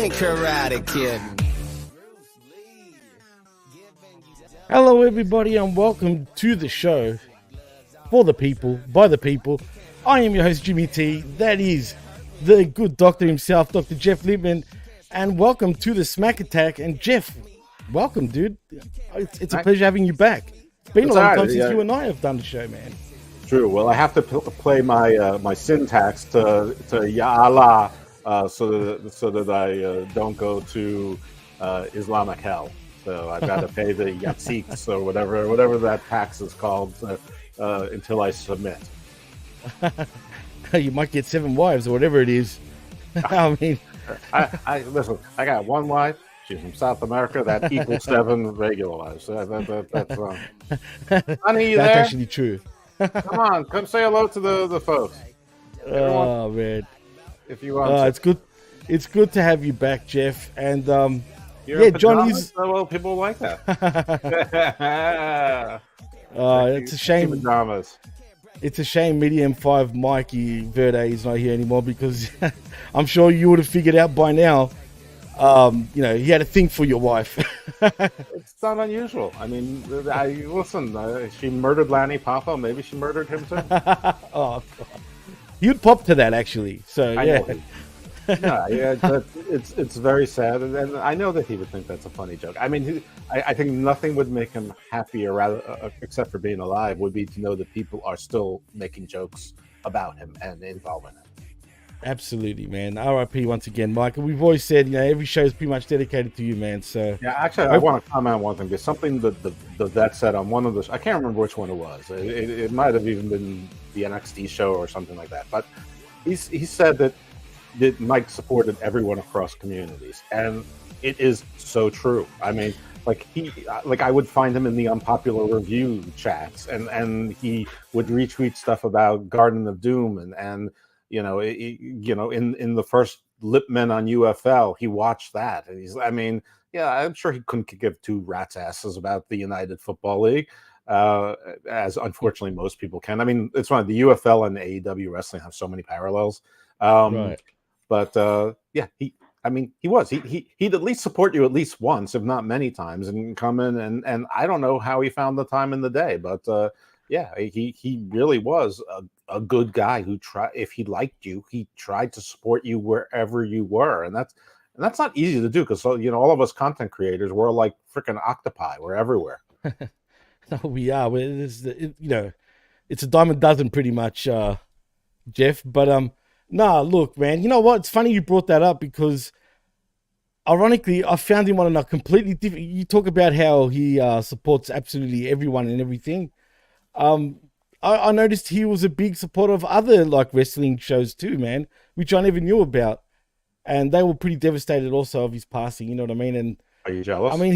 ain't Karate Kid. Hello, everybody, and welcome to the show for the people, by the people. I am your host, Jimmy T. That is the good doctor himself, Dr. Jeff Lippman, and welcome to the SmackATTAck. And Jeff, welcome, dude. It's a pleasure having you back. It's been a long time since you and I have done the show, man. True. Well, I have to play my my syntax to Ya Allah so that I don't go to Islamic hell. So I've got to pay the yatsiks or whatever that tax is called until I submit. You might get 7 wives or whatever it is. I mean, I listen. I got 1 wife. She's from South America. That equals 7 regular wives. That's honey, you that's there? actually true. Come on, come say hello to the folks. Everyone, Oh man, if you want. it's good. It's good to have you back, Jeff. And You're Johnny's. Well, people like that. It's a shame. Pajamas. It's a shame Medium 5 Mikey Verde is not here anymore, because I'm sure you would have figured out by now. He had a thing for your wife. It's not unusual. I mean, listen. She murdered Lanny Papa. Maybe she murdered him too. Oh, God. You'd pop to that, actually. So yeah. It's very sad, and I know that he would think that's a funny joke. I mean, I think nothing would make him happier, rather, except for being alive, would be to know that people are still making jokes about him and involved in it. Absolutely, man. RIP once again, Michael. We've always said, every show is pretty much dedicated to you, man. So yeah, actually, I want to comment on one thing. There's something that the vet said on one of the. I can't remember which one it was. It might have even been the NXT show or something like that. But he said that Mike supported everyone across communities, and it is so true. I mean, I would find him in the unpopular review chats, and he would retweet stuff about Garden of Doom, and in the first Lippman on UFL, he watched that, and I'm sure he couldn't give 2 rats' asses about the United Football League, as unfortunately most people can. I mean, it's funny, the UFL and AEW wrestling have so many parallels. right. But he'd at least support you at least once, if not many times, and come in and I don't know how he found the time in the day, but he really was a good guy who if he liked you, he tried to support you wherever you were, and that's not easy to do, because all of us content creators, we're like freaking octopi, we're everywhere. No, we are. It's a dime a dozen pretty much, Jeff. But nah, look, man, you know what? It's funny you brought that up, because ironically, I found him on a completely different. You talk about how he supports absolutely everyone and everything. I noticed he was a big supporter of other wrestling shows too, man, which I never knew about, and they were pretty devastated also of his passing. You know what I mean? And are you jealous? I mean,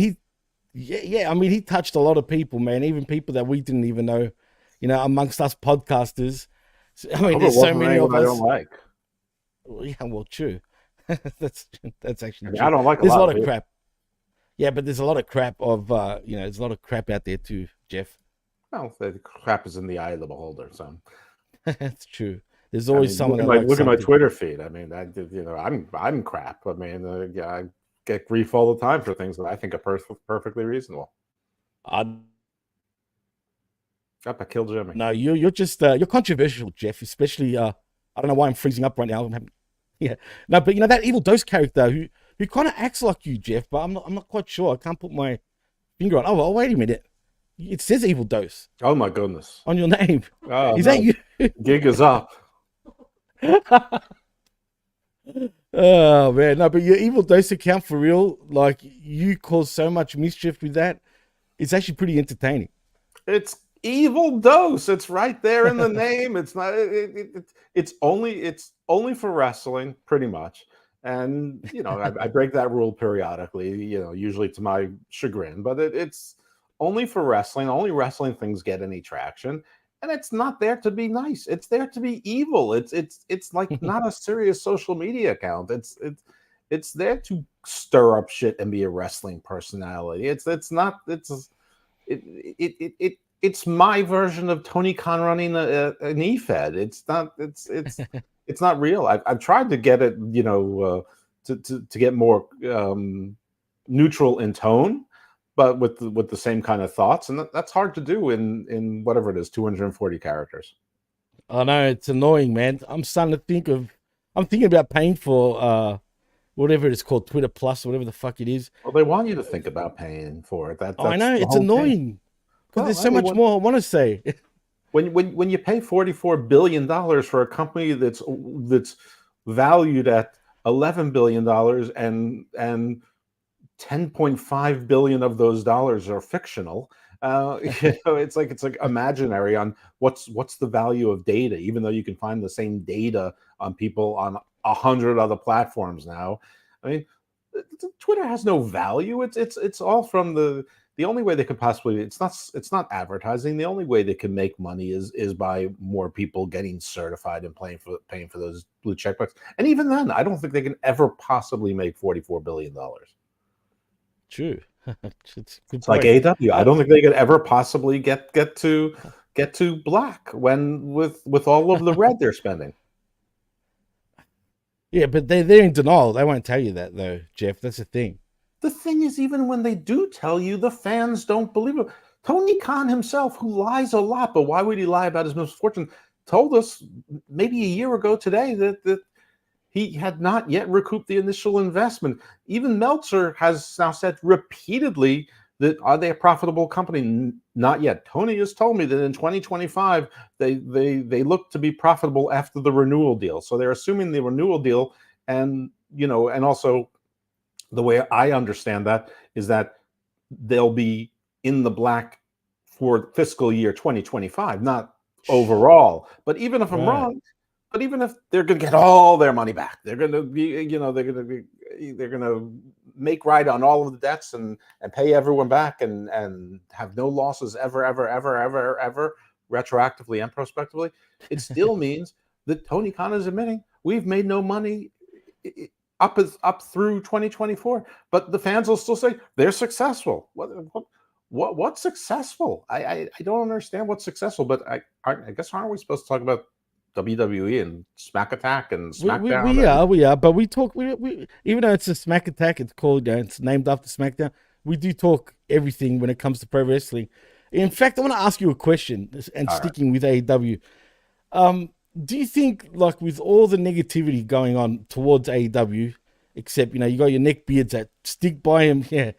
he touched a lot of people, man, even people that we didn't even know. Amongst us podcasters. I mean, there's so many of us. I don't like. Yeah, well, true. that's actually true. I don't like. There's a lot of crap. Yeah, but there's a lot of crap there's a lot of crap out there too, Jeff. Well, the crap is in the eye of the beholder, so that's true. There's always someone. Look at my Twitter feed. I mean, I'm crap. I mean, I get grief all the time for things that I think are perfectly reasonable. I killed Jimmy. No, you're just you're controversial, Jeff. Especially I don't know why I'm freezing up right now. No, but that Evil Dose character who kind of acts like you, Jeff, but I'm not quite sure. I can't put my finger on. Oh, wait a minute. It says Evil Dose. Oh my goodness. On your name. Oh, is that you? Gig is up. Oh man, no, but your Evil Dose account, for real, you cause so much mischief with that. It's actually pretty entertaining. It's Evil Dose. It's right there in the name. It's not. It's only for wrestling, pretty much. And I break that rule periodically. Usually to my chagrin, but it's only for wrestling. Only wrestling things get any traction, and it's not there to be nice. It's there to be evil. It's like not a serious social media account. It's there to stir up shit and be a wrestling personality. It's my version of Tony Khan running an E-Fed. It's not real. I've tried to get it, to get more neutral in tone, but with the same kind of thoughts, and that's hard to do in whatever it is, 240 characters. I know it's annoying, man. I'm thinking about paying for whatever it's called, Twitter Plus, or whatever the fuck it is. Well, they want you to think about paying for it. I That's know the it's whole thing. annoying because Well, there's so much more I want to say. when you pay $44 billion for a company that's valued at $11 billion and 10.5 billion of those dollars are fictional. It's like imaginary on what's the value of data, even though you can find the same data on people on 100 other platforms now. I mean, Twitter has no value. It's all from the only way they could possibly, it's not advertising. The only way they can make money is by more people getting certified and paying for those blue checkbooks. And even then, I don't think they can ever possibly make $44 billion. True. It's like AEW. I don't think they could ever possibly get to black with all of the red they're spending. Yeah, but they're in denial. They won't tell you that though, Jeff. That's the thing. The thing is, even when they do tell you, the fans don't believe it. Tony Khan himself, who lies a lot, but why would he lie about his misfortune, told us maybe a year ago today that he had not yet recouped the initial investment. Even Meltzer has now said repeatedly that are they a profitable company? Not yet. Tony has told me that in 2025 they look to be profitable after the renewal deal. So they're assuming the renewal deal, and and also the way I understand that is that they'll be in the black for fiscal year 2025, not overall. But even if I'm wrong, but even if they're going to get all their money back, they're going to be, they're going to make right on all of the debts and pay everyone back and have no losses ever, retroactively and prospectively. It still means that Tony Khan is admitting we've made no money up through 2024, but the fans will still say they're successful. What's successful? I don't understand what's successful, but I guess aren't we supposed to talk about WWE and SmackATTACK and SmackDown? We are, but we talk. We even though it's a SmackATTAck, it's called, it's named after SmackDown. We do talk everything when it comes to pro wrestling. In fact, I want to ask you a question, and sticking with AEW. Do you think, like, with all the negativity going on towards AEW, except you got your neck beards that stick by him, yeah.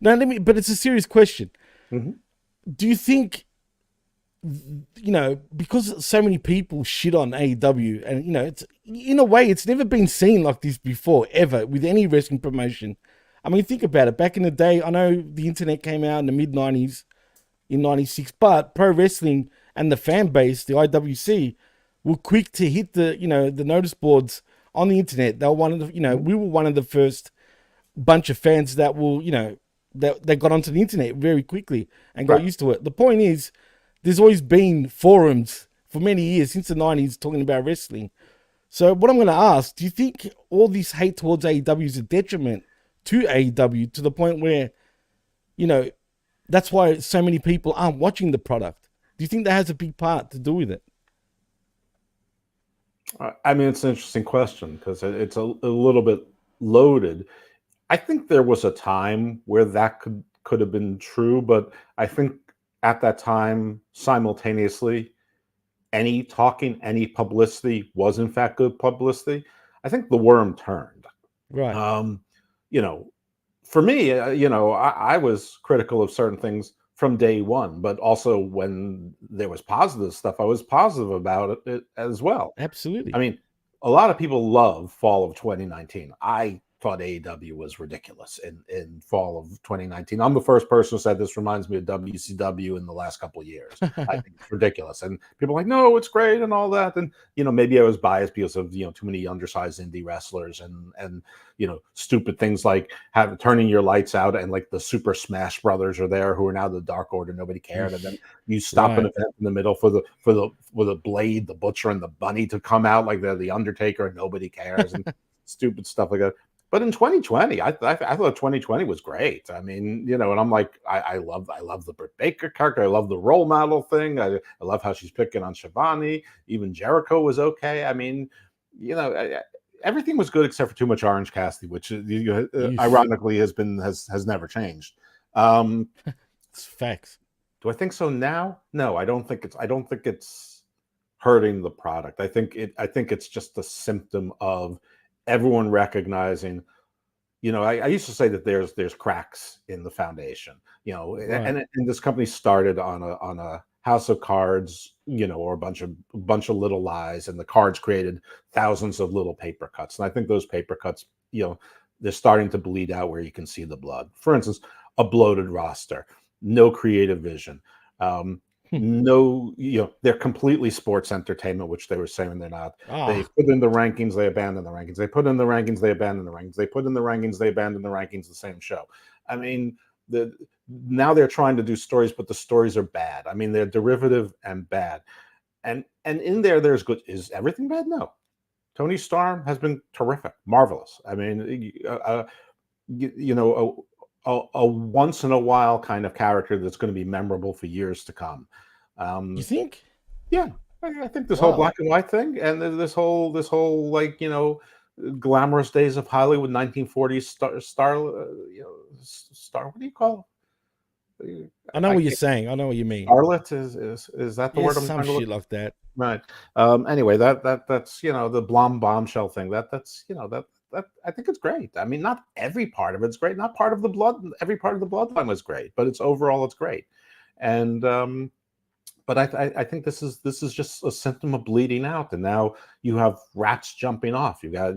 No, but it's a serious question. Mm-hmm. Do you think, because so many people shit on AEW, and it's, in a way, it's never been seen like this before, ever, with any wrestling promotion. I mean, think about it. Back in the day, I know the internet came out in the mid-90s, in 96, but pro wrestling and the fan base, the IWC, were quick to hit the notice boards on the internet. They were one of the, we were one of the first bunch of fans that will, that got onto the internet very quickly and got used to it. The point is, there's always been forums for many years, since the 90s, talking about wrestling. So what I'm going to ask, do you think all this hate towards AEW is a detriment to AEW, to the point where, that's why so many people aren't watching the product? Do you think that has a big part to do with it? I mean, it's an interesting question because it's a little bit loaded. I think there was a time where that could have been true, but I think at that time, simultaneously, any publicity was in fact good publicity. I think the worm turned. Right. For me, I was critical of certain things from day one, but also when there was positive stuff, I was positive about it as well. Absolutely. I mean, a lot of people love fall of 2019. I thought AEW was ridiculous in fall of 2019. I'm the first person who said this reminds me of WCW in the last couple of years. I think it's ridiculous. And people are like, no, it's great and all that. And, maybe I was biased because of, too many undersized indie wrestlers and stupid things like turning your lights out and like the Super Smash Brothers are there who are now the Dark Order. Nobody cared. And then you stop an event in the middle for the Blade, the Butcher, and the Bunny to come out like they're the Undertaker and nobody cares and stupid stuff like that. But in 2020, I thought 2020 was great. I mean, and I'm like, I love the Britt Baker character. I love the role model thing. I love how she's picking on Shivani. Even Jericho was okay. I mean, everything was good except for too much Orange Cassidy, which ironically has never changed. It's facts. Do I think so now? No, I don't think it's hurting the product. I think it's just a symptom of everyone recognizing. I used to say that there's cracks in the foundation. Right. And this company started on a house of cards, or a bunch of little lies, and the cards created thousands of little paper cuts. And I think those paper cuts, they're starting to bleed out where you can see the blood. For instance, a bloated roster, no creative vision, no, they're completely sports entertainment, which they were saying they're not. They put in the rankings, they abandon the rankings. They put in the rankings, they abandon the rankings. They put in the rankings, they abandon the rankings. The same show. I mean, now they're trying to do stories, but the stories are bad. I mean, they're derivative and bad. And in there's good. Is everything bad? No. Tony Storm has been terrific, marvelous. I mean, a once in a while kind of character that's going to be memorable for years to come. You think? Yeah, I think this whole black and white thing, and this whole like glamorous days of Hollywood, 1940s star. What do you call it? I know what you're saying. I know what you mean. Starlet is that the word? Some shit like that. Right. Anyway, that's the Blom bombshell thing. That's that I think it's great. I mean, not every part of it's great. Not part of the blood. Every part of the bloodline was great, but overall it's great. And but I think this is just a symptom of bleeding out. And now you have rats jumping off. You got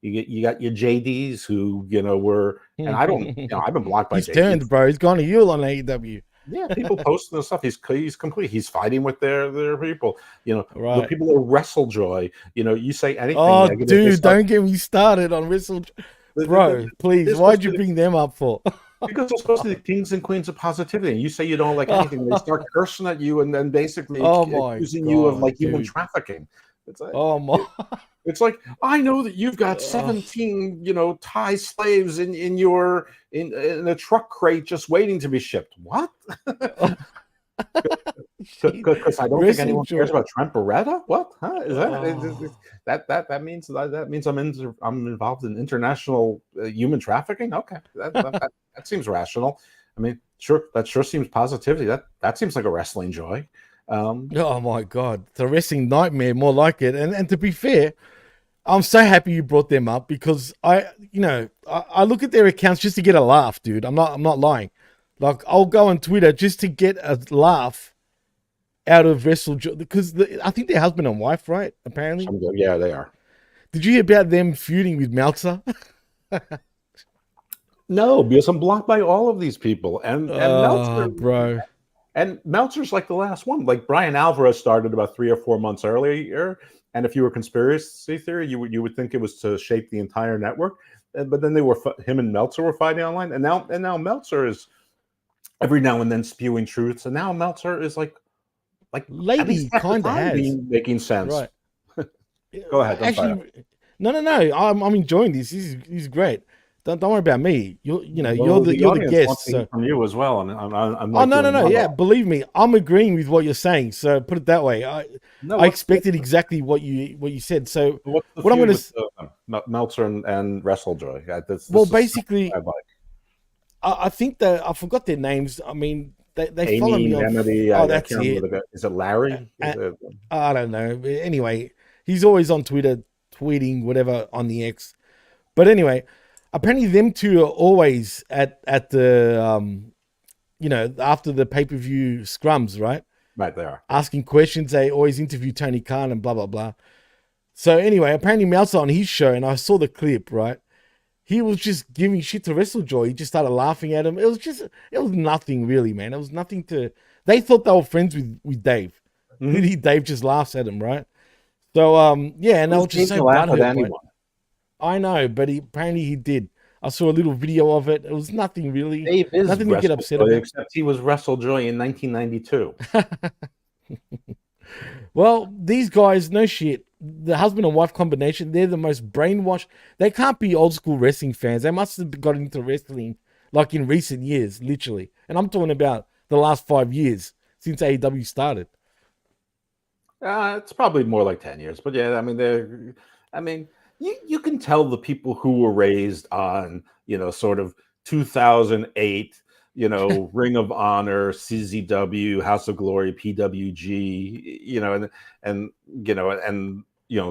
your JDs who were, and I don't I've been blocked by he's JDs. Turned, bro. He's gone to heel on AEW. Yeah, people posting this stuff. He's complete. He's fighting with their people. Right. The people at WrestleJoy. You say anything. Oh, negative, dude, don't get me started on WrestleJoy, bro. Please, why'd you bring them up for? Because they're supposed to be the kings and queens of positivity, and you say you don't like anything. They start cursing at you, and then basically accusing you of like human trafficking. It's like, it's like, I know that you've got 17, Thai slaves in a truck crate just waiting to be shipped. What? Because I don't think anyone cares about Trent Beretta. What? Huh? Is that means I'm involved in international human trafficking? Okay, that seems rational. I mean, sure, that sure seems positivity. That seems like a wrestling joy. Oh my god, it's a wrestling nightmare, more like it. And to be fair, I'm so happy you brought them up because I look at their accounts just to get a laugh, dude. I'm not lying. Like, I'll go on Twitter just to get a laugh out of WrestleJoy because I think they're husband and wife, right? Apparently, yeah, they are. Did you hear about them feuding with Meltzer? No, because I'm blocked by all of these people, and Meltzer, bro. And Meltzer's like the last one. Like Brian Alvarez started about 3 or 4 months earlier, and if you were conspiracy theory, you would think it was to shape the entire network. But then him and Meltzer were fighting online, and now Meltzer is every now and then spewing truths, and now Meltzer is like lady kind of has making sense. Right. Go ahead. Actually, no. I'm enjoying this. This is great. Don't worry about me. You're the guest. So. From you as well, and I'm no. Yeah, believe me, I'm agreeing with what you're saying. So put it that way. I expected exactly what you said. So what I'm going to Meltzer and WrestleJoy. This basically, I think that I forgot their names. I mean, they follow me on. Emily, that's it. Is it Larry? I don't know. Anyway, he's always on Twitter tweeting whatever on the X. But anyway. Apparently, them two are always at the, after the pay-per-view scrums, right? Right, they are. Asking questions. They always interview Tony Khan and blah, blah, blah. So anyway, apparently Meltzer on his show, and I saw the clip, right? He was just giving shit to WrestleJoy. He just started laughing at him. It was nothing really, man. It was nothing to... They thought they were friends with Dave. Mm-hmm. Dave just laughs at him, right? So, and they were just so butthurt. I know, but apparently he did. I saw a little video of it. It was nothing really. Dave is nothing to get upset about. Except he was WrestleJoy in 1992. Well, these guys, no shit. The husband and wife combination, they're the most brainwashed. They can't be old school wrestling fans. They must have got into wrestling like in recent years, literally. And I'm talking about the last 5 years since AEW started. It's probably more like 10 years. But yeah, I mean, you can tell the people who were raised on, sort of 2008, Ring of Honor, CZW, House of Glory, PWG, and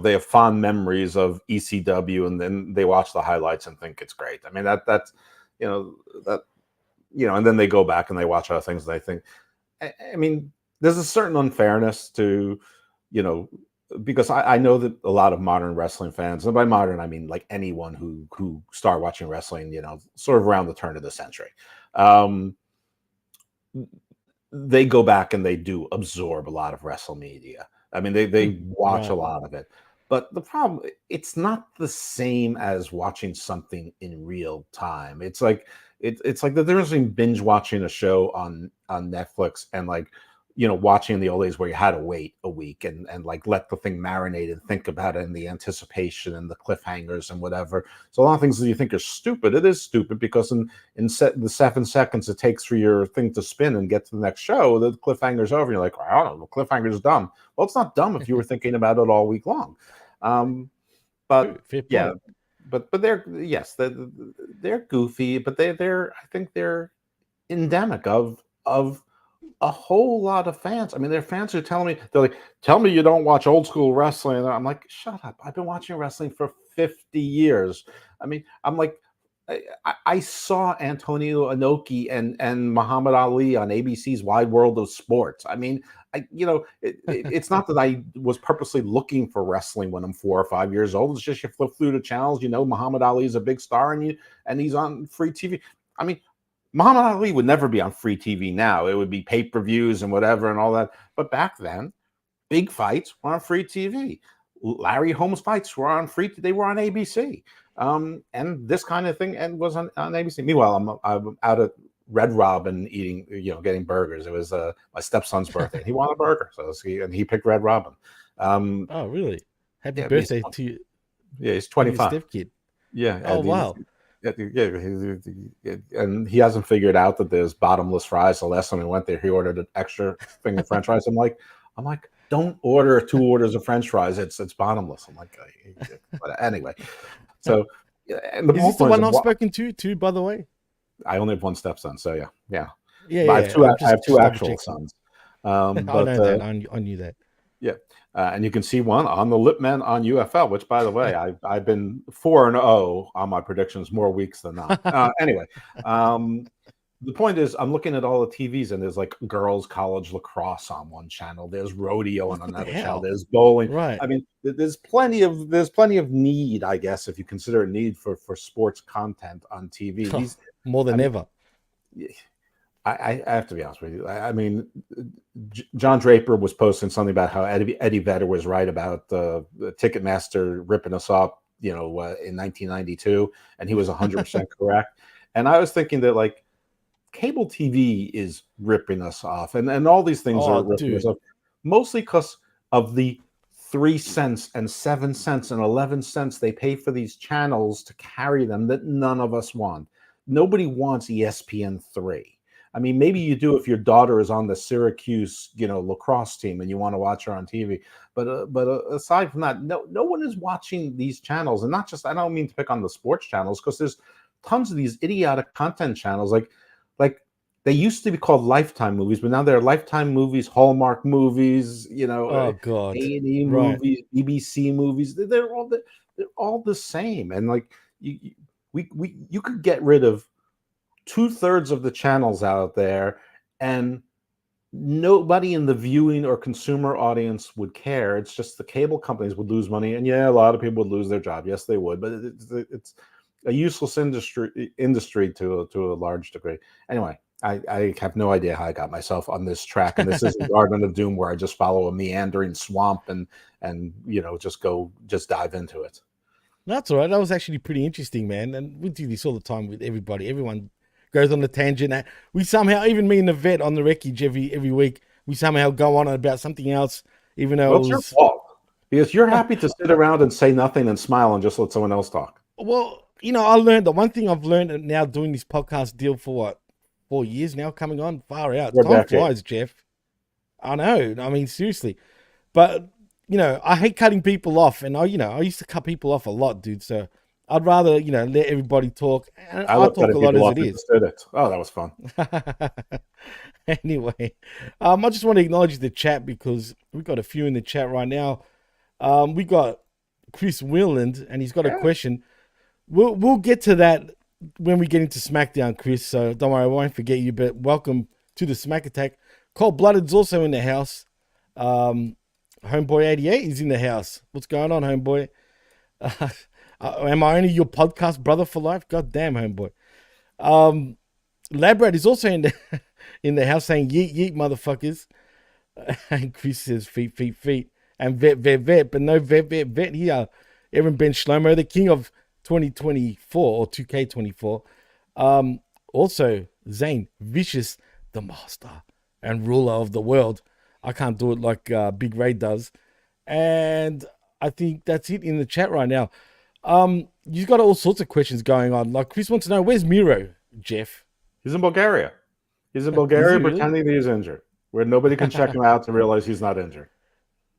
they have fond memories of ECW, and then they watch the highlights and think it's great. I mean, that's you know that and then they go back and they watch other things and they think, I mean, there's a certain unfairness to, you know, because I know that a lot of modern wrestling fans, and by modern I mean like anyone who started watching wrestling, sort of around the turn of the century, um, they go back and they do absorb a lot of wrestle media. I mean, they watch a Right. lot of it, but the problem, it's not the same as watching something in real time. It's like the difference between binge watching a show on Netflix and like watching the old days where you had to wait a week and like let the thing marinate and think about it and the anticipation and the cliffhangers and whatever. So a lot of things that you think are stupid, it is stupid because the 7 seconds it takes for your thing to spin and get to the next show, the cliffhanger's over. And you're like, well, I don't know, the cliffhanger's dumb. Well, it's not dumb if you were thinking about it all week long. But Fair yeah, point. but they're, yes, they're goofy, but I think they're endemic of a whole lot of fans. I mean, there are fans who they're like, tell me you don't watch old school wrestling. And I'm like, shut up. I've been watching wrestling for 50 years. I mean, I'm like, I saw Antonio Inoki and Muhammad Ali on ABC's Wide World of Sports. I mean, it's not that I was purposely looking for wrestling when I'm 4 or 5 years old. It's just you flip through the channels, Muhammad Ali is a big star and he's on free TV. I mean, Muhammad Ali would never be on free TV now. It would be pay-per-views and whatever and all that. But back then, big fights were on free TV. Larry Holmes fights were on they were on ABC. And this kind of thing and was on ABC. Meanwhile, I'm out at Red Robin eating, getting burgers. It was my stepson's birthday. He wanted a burger, and he picked Red Robin. Oh, really? Happy Yeah, birthday to you, he's to your 25. stepkid. Yeah, Oh, and wow. and he hasn't figured out that there's bottomless fries. The last time we went there, he ordered an extra thing of French fries. I'm like, don't order 2 orders of French fries. It's bottomless. I'm like, but anyway. So, and the Is whole this the point is, one I've spoken to too, by the way? I only have one stepson, so yeah. Yeah, But I have yeah. two. I'm I have two just double actual checking. sons. I But know that. I knew that. yeah, and you can see one on the Lippman on UFL. Which, by the way, I've been 4-0 on my predictions more weeks than not. Anyway, the point is, I'm looking at all the TVs, and there's like girls' college lacrosse on one channel. There's rodeo on What the another channel. hell? There's bowling. Right. I mean, there's plenty of need, I guess, if you consider a need for sports content on TV. More I than mean, ever. I have to be honest with you. I mean, John Draper was posting something about how Eddie Vedder was right about the Ticketmaster ripping us off, in 1992, and he was 100% correct. And I was thinking that like cable TV is ripping us off, and all these things are Oh, ripping us dude. off, mostly because of the 3 cents and 7 cents and 11 cents they pay for these channels to carry them that none of us want. Nobody wants ESPN3. I mean, maybe you do if your daughter is on the Syracuse, lacrosse team and you want to watch her on TV. But aside from that, no one is watching these channels. And not just, I don't mean to pick on the sports channels, because there's tons of these idiotic content channels. Like they used to be called Lifetime movies, but now they're Lifetime movies, Hallmark movies, Oh, God. A&E Right. movies, BBC movies. They're all the same. And like you could get rid of 2/3 of the channels out there, and nobody in the viewing or consumer audience would care. It's just the cable companies would lose money, and yeah, a lot of people would lose their job. Yes, they would, but it's a useless industry to a large degree. Anyway, I have no idea how I got myself on this track, and this isn't Garden of Doom where I just follow a meandering swamp and just dive into it. That's all right. That was actually pretty interesting, man. And we do this all the time with everybody. Everyone goes on the tangent. We somehow, even me and the vet on the wreckage every week, we somehow go on about something else, even though Well, it it's your was. fault because you're happy to sit around and say nothing and smile and just let someone else talk. Well, I learned the one thing I've learned now doing this podcast deal for what, 4 years now, coming on, far out. For a Time decade. flies, Jeff. I know. I mean, seriously. But I hate cutting people off, and I used to cut people off a lot, dude. So I'd rather, let everybody talk. And I I love talk cutting a lot people as off it who is. just did it. Oh, that was fun. Anyway, I just want to acknowledge the chat because we got a few in the chat right now. We got Chris Willand, and he's got a Yeah. question. We'll get to that when we get into SmackDown, Chris. So don't worry, I won't forget you. But welcome to the SmackATTACK. Cold Blooded's also in the house. Homeboy 88 is in the house. What's going on, homeboy? Am I only your podcast brother for life? God damn, homeboy. Labrat is also in the in the house saying yeet yeet motherfuckers. And Chris says feet feet feet and vet vet vet, but no vet vet vet here. Aaron Ben Shlomo, the king of 2024 or 2K24. Also Zane Vicious, the master and ruler of the world. I can't do it like Big Ray does. And I think that's it in the chat right now. You've got all sorts of questions going on. Like Chris wants to know, where's Miro, Jeff? He's in Bulgaria. He's in Is Bulgaria he really? pretending that he's injured, where nobody can check him out to realize he's not injured.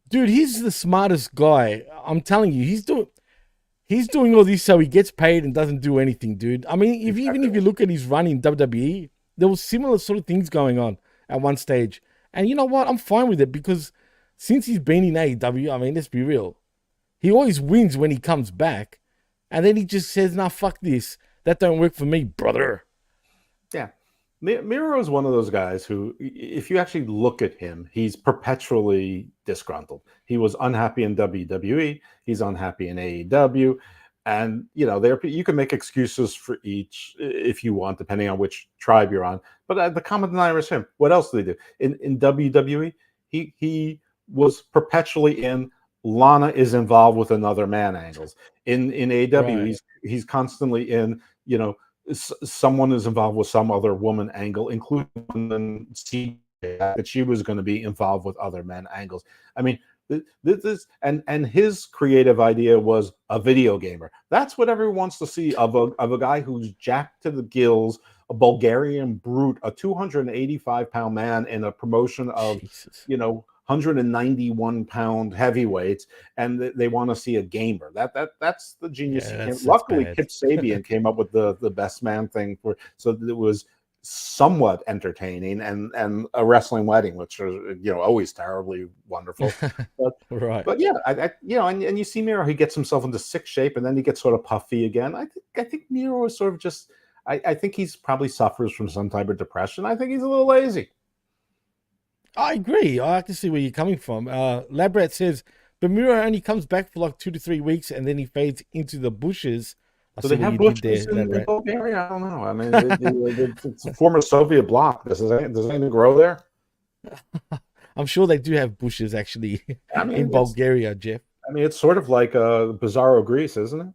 Dude, he's the smartest guy. I'm telling you, he's doing all this so he gets paid and doesn't do anything, dude. I mean, even if you look at his run in WWE, there was similar sort of things going on at one stage. And you know what? I'm fine with it because since he's been in AEW, I mean, let's be real. He always wins when he comes back. And then he just says, nah, fuck this. That don't work for me, brother. Yeah. Miro is one of those guys who, if you actually look at him, he's perpetually disgruntled. He was unhappy in WWE. He's unhappy in AEW. And, you can make excuses for each if you want, depending on which tribe you're on. But the common denominator is him. What else did he do? In WWE, he was perpetually in Lana is involved with another man angles. In AEW, Right. he's constantly in, someone is involved with some other woman angle, including that she was going to be involved with other men angles. I mean, this and his creative idea was a video gamer. That's what everyone wants to see of a guy who's jacked to the gills, a Bulgarian brute, a 285-pound man in a promotion of Jesus. 191-pound heavyweights, and they want to see a gamer. That's the genius. Yeah, Luckily, bad. Kip Sabian came up with the best man thing so that it was somewhat entertaining, and a wrestling wedding, which are always terribly wonderful. But Right. but yeah, and you see Miro, he gets himself into sick shape, and then he gets sort of puffy again. I think Miro is sort of just. I think he's probably suffers from some type of depression. I think he's a little lazy. I agree. I can see where you're coming from. Labrat says, but Miro only comes back for like 2 to 3 weeks and then he fades into the bushes. Do they have bushes in Bulgaria? I don't know. I mean, it's a former Soviet bloc. Does anything grow there? I'm sure they do have bushes actually in Bulgaria, Jeff. I mean, it's sort of like Bizarro Greece, isn't it?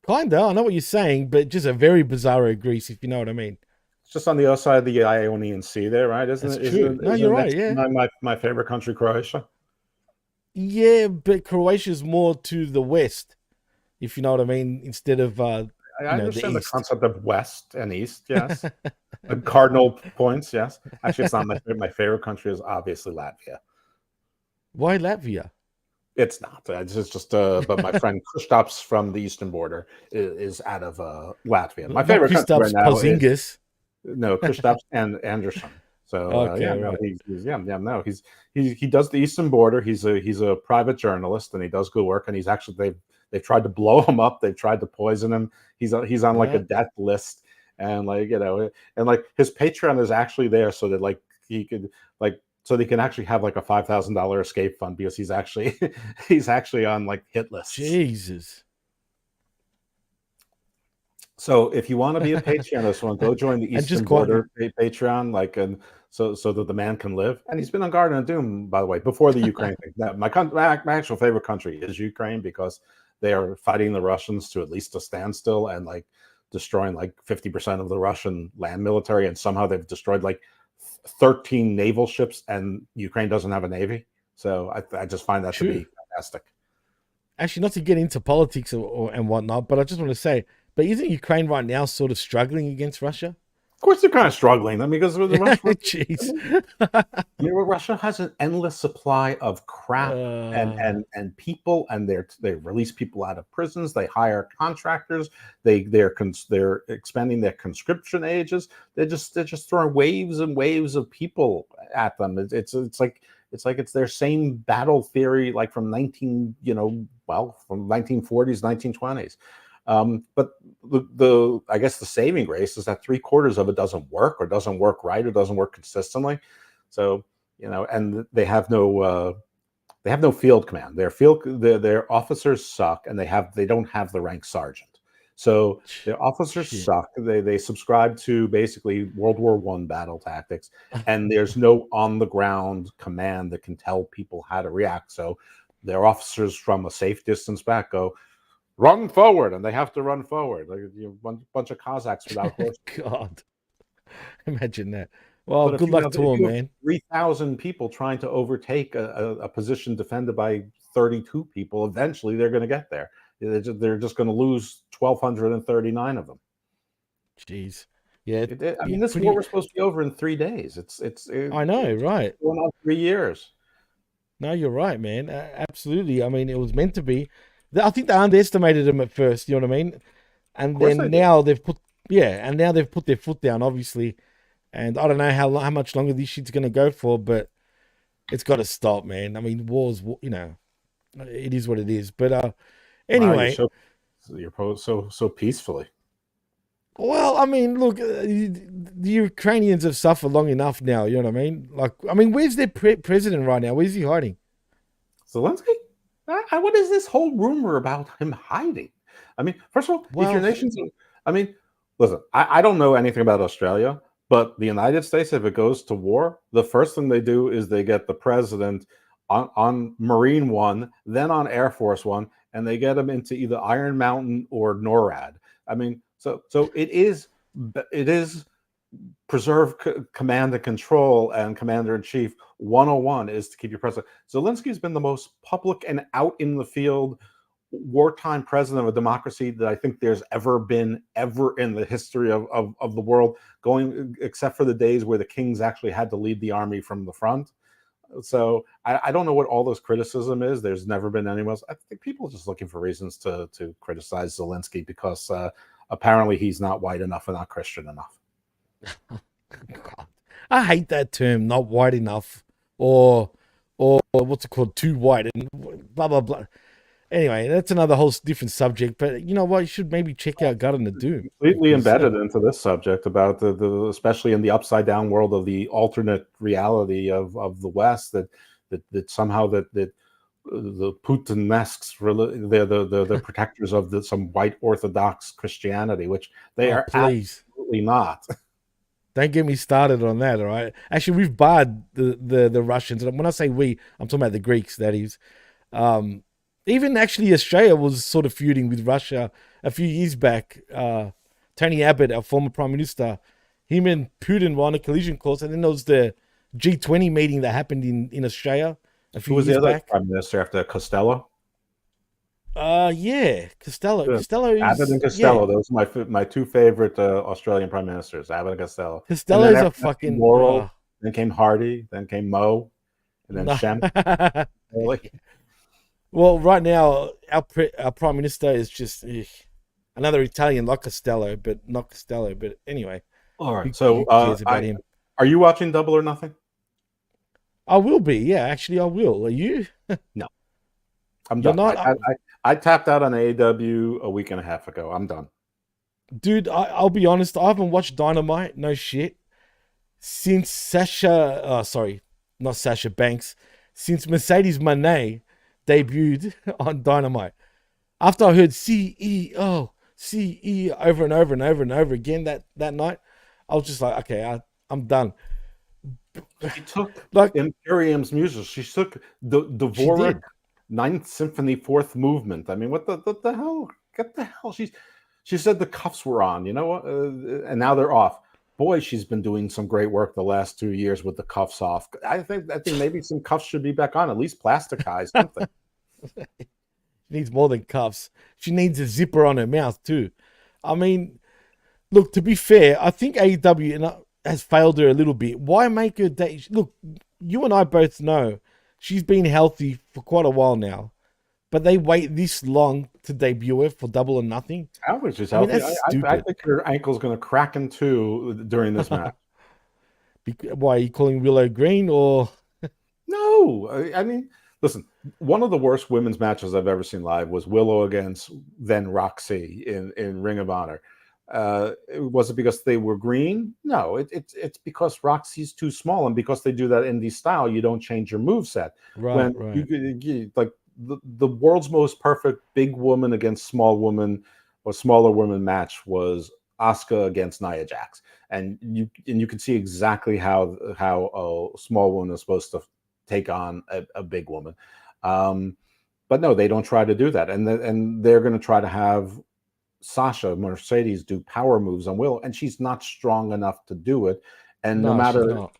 Kinda. I know what you're saying, but just a very bizarro Greece, if you know what I mean. It's just on the other side of the Ionian Sea there, right? Isn't it? True. No, you're right, yeah. My favorite country, Croatia. Yeah, but Croatia's more to the west, if you know what I mean, instead of I understand the east. concept of west and east, yes. Cardinal points, yes. Actually, it's not my favorite country is obviously Latvia. Why Latvia? It's not. It's just but my friend Kristaps from the eastern border is out of Latvia. My favorite country right now is Kristaps and Anderson. So he does the eastern border. He's a private journalist and he does good work. And he's actually they've tried to blow him up. They've tried to poison him. He's on like a death list, and his Patreon is actually there so that he could so they can actually have like a $5,000 escape fund because he's actually on like hit lists. Jesus. So if you want to be a Patreon, go join the Eastern Border Patreon, and so that the man can live. And he's been on Garden of Doom, by the way, before the Ukraine thing. Now, my actual favorite country is Ukraine because they are fighting the Russians to at least a standstill and destroying 50% of the Russian land military, and somehow they've destroyed 13 naval ships, and Ukraine doesn't have a navy. So I just find that to be fantastic. Actually, not to get into politics and whatnot, but I just want to say, but isn't Ukraine right now sort of struggling against Russia? Of course, they're kind of struggling. I mean, because the Russia, Jeez. I mean, Russia has an endless supply of crap and people, and they release people out of prisons. They hire contractors. They're expanding their conscription ages. They're just throwing waves and waves of people at them. It's like it's their same battle theory, like from from 1940s, 1920s. But I guess the saving grace is that 3/4 of it doesn't work, or doesn't work right, or doesn't work consistently. So and they have no field command. Their officers suck, and they don't have the rank sergeant. So their officers suck. They subscribe to basically World War I battle tactics, and there's no on the ground command that can tell people how to react. So their officers from a safe distance back go, run forward, and they have to run forward like a bunch of Cossacks without horses. God, imagine that. Well, But good luck to them, man. 3,000 people trying to overtake a position defended by 32 people. Eventually, they're going to get there. They're just going to lose 1,239 of them. Jeez, yeah. I mean, this war was supposed to be over in 3 days. I know, right? Going on 3 years. No, you're right, man. Absolutely. I mean, it was meant to be. I think they underestimated them at first. You know what I mean? And then now they've put their foot down, obviously. And I don't know how much longer this shit's going to go for, but it's got to stop, man. I mean, wars, it is what it is. But anyway. Wow, you're so peacefully. Well, I mean, look, the Ukrainians have suffered long enough now. You know what I mean? Like, I mean, where's their president right now? Where's he hiding? Zelensky? What is this whole rumor about him hiding? I mean, first of all, if your nation's... I mean, listen, I don't know anything about Australia, but the United States, if it goes to war, the first thing they do is they get the president on Marine One, then on Air Force One, and they get him into either Iron Mountain or NORAD. I mean, so it is preserve command and control, and commander-in-chief 101 is to keep your president. Zelensky's been the most public and out in the field wartime president of a democracy that I think there's ever been in the history of the world, going except for the days where the kings actually had to lead the army from the front. So I don't know what all this criticism is. There's never been anyone else. I think people are just looking for reasons to criticize Zelensky because apparently he's not white enough and not Christian enough. God. I hate that term, not white enough, or what's it called, too white, and blah blah blah. Anyway, that's another whole different subject. But you know what? You should maybe check out Garden of Doom. Completely embedded into this subject about the especially in the upside down world of the alternate reality of the West that somehow that the Putinesques, they're protectors of some white Orthodox Christianity, which they are absolutely not. Don't get me started on that, all right? Actually, we've barred the Russians. And when I say we, I'm talking about the Greeks, that is. Even actually Australia was sort of feuding with Russia a few years back. Tony Abbott, our former prime minister, him and Putin were on a collision course. And then there was the G20 meeting that happened in Australia a few years back. Who was the other prime minister after Costello? Yeah, Costello. Abbott and Costello. Yeah. Those are my two favorite Australian prime ministers, Abbott and Costello. Costello's a fucking Laurel. Then came Hardy. Then came Mo. And then Shem. Really? Well, right now our prime minister is just another Italian like Costello, but not Costello. But anyway, all right. So, are you watching Double or Nothing? I will be. Yeah, actually, I will. Are you? No, I'm done. I tapped out on AEW a week and a half ago. I'm done. Dude, I'll be honest. I haven't watched Dynamite. No shit. Since not Sasha Banks. Since Mercedes Moné debuted on Dynamite. After I heard CEO over and over and over and over again that night, I was just like, okay, I'm done. She took like Imperium's music. She took the Dvorak Ninth Symphony Fourth Movement. I mean, what the hell? Get the hell? She said the cuffs were on. You know what? And now they're off. Boy, she's been doing some great work the last 2 years with the cuffs off. I think maybe some cuffs should be back on, at least plasticized something. She needs more than cuffs. She needs a zipper on her mouth too. I mean, Look, to be fair, I think AEW has failed her a little bit. Why make her date? Look, you and I both know she's been healthy for quite a while now, but they wait this long to debut her for Double or Nothing. I was just I mean, healthy. that's I stupid. think her ankle's going to crack in two during this match. Why are you calling Willow Green or? No, I mean, listen, one of the worst women's matches I've ever seen live was Willow against then Roxy in Ring of Honor. Was it because they were green? No, it's because Roxy's too small, and because they do that indie style, you don't change your move set. Right, When right. like the world's most perfect big woman against small woman or smaller woman match was Asuka against Nia Jax, and you can see exactly how a small woman is supposed to take on a big woman. But no, they don't try to do that, and they're going to try to have Sasha Mercedes do power moves on Willow, and she's not strong enough to do it. And no No, she's matter, not.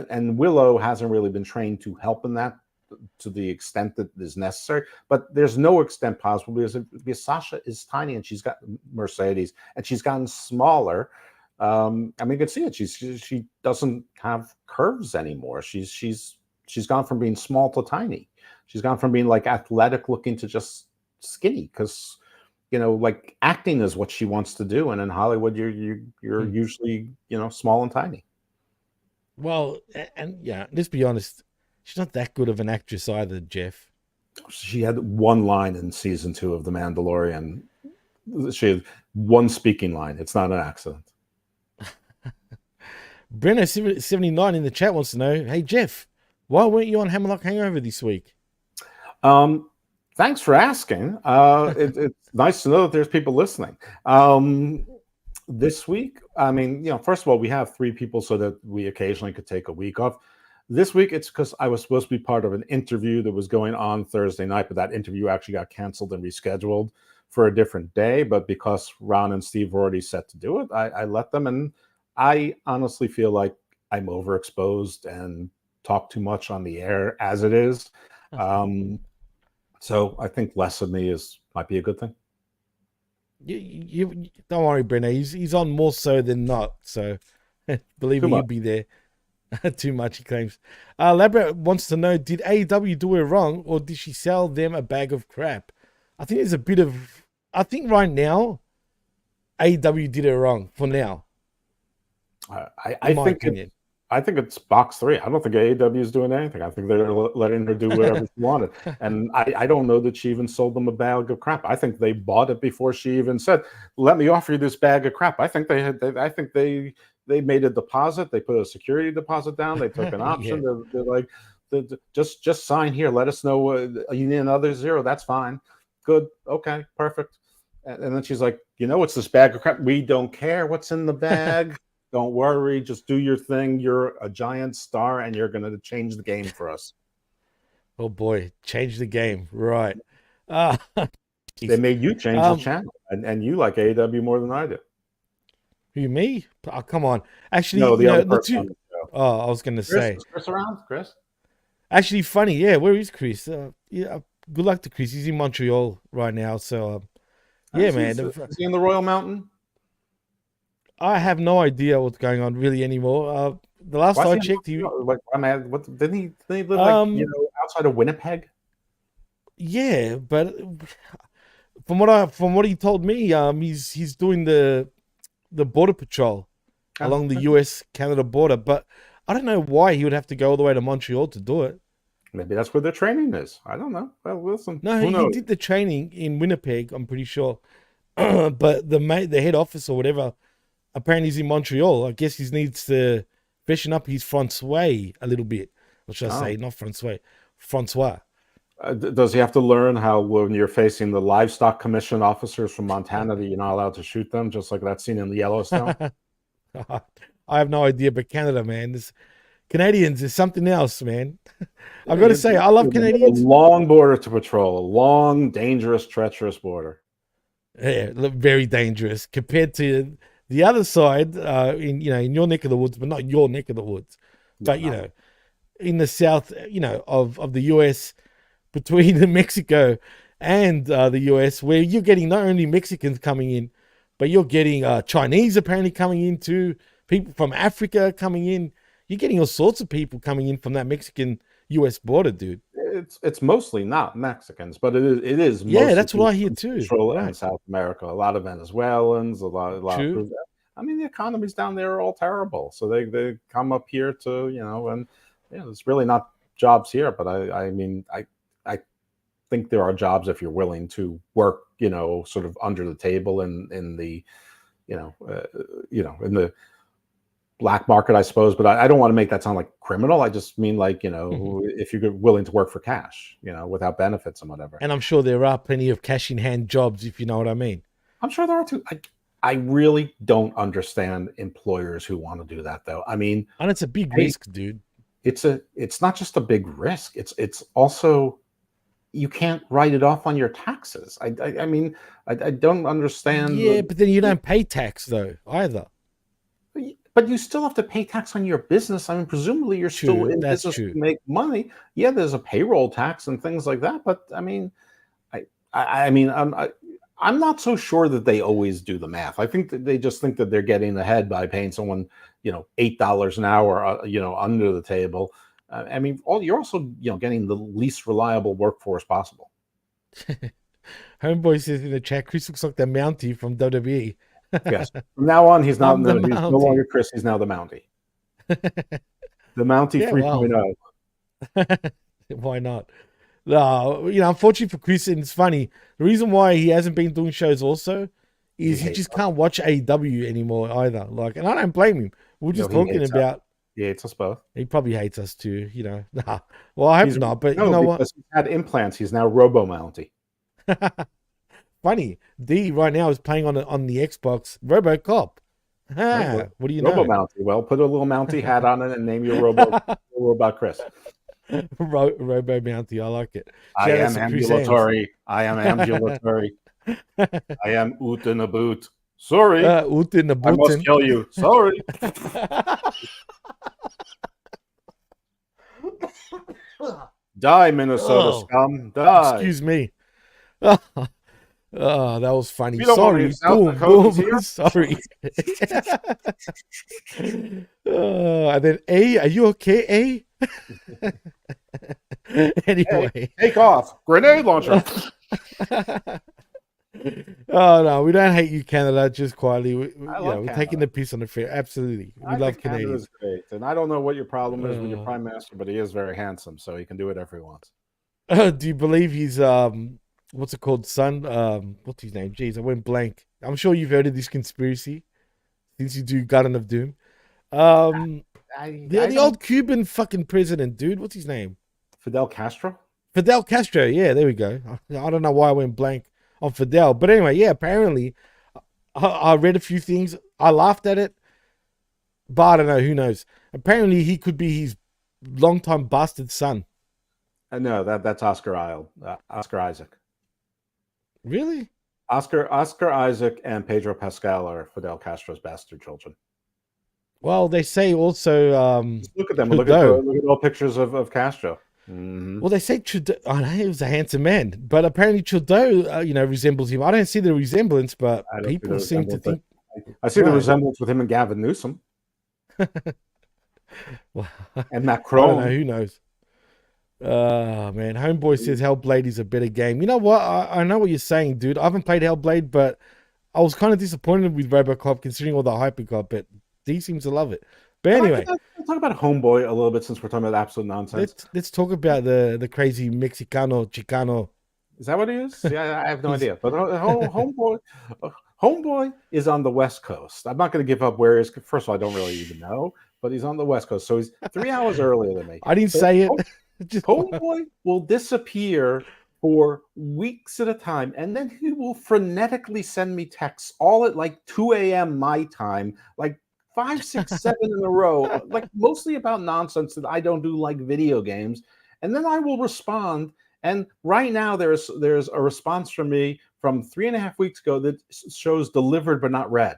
and Willow hasn't really been trained to help in that to the extent that is necessary. But there's no extent possible because Sasha is tiny and she's got Mercedes and she's gotten smaller. I mean, you can see it. She doesn't have curves anymore. She's gone from being small to tiny. She's gone from being like athletic looking to just skinny because like acting is what she wants to do, and in Hollywood, you're usually small and tiny. Well, and yeah, let's be honest, she's not that good of an actress either, Jeff. She had one line in season 2 of The Mandalorian. She had one speaking line. It's not an accident. Brenner79 in the chat wants to know, hey Jeff, why weren't you on Hammerlock Hangover this week? Thanks for asking. It's nice to know that there's people listening. This week, I mean, first of all, we have 3 people so that we occasionally could take a week off. This week, it's because I was supposed to be part of an interview that was going on Thursday night, but that interview actually got canceled and rescheduled for a different day. But because Ron and Steve were already set to do it, I let them. And I honestly feel like I'm overexposed and talk too much on the air as it is. So I think less of me might be a good thing. You don't worry, Brenner. He's on more so than not. So believe me, he'll be there. Too much, he claims. Labra wants to know, did AEW do her wrong or did she sell them a bag of crap? I think there's a bit of... I think right now, AEW did her wrong for now. I think it's box 3. I don't think AEW is doing anything. I think they're letting her do whatever she wanted. And I don't know that she even sold them a bag of crap. I think they bought it before she even said, let me offer you this bag of crap. I think they made a deposit. They put a security deposit down. They took an option. Yeah. They're like, just sign here. Let us know you need another 0. That's fine. Good. Okay. Perfect. And then she's like, it's this bag of crap. We don't care what's in the bag. Don't worry. Just do your thing. You're a giant star, and you're going to change the game for us. Oh, boy. Change the game. Right. They made you change the channel, and you like AEW more than I do. Who, me? Oh, come on. Actually, no, the other person on the show. Oh, I was going to say. Is Chris around? Chris? Actually, funny. Yeah, where is Chris? Yeah, good luck to Chris. He's in Montreal right now. So, yeah, man. Is he in the Royal Mountain? I have no idea what's going on really anymore. The last I checked, he didn't he live like outside of Winnipeg? Yeah, but from what he told me, he's doing the border patrol along the US-Canada border. But I don't know why he would have to go all the way to Montreal to do it. Maybe that's where their training is. I don't know. Well, listen. No, he did the training in Winnipeg, I'm pretty sure. But the head office or whatever, apparently he's in Montreal. I guess he needs to freshen up his Francois a little bit. What should I say? Not Francois. Francois. Does he have to learn how when you're facing the livestock commission officers from Montana that you're not allowed to shoot them, just like that scene in the Yellowstone? I have no idea, but Canada, man. Canadians is something else, man. I've got to say, I love Canadians. A long border to patrol. A long, dangerous, treacherous border. Yeah, very dangerous compared to the other side, in your neck of the woods, but not your neck of the woods. But in the south, of the US, between Mexico and the US, where you're getting not only Mexicans coming in, but you're getting Chinese apparently coming in too, people from Africa coming in. You're getting all sorts of people coming in from that Mexican US border, dude. It's mostly not Mexicans, but it is Yeah, mostly that's what I people hear from too. Central and Right. South America. A lot of Venezuelans, a lot of True. Peru. I mean, the economies down there are all terrible, so they come up here to and it's really not jobs here. But I mean, I think there are jobs if you're willing to work, sort of under the table in the in the black market, I suppose. But I don't want to make that sound like criminal. I just mean like if you're willing to work for cash, without benefits and whatever. And I'm sure there are plenty of cash in hand jobs, if you know what I mean. I'm sure there are too. I really don't understand employers who want to do that, though. I mean, And it's a big hey, risk, dude. it's not just a big risk. It's also, you can't write it off on your taxes. I mean, I don't understand Yeah, but then you don't pay tax though either. but you still have to pay tax on your business. I mean, presumably you're still True, in that's business to true. make money. Yeah, there's a payroll tax and things like that, but I mean, I mean, I'm not so sure that they always do the math. I think that they just think that they're getting ahead by paying someone, $8 an hour, under the table. I mean, you're also, getting the least reliable workforce possible. Homeboy says in the chat, Chris looks like the Mountie from WWE. Yes. From now on, he's not. I'm the No, he's no Mountie. longer Chris. He's now the Mountie. The Mountie Yeah, well, 3.0. why not? Unfortunately for Chris, and it's funny, the reason why he hasn't been doing shows also He is he hates just us. can't watch AEW anymore either. Like, and I don't blame him. We're just He talking hates us. about, He hates us both. he probably hates us too, Nah. Well, I hope He's not, but you no, know what? because he's had implants. He's now Robo Mountie. Funny, D right now is playing on the Xbox RoboCop. Right? What do you Robo know? Mountie. Well, put a little Mountie hat on it and name your robot Chris. Robo Mountie, I like it. I Shout out am to Chris Hams. ambulatory. I am ambulatory. I am oot in a boot. Sorry, Ut in the I must button. kill you. Sorry. Die, Minnesota scum. Die. Excuse me. Oh, that was funny. We don't want any Sorry. South Boom, Dakotans boom. here. Sorry. And then A, are you okay, A? Anyway. Hey, take off. Grenade launcher. Oh no, we don't hate you, Canada. Just quietly, love we're Canada. taking the piss on the fair. Absolutely, we I love think Canadians. Canada's great, and I don't know what your problem is with your Uh, prime minister, but he is very handsome, so he can do whatever he wants. Do you believe he's what's it called, son? What's his name? Jeez, I went blank. I'm sure you've heard of this conspiracy since you do Garden of Doom. The old Cuban fucking president, dude. What's his name? Fidel Castro. Fidel Castro. Yeah, there we go. I don't know why I went blank on Fidel, but anyway, yeah. Apparently, I read a few things. I laughed at it, but I don't know. Who knows? Apparently, he could be his longtime bastard son. No, that's Oscar Isaac. Really? Oscar Isaac and Pedro Pascal are Fidel Castro's bastard children. Well, they say also. Just look at them. Trudeau. Look at all pictures of Castro. Mm-hmm. Well, they say Trudeau. I know he was a handsome man, but apparently Trudeau, resembles him. I don't see the resemblance, but people seem to think. I see the Right. resemblance with him and Gavin Newsom Well, and I don't know. Macron. Who knows? Man, Homeboy says Hellblade is a better game. You know what? I know what you're saying, dude. I haven't played Hellblade, but I was kind of disappointed with RoboCop considering all the hype it got. But D seems to love it. But anyway, Let's talk about Homeboy a little bit since we're talking about absolute nonsense. let's talk about the crazy Mexicano Chicano. Is that what he is? Yeah, I have no idea. But Homeboy is on the West Coast. I'm not going to give up where he is. First of all, I don't really even know, but he's on the West Coast, so he's 3 hours earlier than me. I didn't say it. Homeboy will disappear for weeks at a time, and then he will frenetically send me texts all at like 2 a.m. my time, like 5, 6, 7 in a row, like mostly about nonsense that I don't do, like video games. And then I will respond. And right now there's a response from me from 3.5 weeks ago that shows delivered but not read.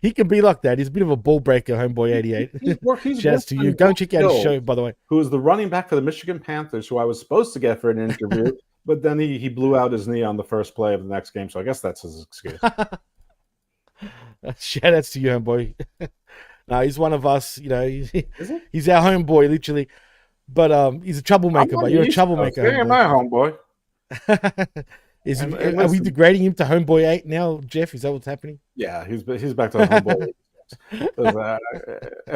He can be like that. He's a bit of a ball breaker, homeboy 88. He's Shouts worse to than you. Go and Will check out his Hill, show, by the way. who is the running back for the Michigan Panthers, who I was supposed to get for an interview, but then he blew out his knee on the first play of the next game, so I guess that's his excuse. Shout outs to you, homeboy. No, he's one of us. You know, Is he? he's our homeboy, literally. But he's a troublemaker. But you're a troublemaker. Yeah, my homeboy. Is And are we listen, degrading him to homeboy 8 now, Jeff? Is that what's happening? yeah, he's back to homeboy.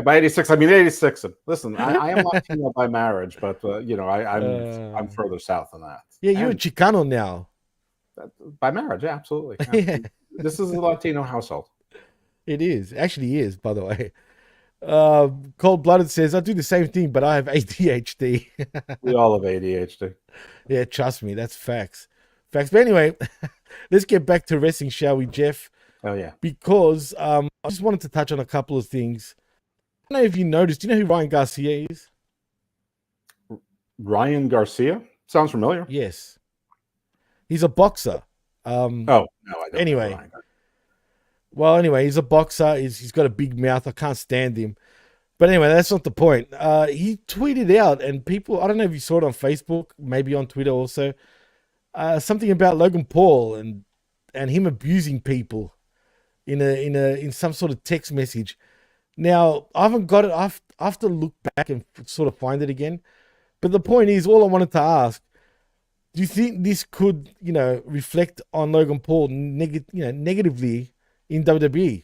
By 86, I mean 86. Listen, I am Latino by marriage, but I'm further south than that. Yeah, you're a And Chicano now. by marriage, yeah, absolutely. Yeah, This is a Latino household. it is. Actually is, by the way. Cold Blooded says, I do the same thing, but I have ADHD. We all have ADHD. Yeah, trust me, that's facts. Facts. But anyway, let's get back to wrestling, shall we, Jeff? Oh yeah. Because I just wanted to touch on a couple of things. I don't know if you noticed. Do you know who Ryan Garcia is? Ryan Garcia sounds familiar. Yes. He's a boxer. Oh no, I don't. Anyway. Know Ryan. Well, anyway, he's a boxer. He's got a big mouth. I can't stand him. But anyway, that's not the point. He tweeted out, and people, I don't know if you saw it on Facebook, maybe on Twitter also, something about Logan Paul and him abusing people in some sort of text message. Now, I haven't got it. I have to look back and sort of find it again. But the point is, all I wanted to ask, do you think this could, reflect on Logan Paul negatively in WWE?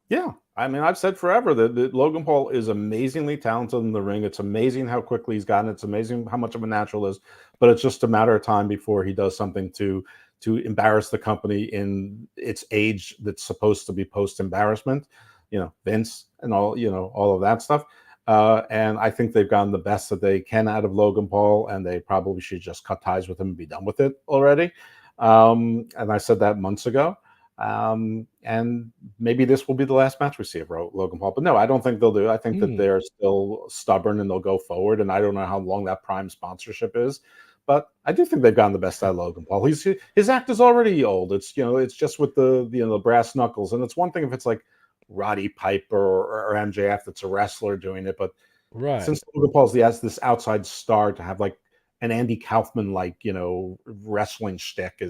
Yeah, I mean, I've said forever that Logan Paul is amazingly talented in the ring. It's amazing how quickly he's gotten. It's amazing how much of a natural is. But it's just a matter of time before he does something to embarrass the company in its age that's supposed to be post embarrassment. Vince and all of that stuff. And I think they've gotten the best that they can out of Logan Paul, and they probably should just cut ties with him and be done with it already. And I said that months ago. And maybe this will be the last match we see of Logan Paul. But no, I don't think they'll do. I think that they're still stubborn and they'll go forward. And I don't know how long that Prime sponsorship is. But I do think they've gotten the best out of Logan Paul. His act is already old. It's it's just with the brass knuckles. And it's one thing if it's like Roddy Piper or MJF that's a wrestler doing it. But Right. since Logan Paul's this outside star, to have like an Andy Kaufman wrestling shtick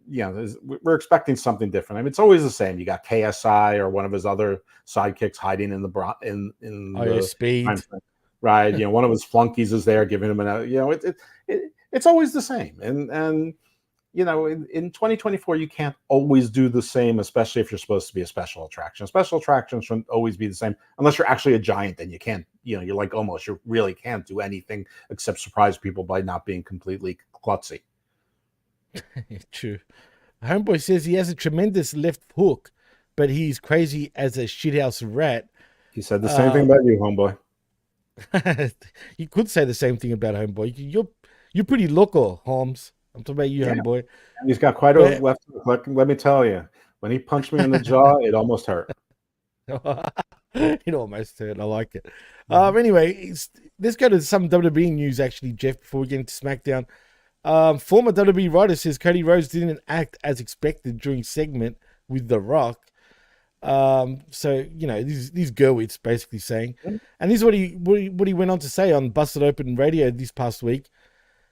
we're expecting something different. I mean, it's always the same. You got KSI or one of his other sidekicks hiding in the Speed. Right. One of his flunkies is there giving him it's always the same. And in 2024, you can't always do the same, especially if you're supposed to be a special attraction. Special attractions shouldn't always be the same unless you're actually a giant. Then you can't, you're like almost, you really can't do anything except surprise people by not being completely klutzy. True. Homeboy says he has a tremendous left hook, but he's crazy as a shithouse rat. He said the same thing about you, homeboy. You could say the same thing about homeboy. You're pretty local, Holmes. I'm talking about you, homeboy. And he's got quite a left hook. Let me tell you, when he punched me in the jaw, it almost hurt. It almost hurt. I like it. Anyway, let's go to some WWE news, actually, Jeff, before we get into SmackDown. Former WWE writer says Cody Rhodes didn't act as expected during segment with The Rock. So these Gerwitz basically saying, and this is what he went on to say on Busted Open Radio this past week.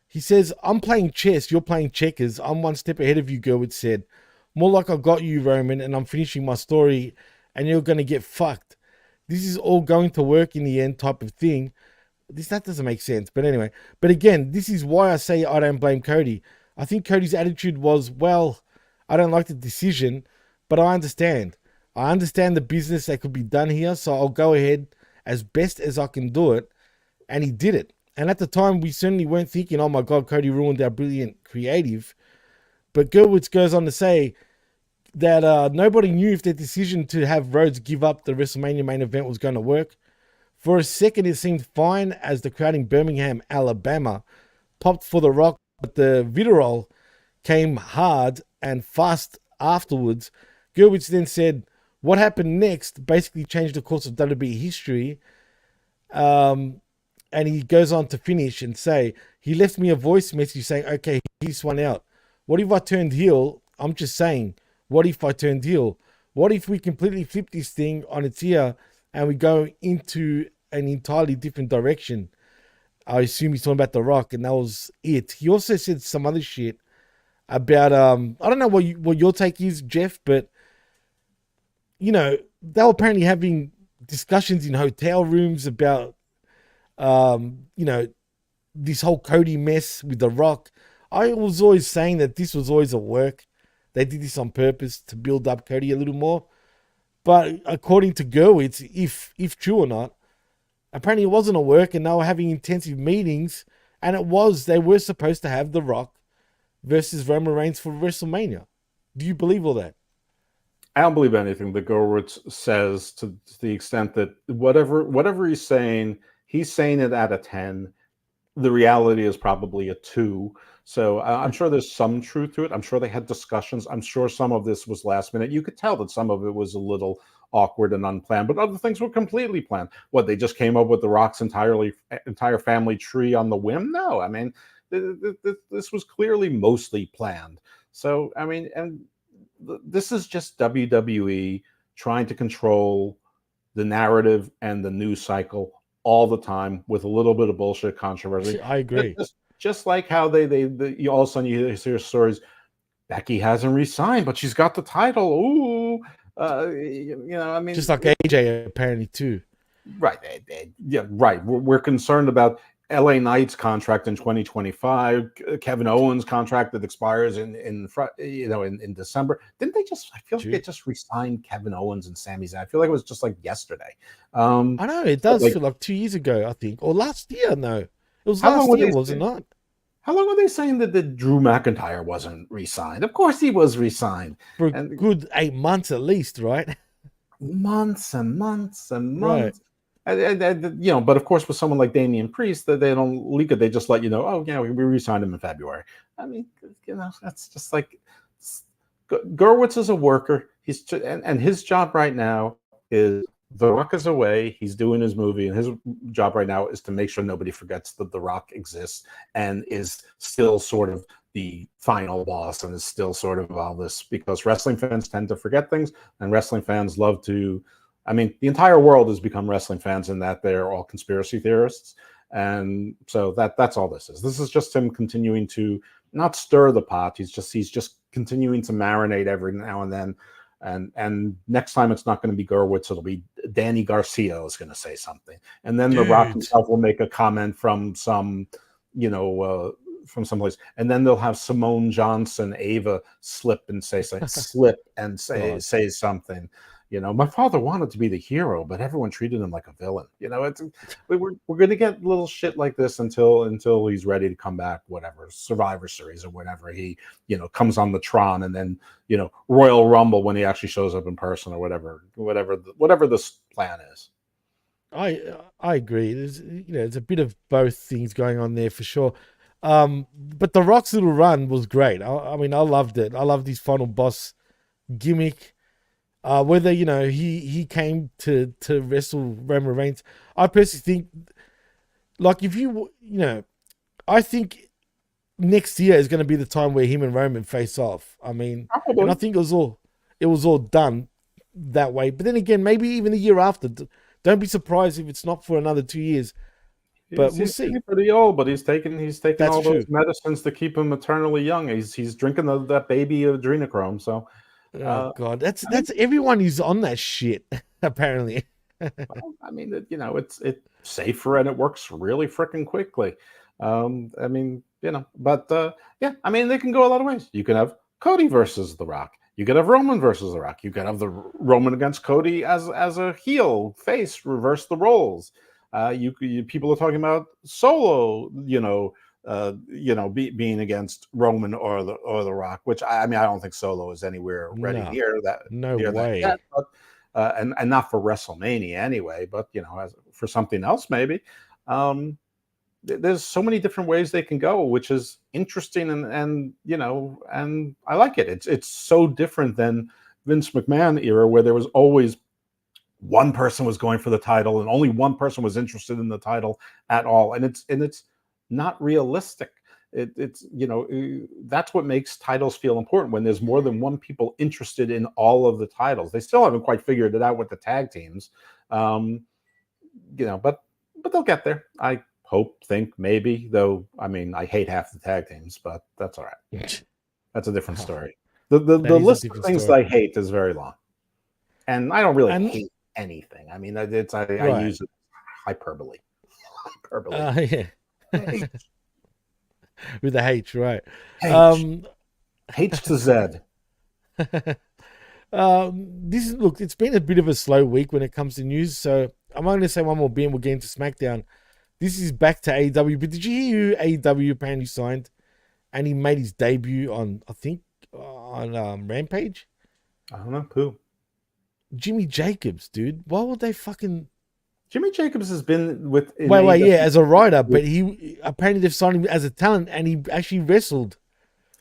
He says, "I'm playing chess, you're playing checkers. I'm one step ahead of you," Gerwitz said. "More like I got you, Roman, and I'm finishing my story, and you're gonna get fucked. This is all going to work in the end," type of thing. That doesn't make sense. But anyway, again, this is why I say I don't blame Cody. I think Cody's attitude was, well, I don't like the decision, but I understand. I understand the business that could be done here, so I'll go ahead as best as I can do it. And he did it. And at the time, we certainly weren't thinking, oh my God, Cody ruined our brilliant creative. But Gerwitz goes on to say that nobody knew if their decision to have Rhodes give up the WrestleMania main event was going to work. For a second, it seemed fine as the crowd in Birmingham, Alabama, popped for The Rock, but the vitriol came hard and fast afterwards. Gerwitz then said, what happened next basically changed the course of WWE history. And he goes on to finish and say, he left me a voice message saying, okay, he's one out. What if I turned heel? I'm just saying, what if I turned heel? What if we completely flip this thing on its ear and we go into an entirely different direction? I assume he's talking about The Rock, and that was it. He also said some other shit about I don't know what your take is, Jeff, but they were apparently having discussions in hotel rooms about this whole Cody mess with The Rock. I was always saying that this was always a work. They did this on purpose to build up Cody a little more. But according to Gerwitz, if true or not, apparently it wasn't a work, and they were having intensive meetings, and they were supposed to have The Rock versus Roman Reigns for WrestleMania. Do you believe all that? I don't believe anything that Gerwitz says to the extent that whatever he's saying it at a 10. The reality is probably a 2. So I'm sure there's some truth to it. I'm sure they had discussions. I'm sure some of this was last minute. You could tell that some of it was a little awkward and unplanned, but other things were completely planned. What, they just came up with The Rock's entire family tree on the whim? No, I mean, this was clearly mostly planned. So, I mean, and this is just WWE trying to control the narrative and the news cycle all the time with a little bit of bullshit controversy. I agree. Just like how they all of a sudden you hear stories, Becky hasn't resigned, but she's got the title. Ooh, I mean, just like AJ apparently too. Right. Yeah, right. We're concerned about LA Knight's contract in 2025, Kevin Owens' contract that expires in December. Didn't they just? I feel like they just re-signed Kevin Owens and Sami Zayn. I feel like it was just like yesterday. I know it does feel like 2 years ago, I think, or last year. No, it was last year, was it not? How long were they saying that Drew McIntyre wasn't re-signed? Of course he was re-signed for a good 8 months at least, right? Months and months and months. Right. But of course, with someone like Damian Priest, that they don't leak it. They just let you know, oh yeah, we re-signed him in February. I mean, that's just like Gerwitz is a worker. And his job right now is The Rock is away. He's doing his movie, and his job right now is to make sure nobody forgets that The Rock exists and is still sort of the final boss and is still sort of all this, because wrestling fans tend to forget things, and wrestling fans love to. I mean, the entire world has become wrestling fans in that they're all conspiracy theorists. And so that's all this is. This is just him continuing to not stir the pot. He's just continuing to marinate every now and then. And next time it's not going to be Gerwitz, it'll be Danny Garcia is going to say something. And then The Rock himself will make a comment from some, from someplace. And then they'll have Simone Johnson, Ava slip and say something. My father wanted to be the hero, but everyone treated him like a villain. We're going to get little shit like this until he's ready to come back, whatever, Survivor Series or whatever. He, comes on the Tron, and then, Royal Rumble when he actually shows up in person, or whatever this plan is. I agree. There's a bit of both things going on there for sure. But The Rock's little run was great. I mean, I loved it. I loved his final boss gimmick. Whether he came to wrestle Roman Reigns, I personally think, like, I think next year is going to be the time where him and Roman face off. I mean, and I think it was all done that way. But then again, maybe even the year after. Don't be surprised if it's not for another 2 years. But we'll see. He's pretty old, but he's taking all those medicines to keep him eternally young. He's drinking that baby adrenochrome. So. Oh God, that's everyone is on that shit apparently. Well, I mean, it's safer and it works really freaking quickly. I mean, but yeah, I mean, they can go a lot of ways. You can have Cody versus The Rock. You could have Roman versus The Rock. You could have the Roman against Cody as a heel face, reverse the roles. People are talking about Solo, being against Roman or the Rock, which I mean, I don't think Solo is anywhere ready near that. No way. That yet, but, and not for WrestleMania anyway, but for something else maybe. There's so many different ways they can go, which is interesting, and I like it. It's so different than Vince McMahon era, where there was always one person was going for the title and only one person was interested in the title at all, and it's not realistic. It's that's what makes titles feel important when there's more than one people interested in all of the titles. They still haven't quite figured it out with the tag teams, but they'll get there. I hope, think, maybe. Though I mean, I hate half the tag teams, but that's all right. That's a different story. The list of things that I hate is very long, and I don't really hate anything. I mean, I use it hyperbole. Yeah. With the H, right? H to Z. Look, it's been a bit of a slow week when it comes to news, so I'm only going to say one more bit and we'll get into SmackDown. This is back to AEW, but did you hear who AEW apparently signed? And he made his debut on, I think, on Rampage? I don't know, who? Jimmy Jacobs, dude. Why would they fucking... Jimmy Jacobs has been with... as a writer, but he apparently they've signed him as a talent, and he actually wrestled.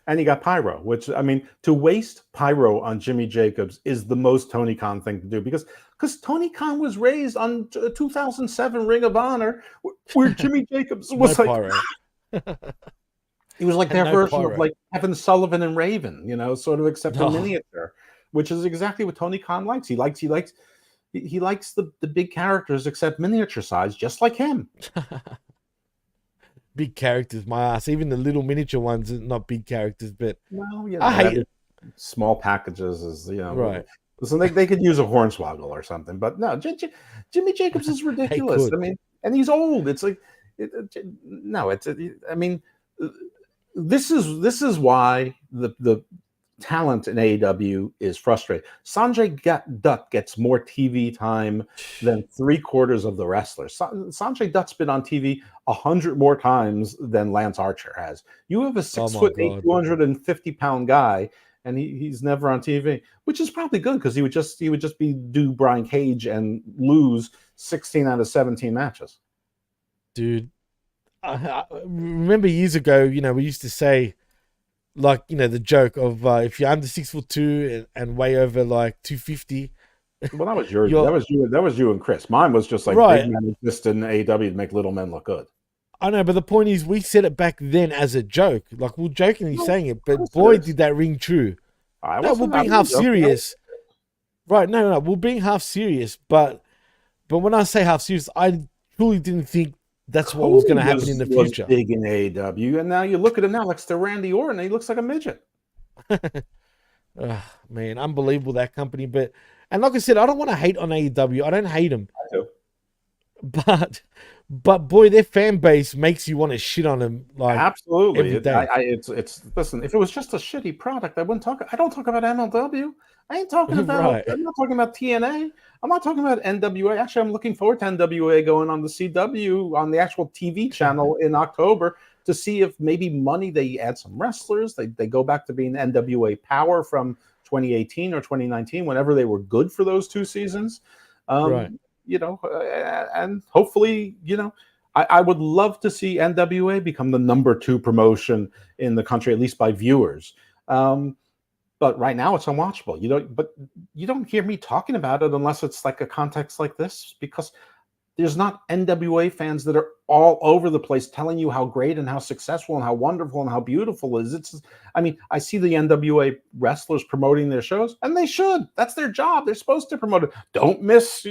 And he got pyro, which, I mean, to waste pyro on Jimmy Jacobs is the most Tony Khan thing to do, because Tony Khan was raised on 2007 Ring of Honor, where Jimmy Jacobs was pyro. He was like their version of like Evan Sullivan and Raven, sort of, except in miniature, which is exactly what Tony Khan likes. He likes the big characters, except miniature size, just like him. Big characters, my ass. Even the little miniature ones are not big characters, but I hate it. Small packages is right. So they could use a hornswoggle or something, but no, Jimmy Jacobs is ridiculous. I mean, and he's old. It's like I mean, this is why the talent in AEW is frustrated. Sanjay Dutt gets more TV time than 3/4 of the wrestlers. Sanjay Dutt's been on TV 100 more times than Lance Archer has. You have a 6'8", 250-pound guy, and he's never on TV, which is probably good, because he would just do Brian Cage and lose 16 out of 17 matches. Dude, I remember years ago, we used to say, like, the joke of if you're under 6'2" and weigh over like 250. Well, that was you and Chris. Mine was just like big men exist in AEW to make little men look good. I know, but the point is, we said it back then as a joke. Like, we're jokingly saying it, but boy, did that ring true. We're being half serious. Right, no, we're being half serious, but when I say half serious, I truly didn't think that's what was going to happen in the future. Big in AEW, and now you look at him now, like the Randy Orton, and he looks like a midget. Man, unbelievable, that company. And like I said, I don't want to hate on AEW. I don't hate them. I do. But boy, their fan base makes you want to shit on them. Like, absolutely. Every day. It's listen. If it was just a shitty product, I wouldn't talk. I don't talk about MLW. I ain't talking about. I'm not talking about TNA. I'm not talking about NWA. Actually, I'm looking forward to NWA going on the CW on the actual TV channel in October to see if maybe they add some wrestlers. They go back to being NWA Power from 2018 or 2019, whenever they were good for those 2 seasons. And hopefully, I would love to see NWA become the number 2 promotion in the country, at least by viewers. But right now it's unwatchable. You don't hear me talking about it unless it's like a context like this, because there's not NWA fans that are all over the place telling you how great and how successful and how wonderful and how beautiful it is. I see the NWA wrestlers promoting their shows, and they should. That's their job. They're supposed to promote it. Don't miss,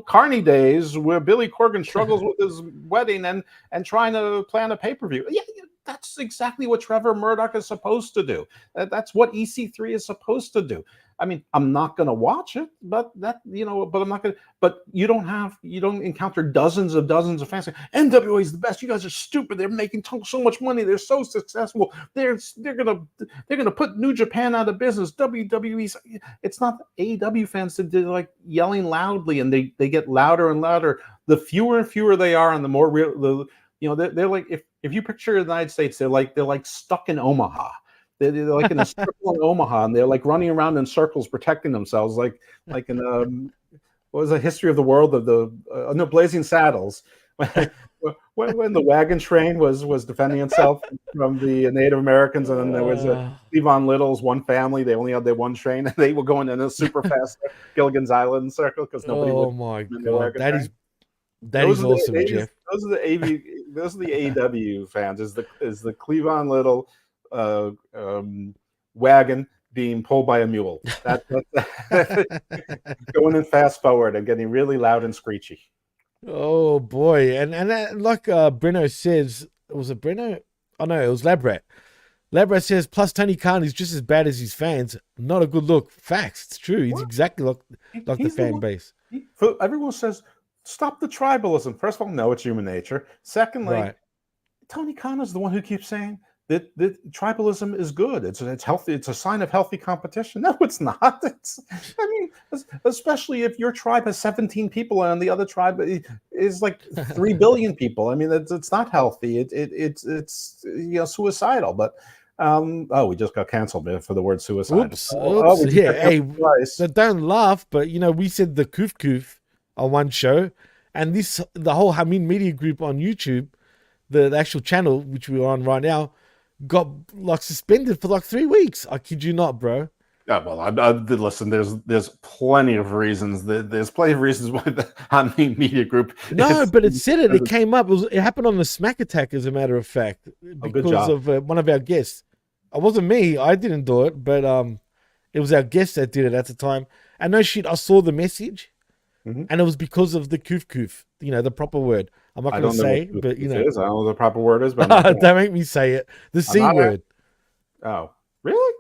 Carney Days, where Billy Corgan struggles with his wedding and trying to plan a pay-per-view. Yeah, that's exactly what Trevor Murdoch is supposed to do. That's what EC3 is supposed to do. I'm not going to watch it, but I'm not going to. But you don't encounter dozens of fans saying, NWA is the best. You guys are stupid. They're making so much money. They're so successful. They're gonna put New Japan out of business. WWE. It's not AEW fans that they're like yelling loudly, and they get louder and louder. The fewer and fewer they are, and the more real. They're like, if you picture the United States, they're like stuck in Omaha. They're like in a circle in Omaha, and they're like running around in circles, protecting themselves, like in what was the History of the World of the Blazing Saddles, when the wagon train was defending itself from the Native Americans, and then there was Cleavon Little's one family. They only had their one train, and they were going in a super fast Gilligan's Island circle because nobody. Oh my god, that is That is awesome, Jeff. Those are the those are the AEW fans. Is the Cleavon Little wagon being pulled by a mule? That's going in fast forward and getting really loud and screechy. Oh boy, and that, like Breno says, was it Breno? Oh no, it was Labrat. Labrat says, plus Tony Khan is just as bad as his fans. Not a good look. Facts. It's true. He's What? exactly like the fan base. Everyone says, stop the tribalism. First of all, no, it's human nature. Secondly, Right. Tony Khan is the one who keeps saying that tribalism is good. It's healthy. It's a sign of healthy competition. No, it's not. I mean, especially if your tribe has 17 people and the other tribe is like 3 billion people. I mean, it's not healthy. It's suicidal. But we just got canceled for the word suicide. Oops. Yeah. Hey, so don't laugh. But we said the koof on one show, and the whole Hamin Media Group on YouTube, the actual channel which we're on right now, got suspended for 3 weeks. I kid you not, bro. Yeah, well, listen. There's plenty of reasons. There's plenty of reasons why the Hamin Media Group. No, but it said it. It came up. It happened on the SmackATTAck, as a matter of fact, because of one of our guests. It wasn't me. I didn't do it, but it was our guest that did it at the time. And no shit, I saw the message, and it was because of the koof. The proper word. I'm not going to say, but I don't know what the proper word is. But don't make me say it. The C word. Oh, really?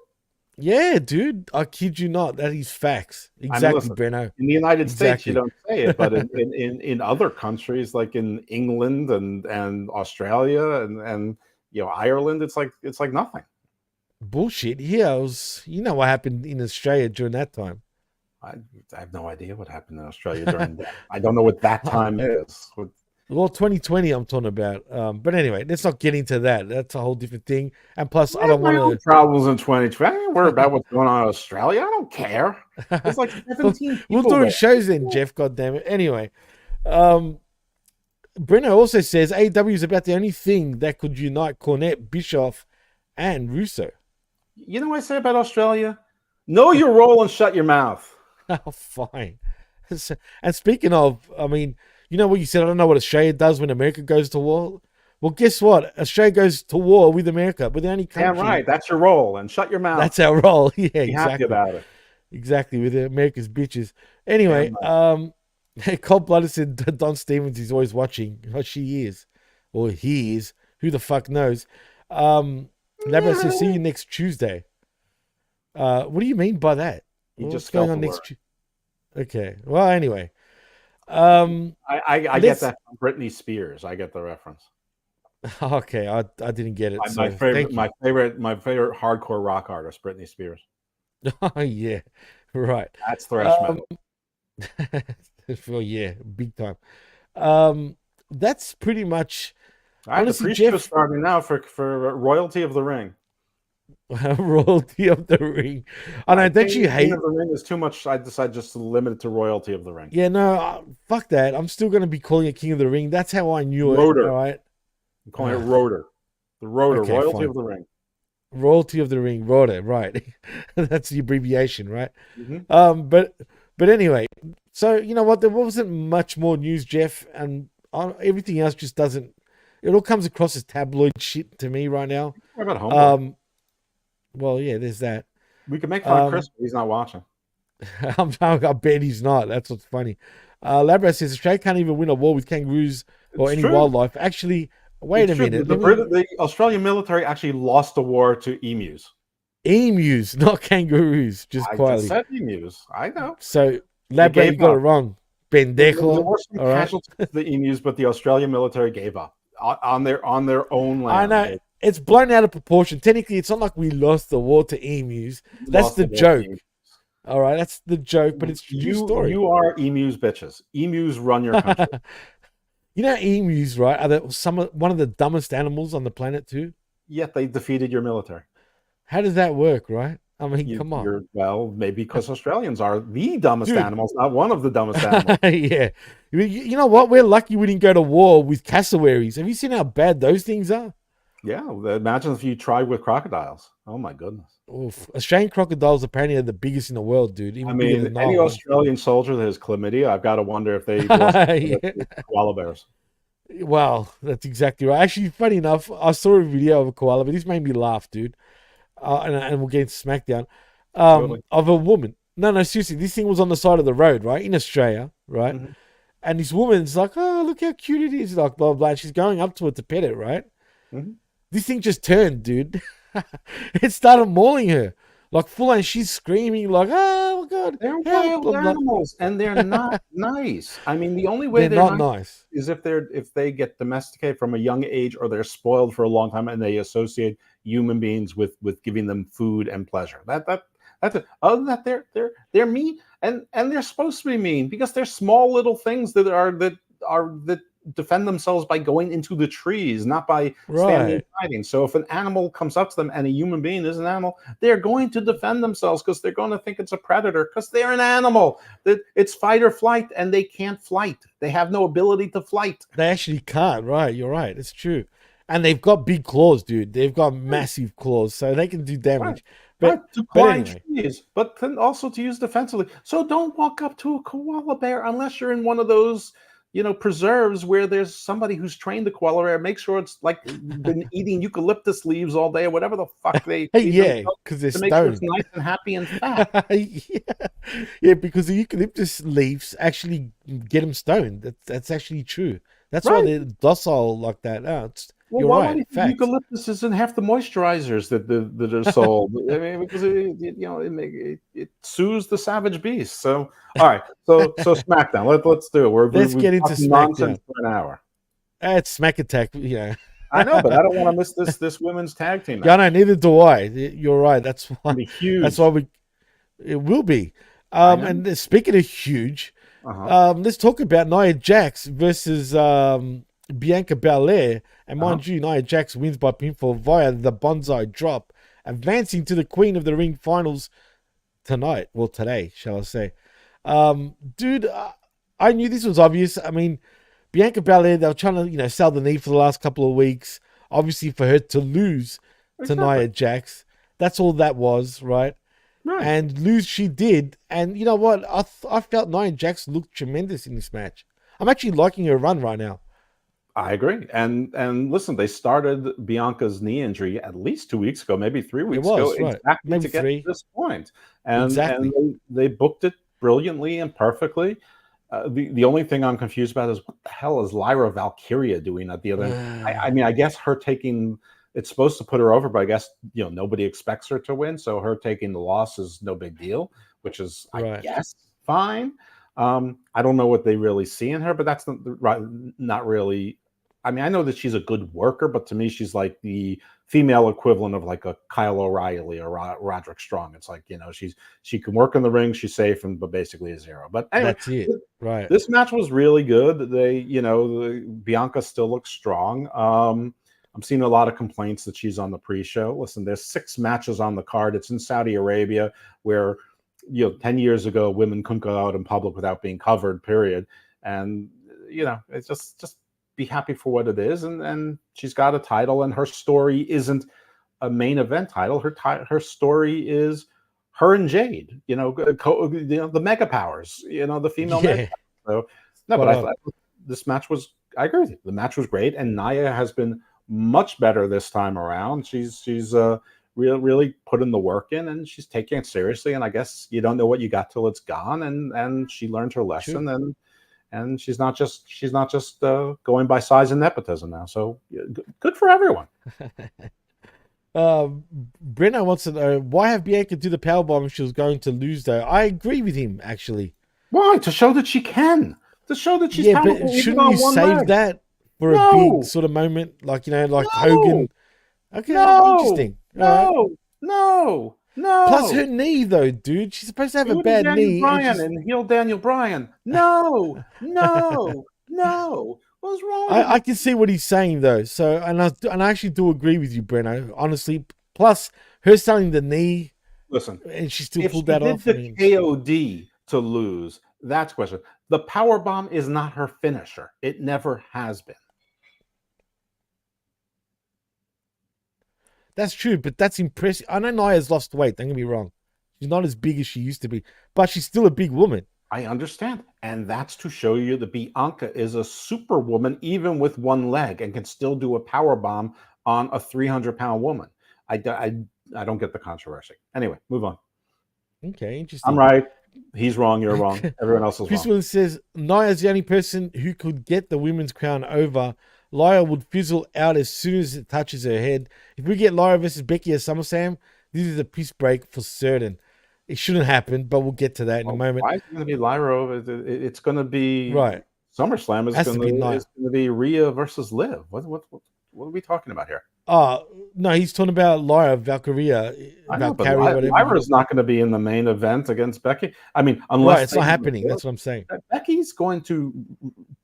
Yeah, dude. I kid you not. That is facts. Exactly, Breno. In the United States, you don't say it, but in other countries, like in England and Australia and Ireland, it's like nothing. Bullshit. Yeah, what happened in Australia during that time. I have no idea what happened in Australia during that. I don't know what that time is. Well, 2020 I'm talking about. But anyway, let's not get into that. That's a whole different thing. And plus, I don't want to... Problems in 2020. I ain't worried about what's going on in Australia. I don't care. There's like 17 people. We'll do shows then, Jeff. God damn it. Anyway, Breno also says AEW is about the only thing that could unite Cornette, Bischoff, and Russo. You know what I say about Australia? Know your role and shut your mouth. Oh, fine. And speaking of, I mean... You know what you said? I don't know what Australia does when America goes to war. Well, guess what? Australia goes to war with America. We're the only country. Yeah, right. That's your role. And shut your mouth. That's our role. Yeah, Be exactly. Happy about it. Exactly. With America's bitches. Anyway, Cold-Blooded said Don Stevens is always watching. Oh, she is. Or he is. Who the fuck knows? Labrador says, see you next Tuesday. What do you mean by that? What's going on next Tuesday? Okay. Well, anyway. I get that from Britney Spears. I get the reference. Okay, I didn't get it. My favorite hardcore rock artist, Britney Spears. Oh yeah, right. That's thrash metal. Well, yeah, big time. That's pretty much. Honestly, the pre-show starting now for Royalty of the Ring. Royalty of the Ring. I know. Don't you hate? Of the Ring is too much. I decided just to limit it to Royalty of the Ring. Yeah, no, fuck that. I'm still going to be calling it King of the Ring. That's how I knew Rotor. It. All right. I'm calling it Rotor. The Rotor. Okay, Royalty fine. of the Ring. Royalty of the Ring. Rotor. Right. That's the abbreviation, right? Mm-hmm. But anyway. So you know what? There wasn't much more news, Jeff, and everything else just doesn't. It all comes across as tabloid shit to me right now. What about Homeboy? Well, yeah, there's that. We can make fun of Chris, but he's not watching. I bet he's not. That's what's funny. Labrador says Australia can't even win a war with kangaroos or any wildlife. Actually, wait a minute. The Australian military actually lost a war to emus. Emus, not kangaroos. Just quietly. I said emus. I know. So Labrador got it wrong. Pendejo. There were some casualties to the emus, but the Australian military gave up on their own land. I know. It's blown out of proportion. Technically, it's not like we lost the war to emus. That's the joke. All right, that's the joke, but it's a true story. You are emus bitches. Emus run your country. You know, emus, right? Are they one of the dumbest animals on the planet too? Yet they defeated your military. How does that work, right? I mean, come on. Well, maybe because Australians are the dumbest animals, not one of the dumbest animals. Yeah. You know what? We're lucky we didn't go to war with cassowaries. Have you seen how bad those things are? Yeah, imagine if you tried with crocodiles. Oh my goodness. Oof. Australian crocodiles apparently are the biggest in the world, dude. I Even bigger mean, than any Nile ones. Australian soldier that has chlamydia, I've got to wonder if they've lost Yeah. koala bears. Well, that's exactly right. Actually, funny enough, I saw a video of a koala, but this made me laugh, dude. And we'll get into SmackDown. Really? Of a woman. No, no, seriously, this thing was on the side of the road, right, in Australia, right? Hmm. And this woman's like, "Oh, look how cute it is!" Like, blah blah. Blah. And she's going up to it to pet it, right? Hmm. This thing just turned, dude. It started mauling her, like full on. She's screaming, like, "Oh my god, They're help!" wild Blah blah. animals, and they're not nice. I mean, the only way They're they're not nice nice. is if they get domesticated from a young age, or they're spoiled for a long time, and they associate human beings with giving them food and pleasure. That's it. Other than that, they're mean, and they're supposed to be mean because they're small little things that defend themselves by going into the trees, not by standing and Right. hiding. So if an animal comes up to them and a human being is an animal, they're going to defend themselves because they're going to think it's a predator because they're an animal. That it's fight or flight, and they can't flight. They have no ability to flight. They actually can't. Right. You're right. It's true. And they've got big claws, dude. They've got massive claws, so they can do Right. damage. Right, But to but climb anyway, trees, but then also to use defensively. So don't walk up to a koala bear unless you're in one of those, preserves where there's somebody who's trained the koala bear. Make sure it's like been eating eucalyptus leaves all day or whatever the fuck they hey, feed yeah, themselves because they're to make sure it's stoned. nice and happy and fat. Yeah. Yeah, because the eucalyptus leaves actually get them stoned. That's actually true. That's why Right. they're docile like that. Well, You're why would right. you think Facts. eucalyptus is in half the moisturizers that are sold? I mean, because it soothes the savage beast. So, all right, so SmackDown. Let's do it. Let's We've get into talked nonsense SmackDown. for an hour. It's SmackATTAck. I know, but I don't want to miss this women's tag team Yeah, no, match. neither do I. You're right. That's It's why. gonna be That's why huge. we. It will be. I know. And speaking of huge, Uh-huh. let's talk about Nia Jax versus Bianca Belair. And Uh-huh. mind you, Nia Jax wins by pinfall via the Bonsai drop, advancing to the Queen of the Ring finals tonight. Well, today, shall I say? Dude, I knew this was obvious. I mean, Bianca Belair, they were trying to sell the knee for the last couple of weeks. Obviously, for her to lose to Exactly. Nia Jax, that's all that was, right? Right. And lose she did. And you know what? I felt Nia Jax looked tremendous in this match. I'm actually liking her run right now. I agree. And listen, they started Bianca's knee injury at least 2 weeks ago, maybe three It weeks ago, was right, exactly maybe to get to three this point. And exactly. they booked it brilliantly and perfectly. The only thing I'm confused about is what the hell is Lyra Valkyria doing at the other end? I mean, I guess her taking it's supposed to put her over, but I guess nobody expects her to win, so her taking the loss is no big deal, which is I Right. guess fine. I don't know what they really see in her, but that's not really. I mean, I know that she's a good worker, but to me, she's like the female equivalent of like a Kyle O'Reilly or Roderick Strong. It's like she can work in the ring, she's safe, but basically a zero. But anyway, That's it. Right. this match was really good. Bianca still looks strong. I'm seeing a lot of complaints that she's on the pre-show. Listen, there's 6 matches on the card. It's in Saudi Arabia, where 10 years ago women couldn't go out in public without being covered. Period. And it's just be happy for what it is. And she's got a title, and her story isn't a main event title. Her story is her and Jade, the mega powers, the female mega Yeah. powers. So no, but Spot I on. thought this match was. I agree with you. The match was great, and Nia has been much better this time around. She's really putting the work in, and she's taking it seriously. And I guess you don't know what you got till it's gone. And she learned her True. lesson, and she's not just going by size and nepotism now. So good for everyone. Brenna wants to know why have Bianca do the powerbomb if she was going to lose though. I agree with him actually. Why? To show that she can. To show that she's Yeah, but powerful even shouldn't you on one save leg. that for a big No, sort of moment, like like no, Hogan? Okay, no, interesting. All right. no, no, Plus her no. knee though, dude. She's supposed to have a Do it in bad Daniel knee, and Bryan she's. and heel Daniel Bryan. No, no, no. What's wrong with I you? can see what he's saying though. So, and I actually do agree with you, Brenna. Honestly, plus her selling the knee, Listen, and she still if pulled she that did off. I the mean, KOD to lose, that's a question. The power bomb is not her finisher. It never has been. That's true, but that's impressive. I know Nia's lost weight. Don't get me wrong. She's not as big as she used to be, but she's still a big woman. I understand. And that's to show you that Bianca is a superwoman, even with one leg, and can still do a power bomb on a 300-pound woman. I don't get the controversy. Anyway, move on. Okay, interesting. I'm right. He's wrong. You're wrong. Everyone else is Chris wrong. Williams says Nia's the only person who could get the women's crown over. Lyra would fizzle out as soon as it touches her head. If we get Lyra versus Becky at SummerSlam, this is a piss break for certain. It shouldn't happen, but we'll get to that in a moment. Why is it going to be Lyra? It's going to be right. SummerSlam is going to be Rhea versus Liv. What are we talking about here? No, he's talking about Lyra, Valkyria, Lyra's not going to be in the main event against Becky. I mean, unless it's not happening. That's what I'm saying. Becky's going to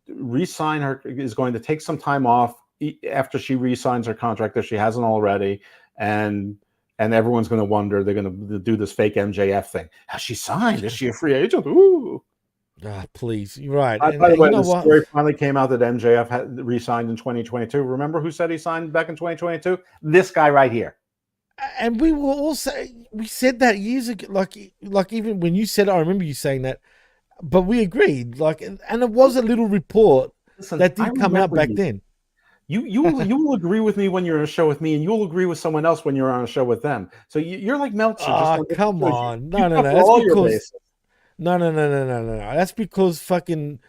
re-sign her. Is going to take some time off after she re-signs her contract if she hasn't already, and everyone's going to wonder. They're going to do this fake MJF thing. Has she signed? Is she a free agent? Ooh. Please. You're right. By the way, the story finally came out that MJF had re-signed in 2022. Remember who said he signed back in 2022? This guy right here. And we said that years ago. Like even when you said it, I remember you saying that. But we agreed. And it was a little report that did come out back then. You will agree with me when you're on a show with me, and you'll agree with someone else when you're on a show with them. So you're like Meltzer. Oh, come on. No. That's because... No. That's because fucking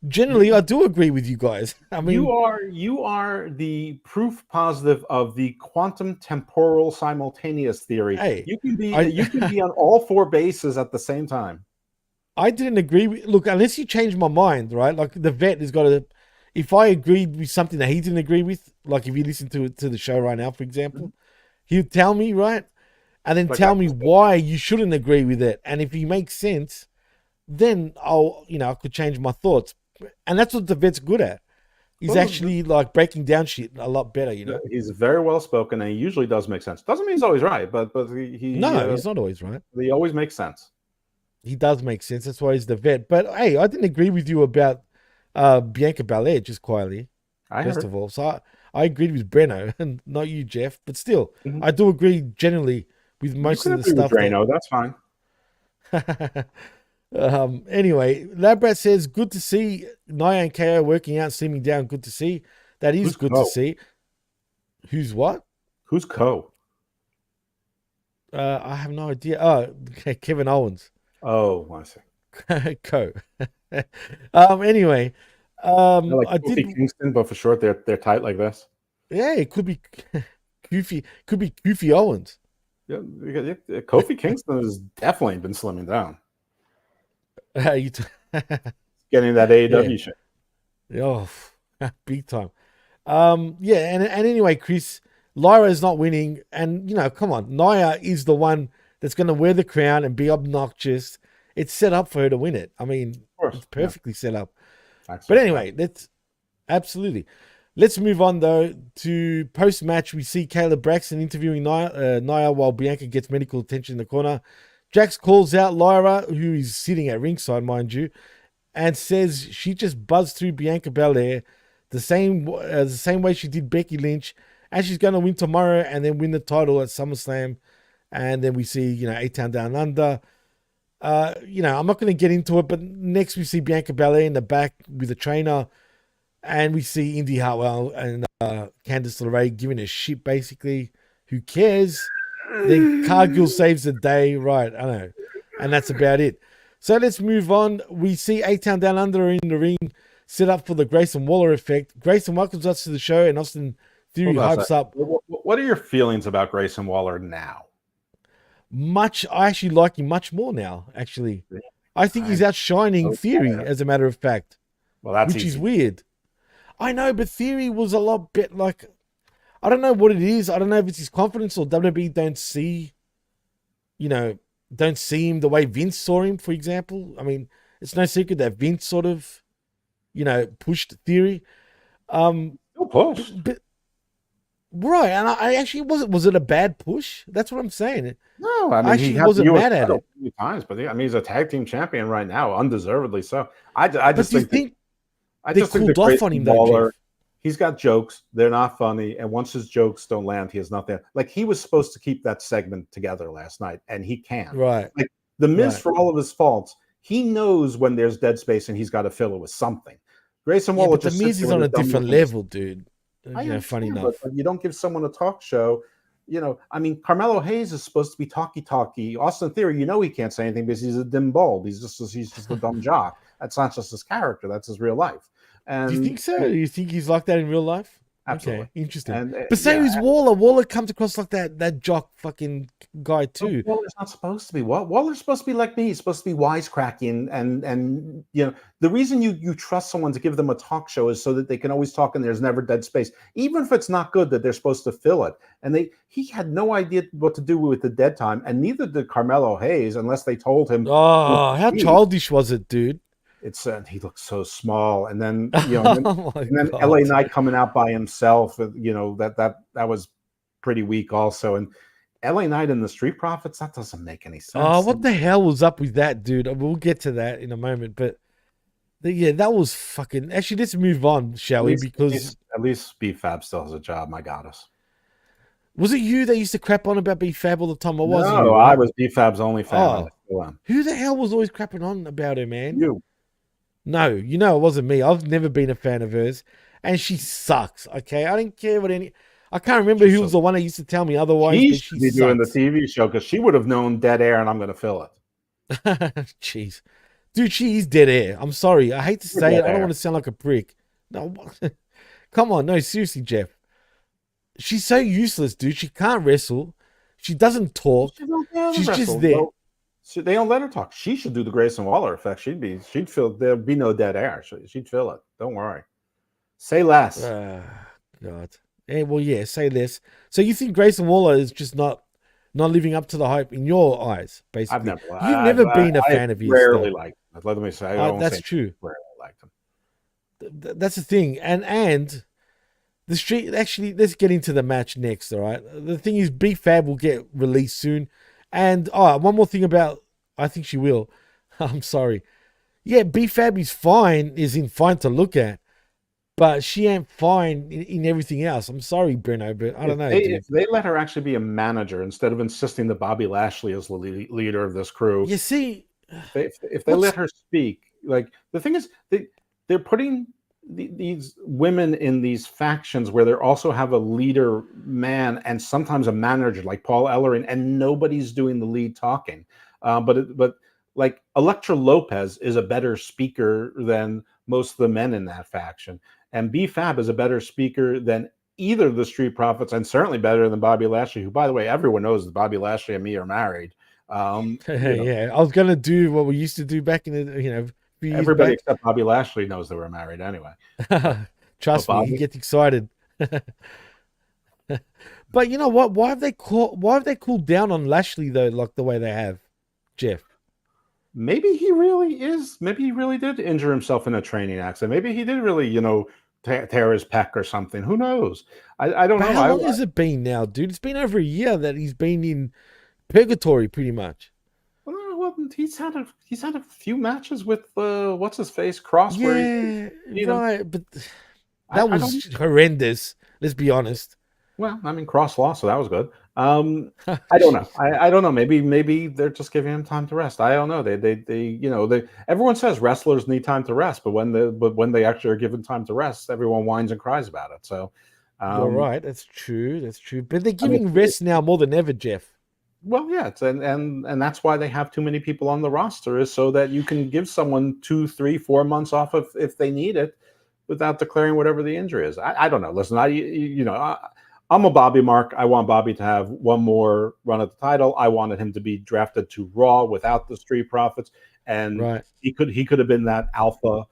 generally I do agree with you guys. I mean, you are the proof positive of the quantum temporal simultaneous theory. Hey, you can be on all four bases at the same time. I didn't agree with, look, unless you change my mind, right? Like the vet has got to, if I agreed with something that he didn't agree with, like if you listen to the show right now, for example, he'd tell me, right? And then tell me why you shouldn't agree with it. And if he makes sense, then I could change my thoughts. And that's what the vet's good at. He's actually like breaking down shit a lot better, He's very well spoken, and he usually does make sense. Doesn't mean he's always right, but he's not always right. He always makes sense. He does make sense. That's why he's the vet. But hey, I didn't agree with you about Bianca Belair, just quietly. First of all, so I agreed with Breno, and not you, Jeff. But still, I do agree generally with most of the stuff. Breno, that's fine. Anyway, Labrat says, good to see Nia and KO working out, slimming down. Good to see. That is good to see. Who's what? Who's Co? I have no idea. Oh, Kevin Owens. Oh, I see. Co. Anyway, like I did Kingston, but for short, they're tight like this. Yeah, it could be Kofi. Could be Kofi Owens. Yeah, Kofi Kingston has definitely been slimming down. Getting that AEW shit. Oh, big time. And anyway, Chris, Lyra is not winning, and come on, Nia is the one that's going to wear the crown and be obnoxious. It's set up for her to win it. I mean, it's perfectly set up. But anyway, let's move on though to post-match. We see Kayla Braxton interviewing Nia while Bianca gets medical attention in the corner. Jax calls out Lyra, who is sitting at ringside, mind you, and says she just buzzed through Bianca Belair the same way she did Becky Lynch, and she's going to win tomorrow and then win the title at SummerSlam. And then we see, A-Town Down Under. I'm not going to get into it, but next we see Bianca Belair in the back with a trainer, and we see Indy Hartwell and Candice LeRae giving a shit, basically. Who cares? Then Cargill saves the day. Right, I know. And that's about it. So let's move on. We see A-Town Down Under in the ring, set up for the Grayson Waller effect. Grayson welcomes us to the show, and Austin Theory hypes up. What are your feelings about Grayson Waller now? I actually like him much more now, actually. I think he's outshining Theory, as a matter of fact. Well, that's which is weird. I know, but Theory was a lot bit like... I don't know what it is. I don't know if it's his confidence or WWE don't see him the way Vince saw him, for example. I mean, it's no secret that Vince sort of, pushed Theory. Push. But, right, and I actually was it a bad push? That's what I'm saying. No, I mean, actually wasn't mad at it. Many times, but he's a tag team champion right now, undeservedly so. I just think they cooled off on him, though, Jeff. he's got jokes. They're not funny. And once his jokes don't land, he has nothing. Like, he was supposed to keep that segment together last night, and he can't. Right. Like, The Miz, Right. for all of his faults, he knows when there's dead space and he's got to fill it with something. Grayson Yeah, Waller but the just sits Miz there is with on a a dumb different look in his. level, dude. I Funny understand, enough. but you don't give someone a talk show. I mean, Carmelo Hayes is supposed to be talky. Austin Theory, he can't say anything because he's a dim bulb. He's just a dumb jock. That's not just his character. That's his real life. Do you And, think so? Do you think he's like that in real life? absolutely. Okay, interesting. And But same as Waller. Waller comes across like that jock fucking guy too. Waller's not supposed to be. Waller's supposed to be like me. He's supposed to be wisecracking, and the reason you trust someone to give them a talk show is so that they can always talk and there's never dead space, even if it's not good. That they're supposed to fill it, and he had no idea what to do with the dead time, and neither did Carmelo Hayes unless they told him. Oh, how childish was it, dude? He looks so small, and then Oh my and then God. LA Knight coming out by himself. That was pretty weak also, and LA Knight and the Street Profits, that doesn't make any sense. Oh, what the hell was up with that, dude? We'll get to that in a moment, but yeah, that was fucking. Actually, let's move on, shall we? Because at least B-Fab still has a job, my goddess. was it you that used to crap on about B-Fab all the time? Or was No, you? I was B-Fab's only fan. Oh. And I still am. Who the hell was always crapping on about her, man? You. No, it wasn't me. I've never been a fan of hers, and she sucks. Okay, I didn't care what any. I can't remember who was the one that used to tell me otherwise. She but should be doing the TV show because she would have known dead air, and I'm going to fill it. Jeez, dude, she is dead air. I'm sorry. I hate to say it. I don't air. want to sound like a prick. No, come on, no, seriously, Jeff. She's so useless, dude. She can't wrestle. She doesn't talk. She's just there. Well, they don't let her talk. She should do the Grayson Waller effect. She'd fill. There'd be no dead air. She'd fill it. Don't worry. Say less. God. Well, yeah, say less. So you think Grayson Waller is just not living up to the hype in your eyes, basically? You've never been a fan of his. Rarely liked him. Let me say. That's true. Rarely liked him. That's the thing. And the street. Actually, let's get into the match next. All right. The thing is, B-Fab will get released soon. And one more thing about, I think she will. I'm sorry. Yeah, B-Fab is fine to look at, but she ain't fine in everything else. I'm sorry, Breno, but I don't know. If they let her actually be a manager instead of insisting that Bobby Lashley is the leader of this crew, you see, if they let her speak, like the thing is, they're putting these women in these factions where they also have a leader man and sometimes a manager like Paul Ellering, and nobody's doing the lead talking. But like Elektra Lopez is a better speaker than most of the men in that faction, and B-Fab is a better speaker than either of the Street Profits, and certainly better than Bobby Lashley, who, by the way, everyone knows that Bobby Lashley and me are married. Yeah, I was gonna do what we used to do back in the everybody except Bobby Lashley knows they were married anyway. Trust me, he gets excited. But you know what? Why have they cooled down on Lashley though, like the way they have, Jeff? Maybe he really is. Maybe he really did injure himself in a training accident. Maybe he did really, tear his pec or something. Who knows? I don't know. How long has it been now, dude? It's been over a year that he's been in purgatory, pretty much. Well, he's had a few matches with what's his face Cross. Yeah, right. But that was horrendous. Let's be honest. Well, I mean, Cross lost, so that was good. I don't know. I don't know. Maybe they're just giving him time to rest. I don't know. They everyone says wrestlers need time to rest, but when they actually are given time to rest, everyone whines and cries about it. So you're right. That's true. But they're giving rest now more than ever, Jeff. Well, yeah, and that's why they have too many people on the roster, is so that you can give someone 2, 3, 4 months off if they need it, without declaring whatever the injury is. I don't know. Listen, I'm a Bobby mark. I want Bobby to have one more run at the title. I wanted him to be drafted to Raw without the Street Profits, and he could have been that alpha,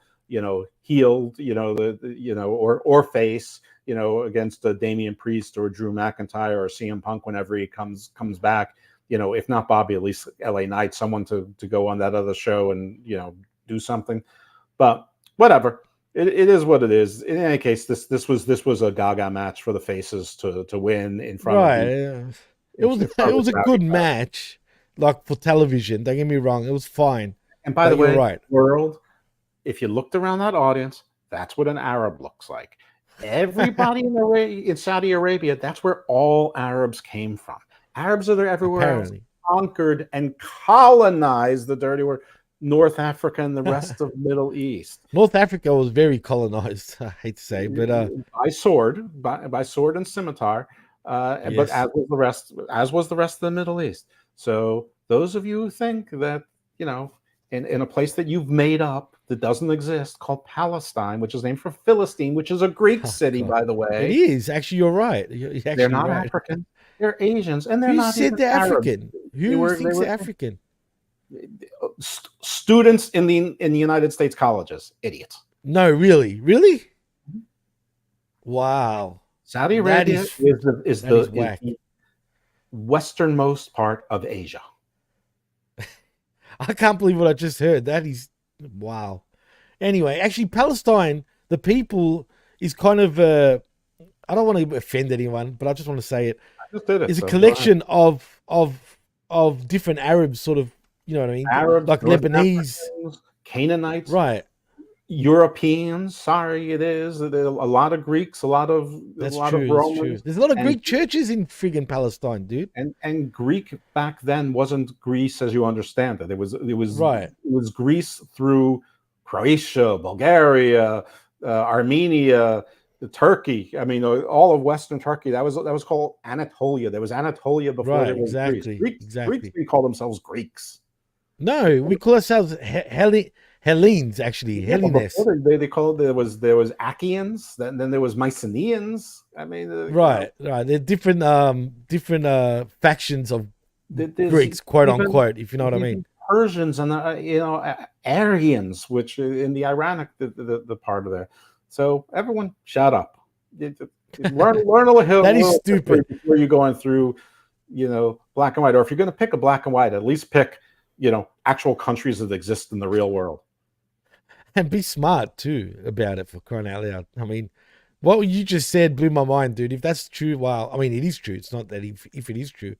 healed, or face, against Damian Priest or Drew McIntyre or CM Punk whenever he comes back. If not Bobby, at least LA Knight, someone to go on that other show and do something. But whatever. It is what it is. In any case, this was a Gaga match for the faces to win in front of it was a good match, like for television. Don't get me wrong, it was fine. And by the way, world, if you looked around that audience, that's what an Arab looks like. Everybody in Saudi Arabia, that's where all Arabs came from. Arabs are there everywhere else, Apparently. conquered and colonized the dirty word North Africa and the rest of Middle East North Africa was very colonized, I hate to say, but by sword and scimitar. But yes. as was the rest of the Middle East. So those of you who think that in a place that you've made up that doesn't exist called Palestine, which is named for Philistine, which is a Greek Oh city, God. by the It way. is. Actually, you're right. You're They're actually not right. African. They're Asians, and they're Who not said even they're Arabs. African? They Who were they thinks they're were African? students in the United States colleges. Idiots. No, really? Really? Wow. Saudi That Arabia is is that is the whack. westernmost part of Asia. I can't believe what I just heard. That is wow. Anyway, actually Palestine, the people is kind of I don't want to offend anyone, but I just want to say it I just did it, is a so go ahead. collection of different Arabs, sort of, you know what I mean? Arabs, Like North Lebanese, Africans, Canaanites, right? Europeans. Sorry, it is. There are a lot of Greeks, a lot That's true. That's true. Romans, There's a lot of and Greek churches in friggin' Palestine, dude. and Greek back then wasn't Greece as you understand it. Right. It was Greece through Croatia, Bulgaria, Armenia, Turkey. I mean, all of Western Turkey. That was called Anatolia. There was Anatolia before Right. there was Greece. Exactly. Greeks Exactly. didn't call themselves Greeks. No, we call ourselves Hellenes, actually. Yeah, but Hellenes. before they called there was Achaeans, then there was Mycenaeans. I mean, Right. Right. They're different factions of there's Greeks, quote even unquote, if you know what I mean. even Persians and Aryans, which in the Iranic the part of there. So everyone, shut up. Learn a That is little history stupid. before you going through, black and white. Or if you're going to pick a black and white, at least pick actual countries that exist in the real world. And be smart too about it, for crying out loud. I mean, what you just said blew my mind, dude. If that's true, wow. I mean, it is true. It's not that if it is true,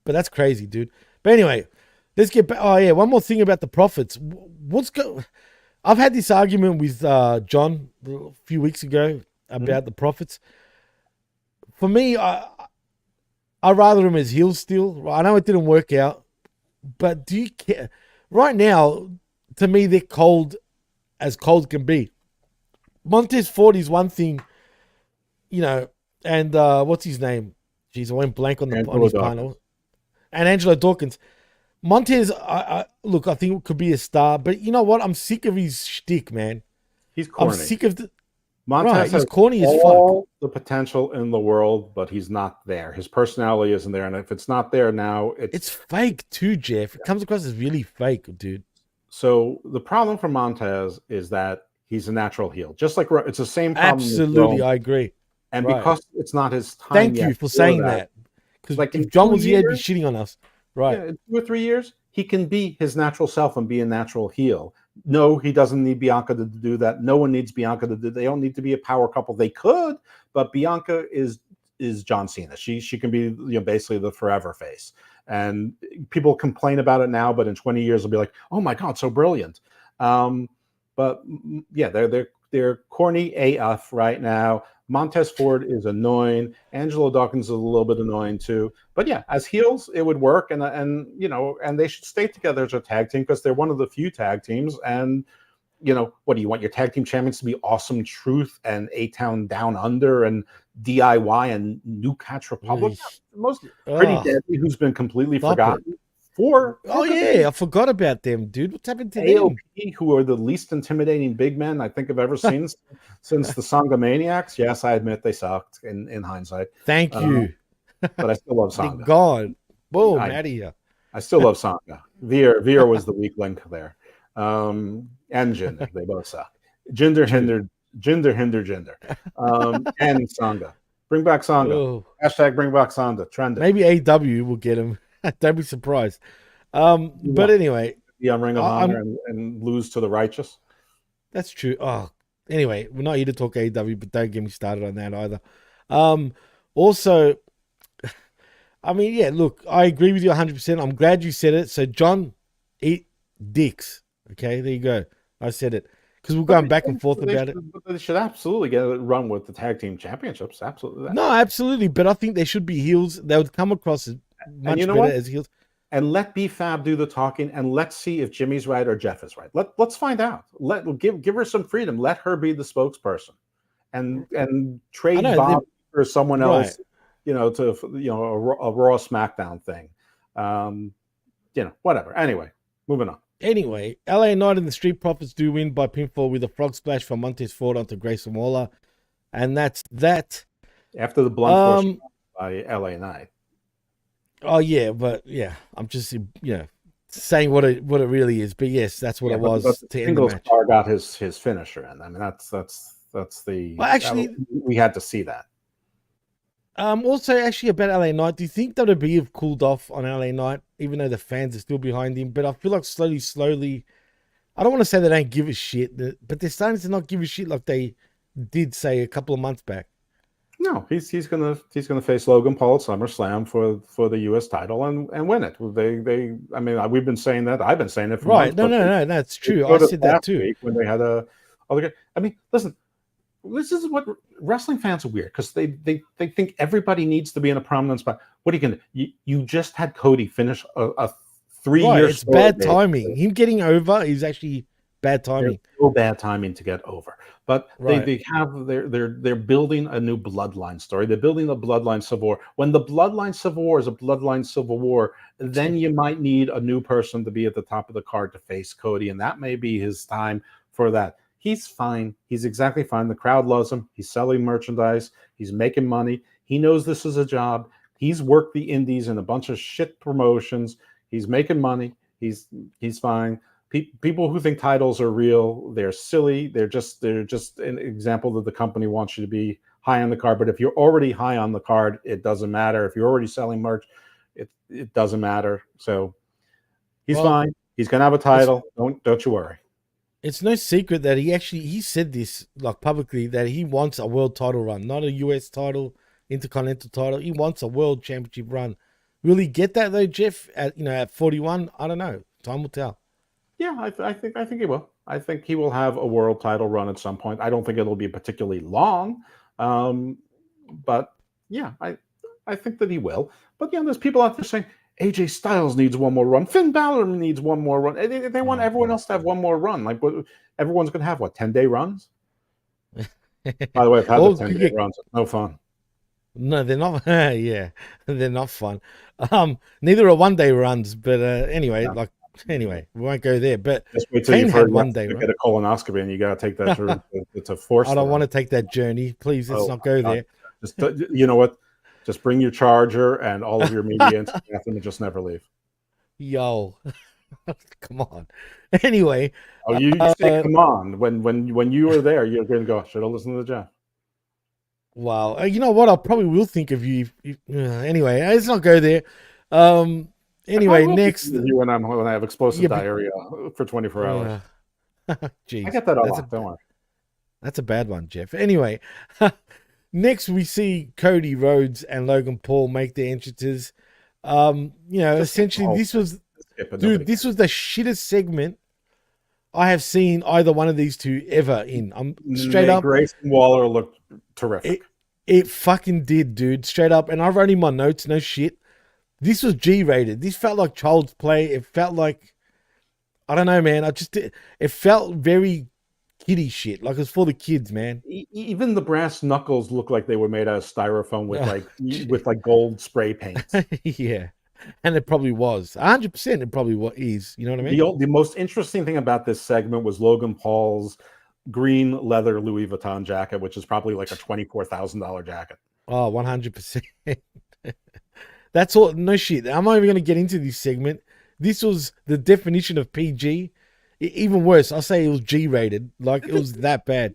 but that's crazy, dude. But anyway, let's get back. Oh yeah, one more thing about the prophets. I've had this argument with John a few weeks ago about the prophets. For me, I rather him as heels still. I know it didn't work out, but do you care? Right now, to me, they're as cold can be. Montez Ford is one thing, and what's his name? Jeez, I went blank on his panel. And Angelo Dawkins. Montez, look, I think it could be a star, but you know what? I'm sick of his shtick, man. He's corny. I'm sick of Montez he's has corny as all the potential in the world, but he's not there. His personality isn't there, and if it's not there now, it's fake too, Jeff. It comes across as really fake, dude. So the problem for Montez is that he's a natural heel. Just like it's the same problem. Absolutely, I agree. And because it's not his time Thank yet you for saying that. Because if John was here, he'd be shitting on us. Right. Yeah, in 2 or 3 years, he can be his natural self and be a natural heel. No, he doesn't need Bianca to do that. No one needs Bianca to do. They don't need to be a power couple. They could, but Bianca is John Cena. She can be basically the forever face. And people complain about it now, but in 20 years they'll be like, "Oh my God, so brilliant." But yeah, they're corny AF right now. Montez Ford is annoying. Angelo Dawkins is a little bit annoying too. But yeah, as heels, it would work, and they should stay together as a tag team because they're one of the few tag teams. And what do you want your tag team champions to be? Awesome Truth and A-Town Down Under and DIY and New Catch Republic? Most Pretty Deadly, who's been completely forgotten. I forgot about them, dude. What's happened to AOP, them? who are the least intimidating big men I think I've ever seen since the Sangha Maniacs. Yes, I admit they sucked in hindsight. Thank you. But I still love Sangha. Thank God. Boom, out of here. I still love Sangha. Veer was the weak link there. And Jinder, they both suck. Jinder hindered Jinder. And Sangha. Bring back Sangha. Oh. Hashtag bring back Sangha. Trend it. Maybe AW will get him. Don't be surprised. But anyway. Be on Ring of Honor and lose to the righteous. That's true. Oh, anyway, we're not here to talk AW, but don't get me started on that either. Also, I mean, yeah, look, I agree with you 100%. I'm glad you said it. So, John, eat dicks. Okay, there you go. I said it. because we're But going back and forth about it. they should absolutely get a run with the tag team championships. Absolutely. No, absolutely. But I think they should be heels. They would come across as And you much know better what? as heels. And let B-Fab do the talking, and let's see if Jimmy's right or Jeff is right. Let's find out. Give her some freedom. Let her be the spokesperson, and I trade know, Bob for someone right. else. To a Raw SmackDown thing. Whatever. Anyway, moving on. Anyway, LA Knight and the Street Profits do win by pinfall with a frog splash from Montez Ford onto Grayson Waller, and that's that. After the blunt force by LA Knight. Oh yeah, but yeah, I'm just saying what it really is. But yes, that's what it was but to end the match. Star got his finisher, and I mean that's the. Well, actually, we had to see that. Also, actually, about LA Knight, do you think WWE have cooled off on LA Knight, even though the fans are still behind him? But I feel like slowly, I don't want to say they don't give a shit, but they're starting to not give a shit like they did say a couple of months back. No, he's gonna face Logan Paul at SummerSlam for the U.S. title and win it. I mean, we've been saying that. I've been saying it for right. months. No, that's true. I said that too. When they had I mean, listen. This is what wrestling fans are weird because they think everybody needs to be in a prominent spot. What are you gonna do? You just had Cody finish a 3-year. It's bad timing. Him getting over is actually bad timing. So bad timing to get over. But they're building a new bloodline story. They're building a bloodline civil war. When the bloodline civil war is a bloodline civil war, then you might need a new person to be at the top of the card to face Cody, and that may be his time for that. He's fine. He's exactly fine. The crowd loves him. He's selling merchandise. He's making money. He knows this is a job. He's worked the indies in a bunch of shit promotions. He's making money. He's fine. People who think titles are real, they're silly. They're just an example that the company wants you to be high on the card. But if you're already high on the card, it doesn't matter. If you're already selling merch, it doesn't matter. So he's fine. He's gonna have a title. Don't you worry. It's no secret that he said this like publicly that he wants a world title run, not a US title, intercontinental title. He wants a world championship run. Will he get that though, Jeff? At 41, I don't know. Time will tell. Yeah, I think he will. I think he will have a world title run at some point. I don't think it'll be particularly long, but yeah, I think that he will. But there's people out there saying AJ Styles needs one more run. Finn Balor needs one more run. They want everyone else to have one more run. Like, everyone's going to have, 10-day runs? By the way, I've had the 10-day runs. It's no fun. No, they're not. Yeah, they're not fun. Neither are one-day runs. But anyway, we won't go there. But just wait till you've heard one day. You get a colonoscopy and you got to take that through. It's a force. I don't want to take that journey. Please, let's not go there. Just, you know what? Just bring your charger and all of your media into the bathroom and just never leave. Yo, come on. Anyway, you say come on when you were there. You're going to go. Should I listen to the Jeff? Wow. You know what? I probably will think of you. Anyway, let's not go there. Anyway, next. You when I have explosive diarrhea for 24 hours. Jeez, I get that a lot. Don't worry. That's a bad one, Jeff. Anyway. Next, we see Cody Rhodes and Logan Paul make their entrances. Essentially, this was the shittest segment I have seen either one of these two ever in. I'm straight up. Grayson Waller looked terrific. It fucking did, dude. Straight up. And I wrote in my notes, no shit. This was G-rated. This felt like child's play. It felt like, I don't know, man. It felt very kiddie shit, like it's for the kids, man. Even the brass knuckles look like they were made out of styrofoam with gold spray paint. Yeah, and it probably was 100%. It probably is. You know what I mean? The most interesting thing about this segment was Logan Paul's green leather Louis Vuitton jacket, which is probably like a $24,000 jacket. Oh, 100%. That's all. No shit. I'm not even going to get into this segment. This was the definition of PG. Even worse, I'll say it was G-rated. Like, it was that bad.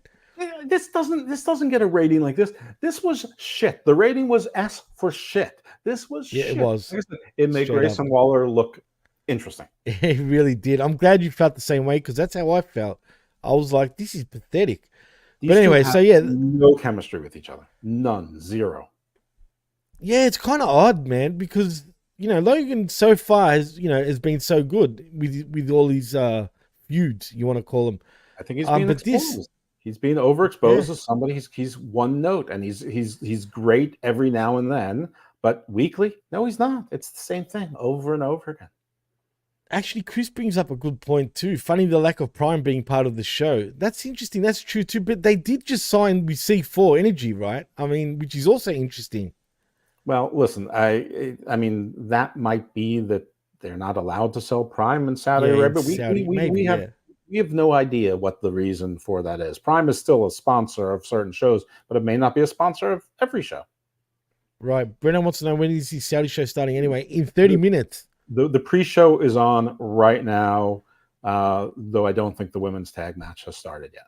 This doesn't get a rating like this. This was shit. The rating was S for shit. This was shit. It was. It made Grayson Waller look interesting. It really did. I'm glad you felt the same way because that's how I felt. I was like, this is pathetic. But anyway, so yeah. No chemistry with each other. None. Zero. Yeah, it's kind of odd, man, because, Logan so far has been so good with all these feuds, you want to call them. I think he's being But this, exposed. He's being overexposed yeah, as somebody. He's one note, and he's great every now and then, but weekly, no, he's not. It's the same thing over and over again. actually, Chris brings up a good point too. Funny the lack of Prime being part of the show. That's interesting. That's true too. But they did just sign with C4 Energy, right? I mean, which is also interesting. Well, listen, I mean that might be that they're not allowed to sell Prime in Saudi Yeah, in Arabia. Saudi, maybe. Yeah, We have no idea what the reason for that is. Prime is still a sponsor of certain shows, but it may not be a sponsor of every show. right. Brennan wants to know, when is the Saudi show starting anyway? In 30 minutes. The pre-show is on right now, though I don't think the women's tag match has started yet.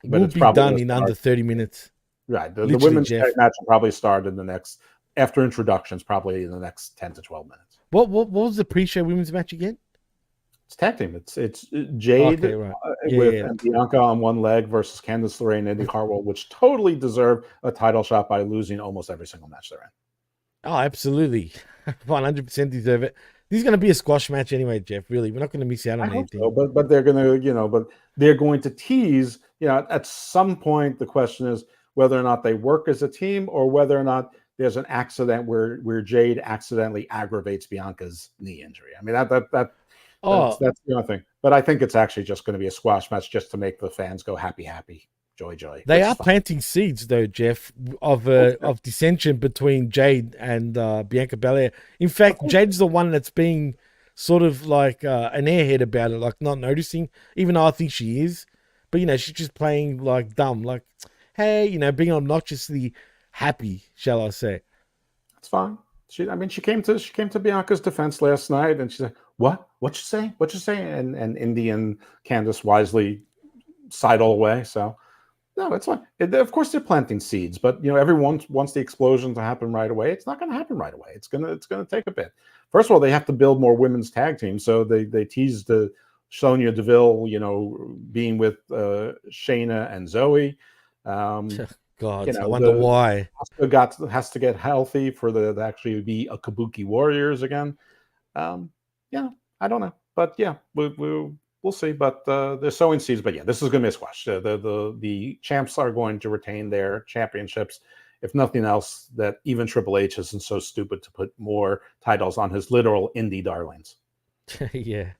But Will it's be probably done going to in start. under 30 minutes. Right. The Literally, women's Jeff. tag match will probably start in the next, after introductions, probably in the next 10 to 12 minutes. What was the pre-show women's match again? It's tag team. It's Jade Okay, right. and Bianca on one leg versus Candice LeRae and Indy Hartwell, which totally deserve a title shot by losing almost every single match they're in. Oh, absolutely. 100% deserve it. This is going to be a squash match anyway, Jeff. Really, we're not going to miss out on anything. So, but they're going to, but they're going to tease. At some point, the question is whether or not they work as a team or whether or not there's an accident where Jade accidentally aggravates Bianca's knee injury. I mean, that's the only thing. But I think it's actually just going to be a squash match just to make the fans go happy, happy, joy, joy. They are planting seeds, though, Jeff, of dissension between Jade and Bianca Belair. In fact, Jade's the one that's being sort of like an airhead about it, like not noticing, even though I think she is. But, she's just playing like dumb, like, hey, being obnoxiously happy, shall I say. That's fine. She came to Bianca's defense last night, and she said, "What? What you say? What you say?" And Indy and Candice wisely sidle away. So no, it's fine. Of course, they're planting seeds, but everyone wants the explosion to happen right away. It's not going to happen right away. It's gonna take a bit. First of all, they have to build more women's tag teams. So they teased Sonya Deville, being with Shayna and Zoe. God, I wonder why. Has to get healthy for the actually be a Kabuki Warriors again. I don't know, but yeah, we'll see. But they're sowing seeds. But yeah, this is going to be a squash. The champs are going to retain their championships. If nothing else, that even Triple H isn't so stupid to put more titles on his literal indie darlings. Yeah.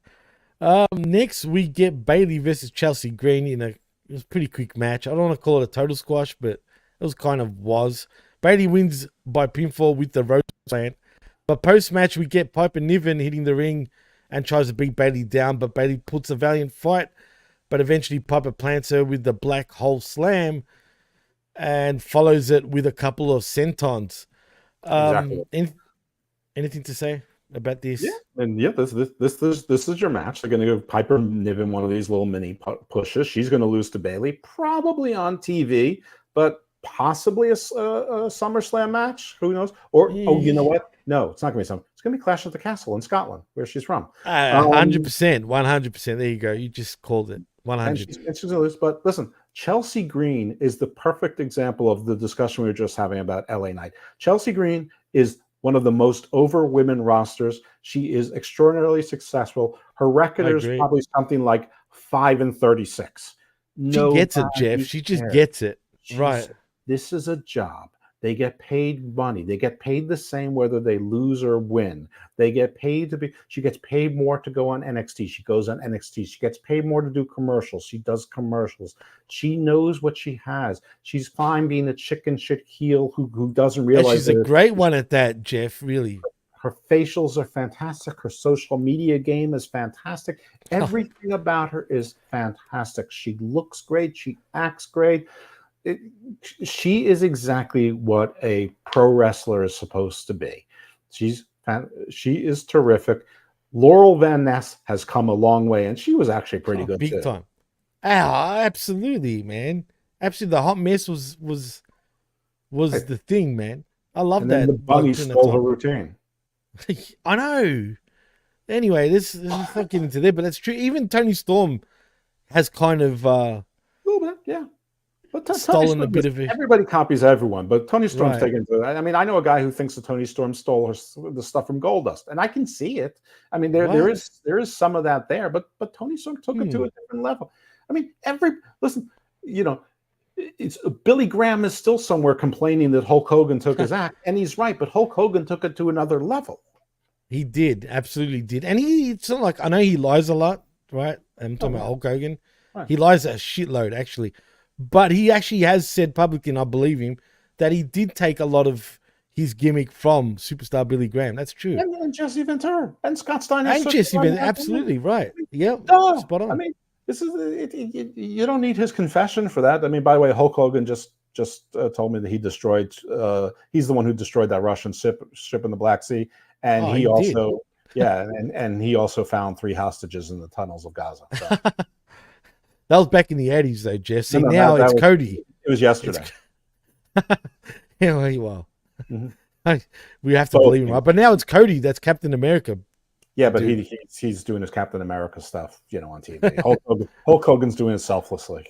Next we get Bayley versus Chelsea Green it was a pretty quick match. I don't want to call it a total squash, but it was. Bayley wins by pinfall with the Rose Plant. But post-match, we get Piper Niven hitting the ring and tries to beat Bayley down, but Bayley puts a valiant fight. But eventually Piper plants her with the Black Hole Slam and follows it with a couple of sentons. Exactly. Anything to say about this? Yeah, and yeah, this is your match. They're going to give Piper Niven one of these little mini pushes. She's going to lose to Bayley, probably on TV, but possibly a SummerSlam match. Who knows? Or you know what? No, it's not going to be some. It's going to be Clash at the Castle in Scotland, where she's from. 100%, 100%. There you go. You just called it. 100. And she's going to lose. But listen, Chelsea Green is the perfect example of the discussion we were just having about LA Knight. Chelsea Green is one of the most over women rosters. She is extraordinarily successful. Her record is probably something like 5-36. She gets it, Jeff. She just gets it. Right. This is a job. They get paid money. They get paid the same whether they lose or win. They get paid she gets paid more to go on NXT. She goes on NXT. She gets paid more to do commercials. She does commercials. She knows what she has. She's fine being a chicken shit heel who doesn't realize. She's a great one at that, Jeff, really. Her facials are fantastic. Her social media game is fantastic. Everything about her is fantastic. She looks great. She acts great. She is exactly what a pro wrestler is supposed to be. She is terrific. Laurel Van Ness has come a long way, and she was actually pretty good big time. Absolutely, man. Absolutely, the hot mess was the thing, man. I love that. The bunny stole her routine. I know. Anyway, let's not get into that, but that's true. Even Tony Storm has kind of a little bit, yeah. But stolen a bit of it. Everybody copies everyone, but Tony Storm's taken to it. I mean, I know a guy who thinks that Tony Storm stole the stuff from Goldust, and I can see it. I mean, there is some of that there, but Tony Storm took it to a different level. I mean, listen, it's Billy Graham is still somewhere complaining that Hulk Hogan took his act, and he's right, but Hulk Hogan took it to another level. He did, absolutely did. And it's not like, I know he lies a lot, right? I'm talking about Hulk Hogan. Right. He lies a shitload, actually. But he actually has said publicly, and I believe him, that he did take a lot of his gimmick from superstar Billy Graham. That's true. And Jesse Ventura and Scott Steiner. And Jesse Ventura, absolutely right. Yeah, spot on. I mean, this is you don't need his confession for that. I mean, by the way, Hulk Hogan just told me that he destroyed. He's the one who destroyed that Russian ship in the Black Sea, and he also and he also found 3 hostages in the tunnels of Gaza. So. That was back in the 80s, though, Jeff. See, now it's Cody. It was yesterday. Yeah, well, we have to believe him, right? But now it's Cody. That's Captain America. Yeah, but he's doing his Captain America stuff, on TV. Hulk Hogan's doing it selflessly.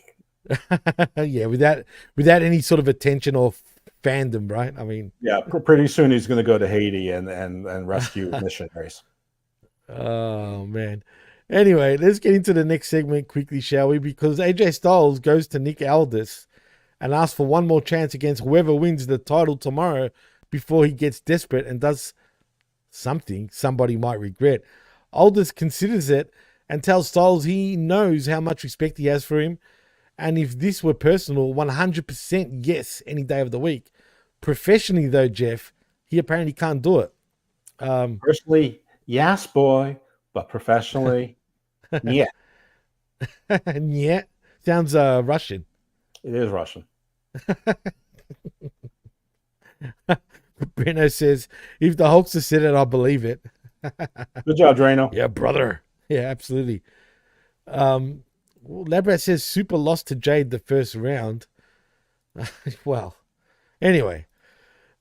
Yeah, without any sort of attention or fandom, right? I mean, yeah, pretty soon he's going to go to Haiti and rescue missionaries. Oh man. Anyway, let's get into the next segment quickly, shall we? Because AJ Styles goes to Nick Aldis and asks for one more chance against whoever wins the title tomorrow before he gets desperate and does something somebody might regret. Aldis considers it and tells Styles he knows how much respect he has for him. And if this were personal, 100% yes, any day of the week. Professionally, though, Jeff, he apparently can't do it. Personally, yes, boy. But professionally, yeah. Yeah. Sounds Russian. It is Russian. Breno says, if the Hulkster said it, I'll believe it. Good job, Drano. Yeah, brother. Yeah, absolutely. Labrat says Super lost to Jade the first round. Well, anyway.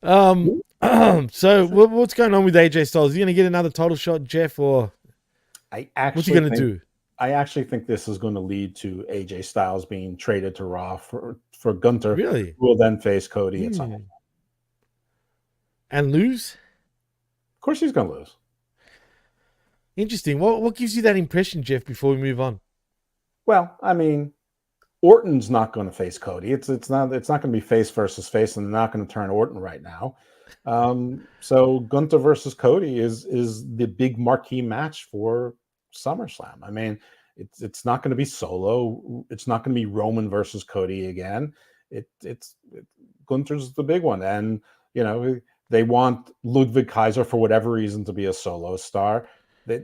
So what's going on with AJ Styles? Is he going to get another title shot, Jeff, or what's he going to do? I actually think this is going to lead to AJ Styles being traded to Raw for Gunther, really? Who will then face Cody at some point. And lose? Of course he's going to lose. Interesting. What gives you that impression, Jeff, before we move on? Well, I mean, Orton's not going to face Cody. It's not going to be face versus face, and they're not going to turn Orton right now. So Gunther versus Cody is the big marquee match for SummerSlam. I mean, it's not going to be Solo. It's not going to be Roman versus Cody again. It's Gunther's the big one, and they want Ludwig Kaiser for whatever reason to be a solo star.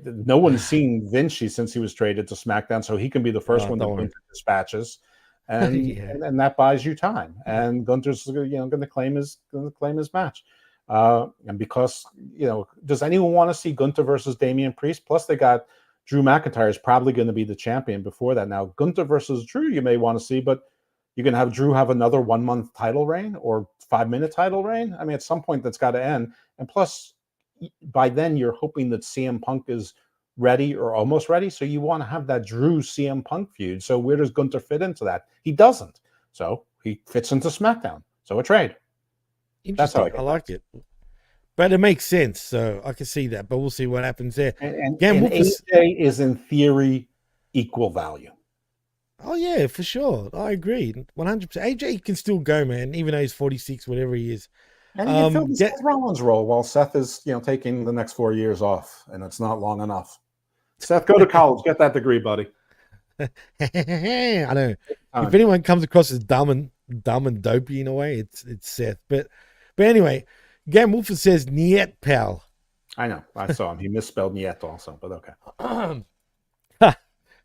No one's seen Vinci since he was traded to SmackDown, so he can be the first one that Gunther dispatches, and and that buys you time. And Gunther's going to claim his match, and because does anyone want to see Gunther versus Damian Priest? Plus, they got Drew McIntyre is probably going to be the champion before that. Now, Gunther versus Drew, you may want to see, but you're going to have Drew have another 1-month title reign or 5-minute title reign. I mean, at some point that's got to end. And plus, by then you're hoping that CM Punk is ready or almost ready. So you want to have that Drew CM Punk feud. So where does Gunther fit into that? He doesn't. So he fits into SmackDown. So a trade. That's how I like it. But it makes sense. So I can see that. But we'll see what happens there. And AJ is in theory equal value. Oh, yeah, for sure. I agree. 100%. AJ can still go, man, even though he's 46, whatever he is. And he can fill the Seth Rollins role while Seth is, taking the next 4 years off, and it's not long enough. Seth, go to college. Get that degree, buddy. I know. If anyone comes across as dumb and dopey in a way, it's Seth. But anyway, Gam Wolford says, Niet, pal. I know. I saw him. He misspelled Niet also, but okay.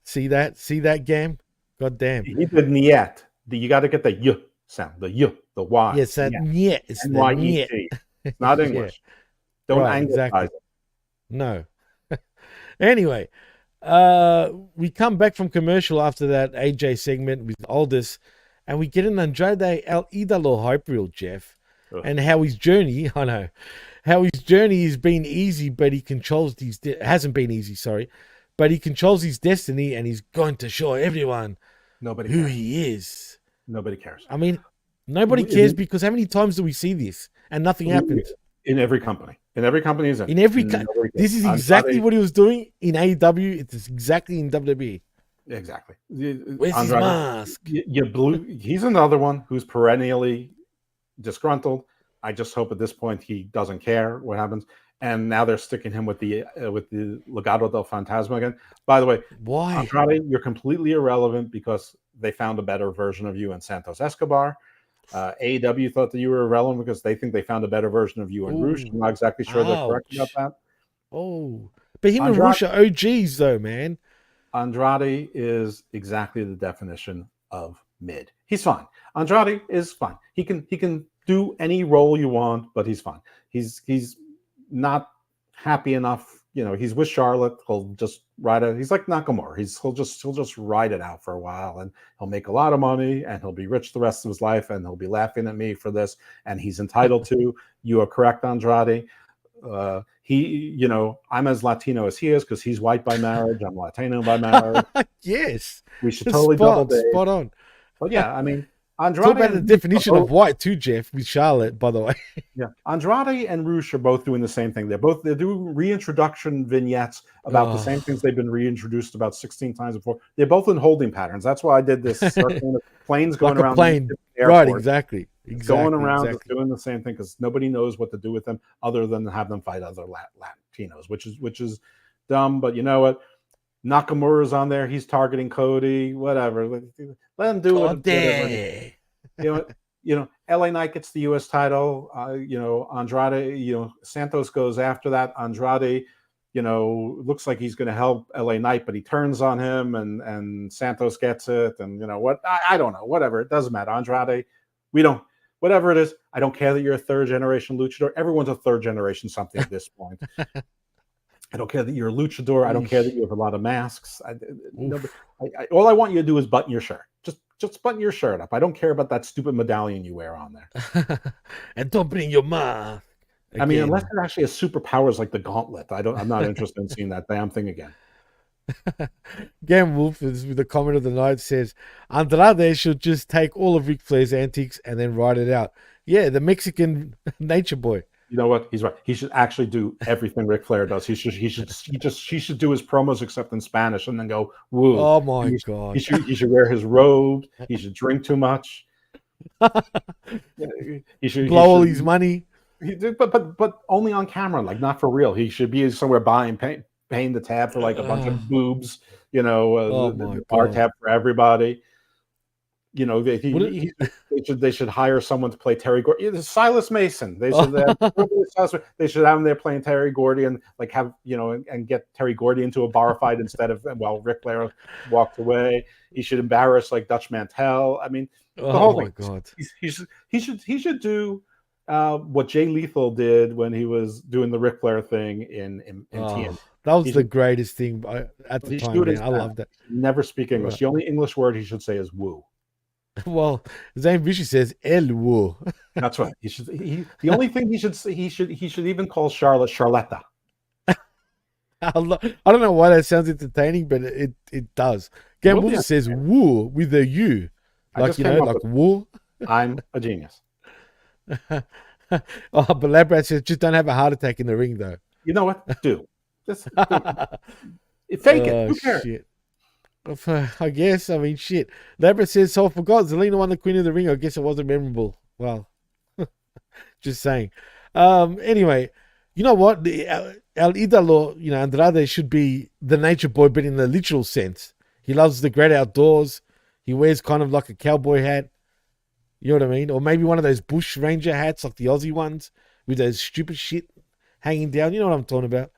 See that, Gam? God damn. He did Niet. You got to get the Y sound, the Y, the Y. Yes, that Niet. It's N-Y-E-T. It's not English. Yeah. Don't anglicize it. No. Anyway, we come back from commercial after that AJ segment with Aldis, and we get an Andrade El Idolo hype reel, Jeff, and how his journey, has been easy, but he controls hasn't been easy, sorry. But he controls his destiny, and he's going to show everyone who he is. Nobody cares. I mean, nobody cares because how many times do we see this and nothing happens? In every company. In every company, this is exactly what he was doing in AEW. It's exactly in WWE. Exactly. Where's his Andrade, mask? you blew. He's another one who's perennially disgruntled. I just hope at this point he doesn't care what happens. And now they're sticking him with the Legado del Fantasma again. By the way, Why? Andrade, you're completely irrelevant because they found a better version of you in Santos Escobar. AEW thought that you were irrelevant because they think they found a better version of you in Roosh. I'm Ooh, not exactly sure they're correct about ouch. that. Oh, but him and Andrade, Rush are OGs though, man. Andrade is exactly the definition of mid. He's fine. Andrade is fine. He can do any role you want, but he's fine. He's not happy enough. He's with Charlotte. He'll just ride it. He's like Nakamura. He'll just ride it out for a while, and he'll make a lot of money, and he'll be rich the rest of his life, and he'll be laughing at me for this, and he's entitled to. You are correct, Andrade. I'm as Latino as he is because he's white by marriage. I'm Latino by marriage. Yes, We should totally double date. spot on. But yeah, I mean, Andrade. Talk about the definition of white too, Jeff, with Charlotte, by the way. Yeah, Andrade and Roosh are both doing the same thing. They're doing reintroduction vignettes about the same things they've been reintroduced about 16 times before. They're both in holding patterns. That's why I did this circle of planes going like around a plane, the right? airport. Exactly. Going around just doing the same thing because nobody knows what to do with them other than have them fight other Latinos, which is dumb. But you know what? Nakamura's on there. He's targeting Cody. Whatever. Let him do it. LA Knight gets the U.S. title. Andrade. Santos goes after that. Andrade. Looks like he's going to help LA Knight, but he turns on him, and Santos gets it. And what? I don't know. Whatever. It doesn't matter. Andrade. We don't. Whatever it is, I don't care that you're a third generation luchador. Everyone's a third generation something at this point. I don't care that you're a luchador. I don't care that you have a lot of masks. All I want you to do is button your shirt. Just button your shirt up. I don't care about that stupid medallion you wear on there. And don't bring your mask. Again. I mean, unless it actually has superpowers like the gauntlet. I'm not interested in seeing that damn thing again. Gam Wolf is with the comment of the night says Andrade should just take all of Ric Flair's antics and then write it out. Yeah, the Mexican nature boy. You know what? He's right. He should actually do everything Ric Flair does. He should do his promos except in Spanish and then go woo. Oh my god! He should wear his robe. He should drink too much. He should blow all his money. But only on camera, like not for real. He should be somewhere paying the tab for like a bunch of boobs. The bar tab for everybody. They should hire someone to play Terry Gordy. Silas Mason. They should have him there playing Terry Gordy and like have and get Terry Gordy into a bar fight instead of while Ric Flair walked away. He should embarrass like Dutch Mantel. I mean, the whole thing. God. He should do what Jay Lethal did when he was doing the Ric Flair thing in TNT. That was the greatest thing at the time. Man. I love that. Never speak English. The only English word he should say is woo. Well, Zane Vicious says El Woo. That's right. The only thing he should say, he should even call Charlotte Charletta. I don't know why that sounds entertaining, but it does. Gamble says woo with a U. Like woo. I'm a genius. But Labrat says just don't have a heart attack in the ring though. You know what? Do. Just fake it. Who cares? Shit. I guess. I mean, shit. Labra says, so I forgot. Zelina won the Queen of the Ring. I guess it wasn't memorable. Well, just saying. Anyway, you know what? El Idolo, Andrade should be the nature boy, but in the literal sense. He loves the great outdoors. He wears kind of like a cowboy hat. You know what I mean? Or maybe one of those bush ranger hats, like the Aussie ones, with those stupid shit hanging down. You know what I'm talking about?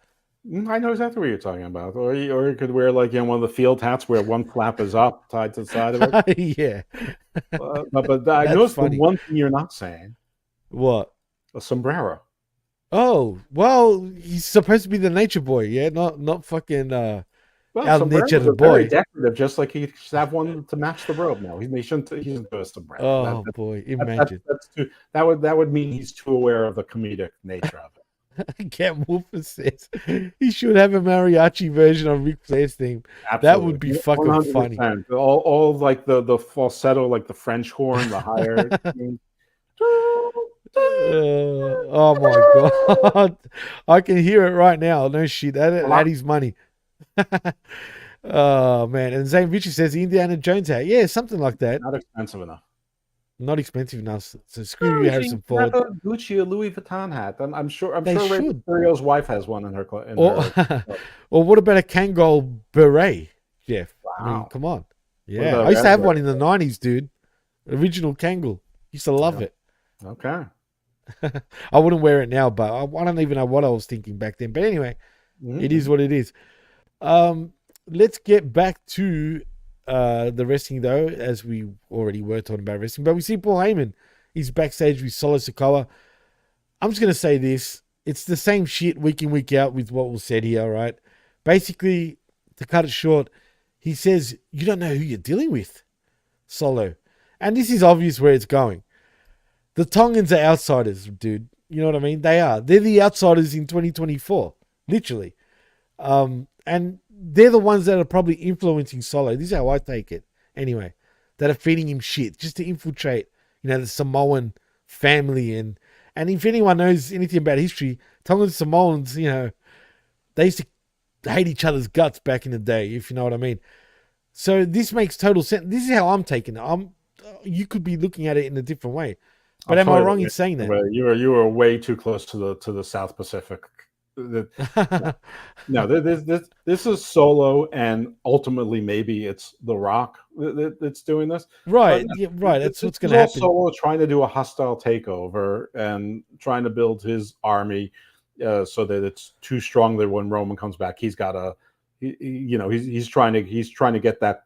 I know exactly what you're talking about. Or you could wear like one of the field hats where one flap is up, tied to the side of it. Yeah. But I noticed the one thing you're not saying. What? A sombrero. Oh, well, he's supposed to be the nature boy, yeah? Not fucking El Nature boy. Very decorative, just like he should have one to match the robe now. He shouldn't do a sombrero. Oh, boy, imagine. That would mean he's too aware of the comedic nature of it. Cat Wolfer says he should have a mariachi version of Ric Flair's theme. Absolutely. That would be fucking 100%. Funny. All like the falsetto, like the French horn, the higher. Oh my god! I can hear it right now. No shit. That is money. Oh man, and Zane Richie says the Indiana Jones hat. Yeah, something like that. Not expensive enough. Not expensive enough. So screw No, you, you should Harrison have Ford. a Gucci or Louis Vuitton hat. I'm sure. I'm They sure Ray should. Mysterio's wife has one in her. In Or her. or what about a Kangol beret, Jeff? I mean, Wow. come on. What Yeah, about I used to have Raspberry? one in the 90s, dude. Original Kangol. Used to love Yeah. it. Okay. I wouldn't wear it now, but I don't even know what I was thinking back then. But anyway, it is Mm-hmm. what it is. Let's get back to the wrestling though, as we already were talking about wrestling. But we see Paul Heyman. He's backstage with Solo Sikoa. I'm just gonna say this: it's the same shit week in week out with what was said here, right? Basically, to cut it short, he says you don't know who you're dealing with, Solo, and this is obvious where it's going. The Tongans are outsiders, dude. You know what I mean? They are. They're the outsiders in 2024, literally. And they're the ones that are probably influencing Solo. This is how I take it. Anyway, that are feeding him shit just to infiltrate, the Samoan family. And if anyone knows anything about history, Tongan Samoans, they used to hate each other's guts back in the day, if you know what I mean. So this makes total sense. This is how I'm taking it. You could be looking at it in a different way. But am I wrong in saying that? You are way too close to the South Pacific. No, this is Solo, and ultimately maybe it's The Rock that's doing this. Right, But yeah, right. That's what's going to to happen. Solo trying to do a hostile takeover and trying to build his army so that it's too strong that when Roman comes back, he's got he's trying to get that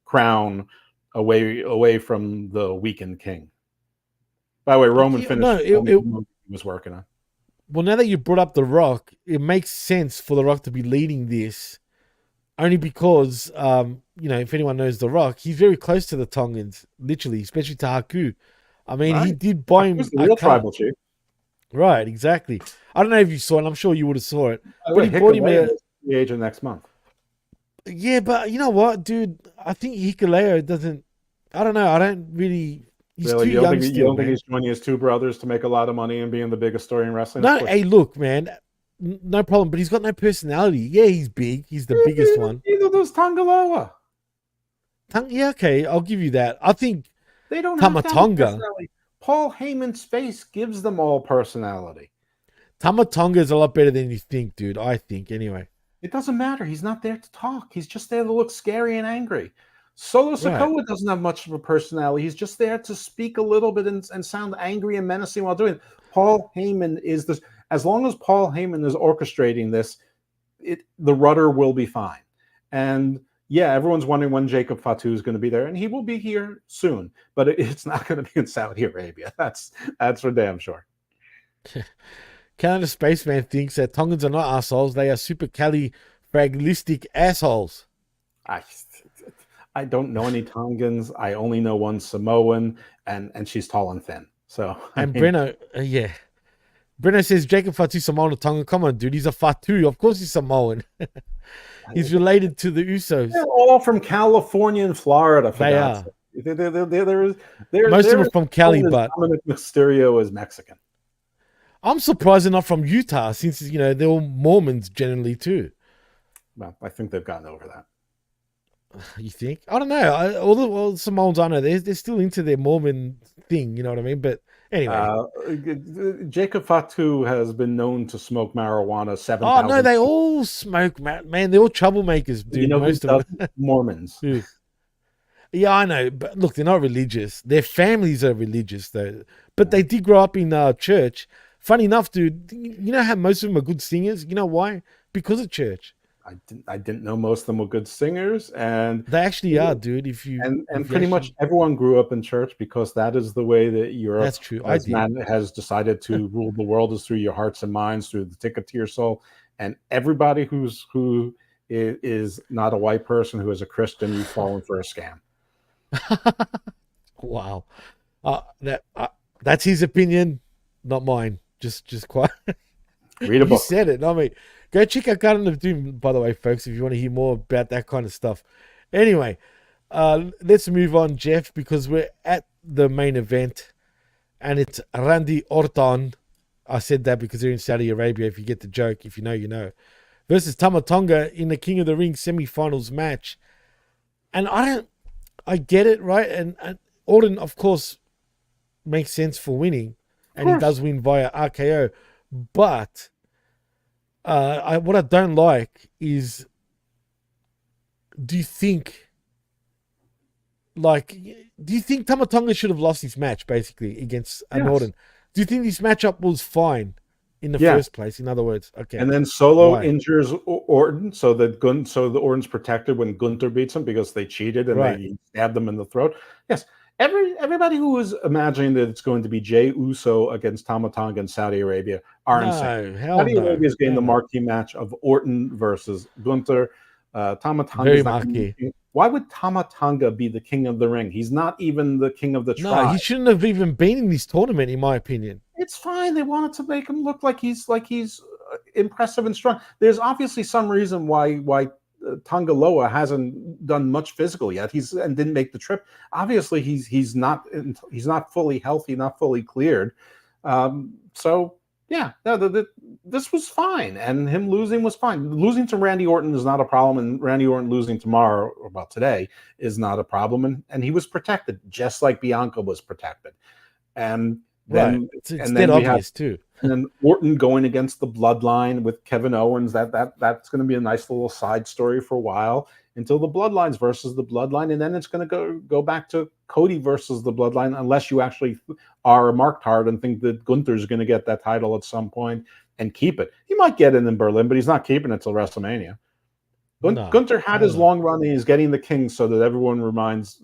crown away from the weakened king. By the way, Roman finished. No, he was working on. Well, now that you brought up The Rock, it makes sense for The Rock to be leading this, only because, if anyone knows The Rock, he's very close to the Tongans, literally, especially to Haku. I mean, Right. he did buy him Who's the a real car. tribal chief? Right, exactly. I don't know if you saw it. I'm sure you would have saw it. But he bought him the age of next month. Yeah, but you know what, dude? I think Hikuleo doesn't. I don't know. I don't really. He's really? too You young don't still, think he's joining his two brothers to make a lot of money and being the biggest story in wrestling? No, hey, look, man. No problem, but he's got no personality. Yeah, he's big. He's the biggest one. Neither does Tongaloa. Yeah, okay, I'll give you that. I think they don't Tama have Tonga. Paul Heyman's face gives them all personality. Tama Tonga is a lot better than you think, dude. I think, anyway. It doesn't matter. He's not there to talk. He's just there to look scary and angry. Solo Sikoa doesn't have much of a personality. He's just there to speak a little bit and sound angry and menacing while doing it. Paul Heyman is this. As long as Paul Heyman is orchestrating this, the rudder will be fine. And yeah, everyone's wondering when Jacob Fatu is going to be there, and he will be here soon. But it's not going to be in Saudi Arabia. That's for damn sure. Canada Spaceman thinks that Tongans are not assholes. They are supercalifragilistic assholes. I don't know any Tongans. I only know one Samoan, and she's tall and thin. So Breno, yeah. Breno says Jacob Fatu Samoan or Tongan. Come on, dude. He's a Fatu. Of course he's Samoan. He's related to the Usos. They're all from California and Florida. They are. Most of them are from Cali, but Dominic Mysterio is Mexican. I'm surprised they're not from Utah, since they're all Mormons generally too. Well, I think they've gotten over that. You think? I don't know. All the Samoans I know, they're still into their Mormon thing. You know what I mean? But anyway, Jacob Fatu has been known to smoke marijuana 7,000. Oh no, they all smoke, man. They're all troublemakers, dude. Most of them Mormons. Yeah, I know, but look, they're not religious. Their families are religious, though. But they did grow up in church. Funny enough, dude, you know how most of them are good singers? You know why? Because of church. I didn't know most of them were good singers, and they actually are, dude. And pretty much everyone grew up in church, because that is the way that Europe, that's true. has decided to rule the world, is through your hearts and minds, through the ticket to your soul. And everybody who is not a white person who is a Christian, you've fallen for a scam. Wow, that's his opinion, not mine. Just quiet. Read a book. You said it, not me. Go check out Garden of Doom, by the way, folks, if you want to hear more about that kind of stuff. Anyway, let's move on, Jeff, because we're at the main event, and it's Randy Orton. I said that because they're in Saudi Arabia. If you get the joke, if you know, you know. versus Tama Tonga in the King of the Ring semifinals match. And I get it, right? And Orton, of course, makes sense for winning, Of and he course. does win via RKO. But what I don't like is, do you think, Tama Tonga should have lost his match basically against Yes. Orton? Do you think this matchup was fine in the Yes. first place? In other words, okay, And then Solo why? injures Orton, so that so the Orton's protected when Gunther beats him because they cheated and Right? they stabbed them in the throat. Yes, everybody who was imagining that it's going to be Jey Uso against Tama Tonga in Saudi Arabia are insane. No, hell Saudi no, Arabia is getting hell the no. marquee match of Orton versus Gunther. Tama Tonga Very is not going to marquee. be. Why would Tama Tonga be the king of the ring? He's not even the king of the No, he tribe. shouldn't have even been in this tournament, in my opinion. It's fine. They wanted to make him look like he's impressive and strong. There's obviously some reason why Tongaloa hasn't done much physical yet. And didn't make the trip. Obviously, he's not fully healthy, not fully cleared. So yeah, no, this was fine, and him losing was fine. Losing to Randy Orton is not a problem, and Randy Orton losing tomorrow, or about today, is not a problem. And he was protected, just like Bianca was protected. And Right. then It's and dead then we have obvious too. and then Orton going against the Bloodline with Kevin Owens. That's going to be a nice little side story for a while until the Bloodlines versus the Bloodline, and then it's going to go back to Cody versus the Bloodline, unless you actually are marked hard and think that Gunther's going to get that title at some point and keep it. He might get it in Berlin, but he's not keeping it till WrestleMania. No, Gunther had hell his no. long run, and he's getting the king, so that everyone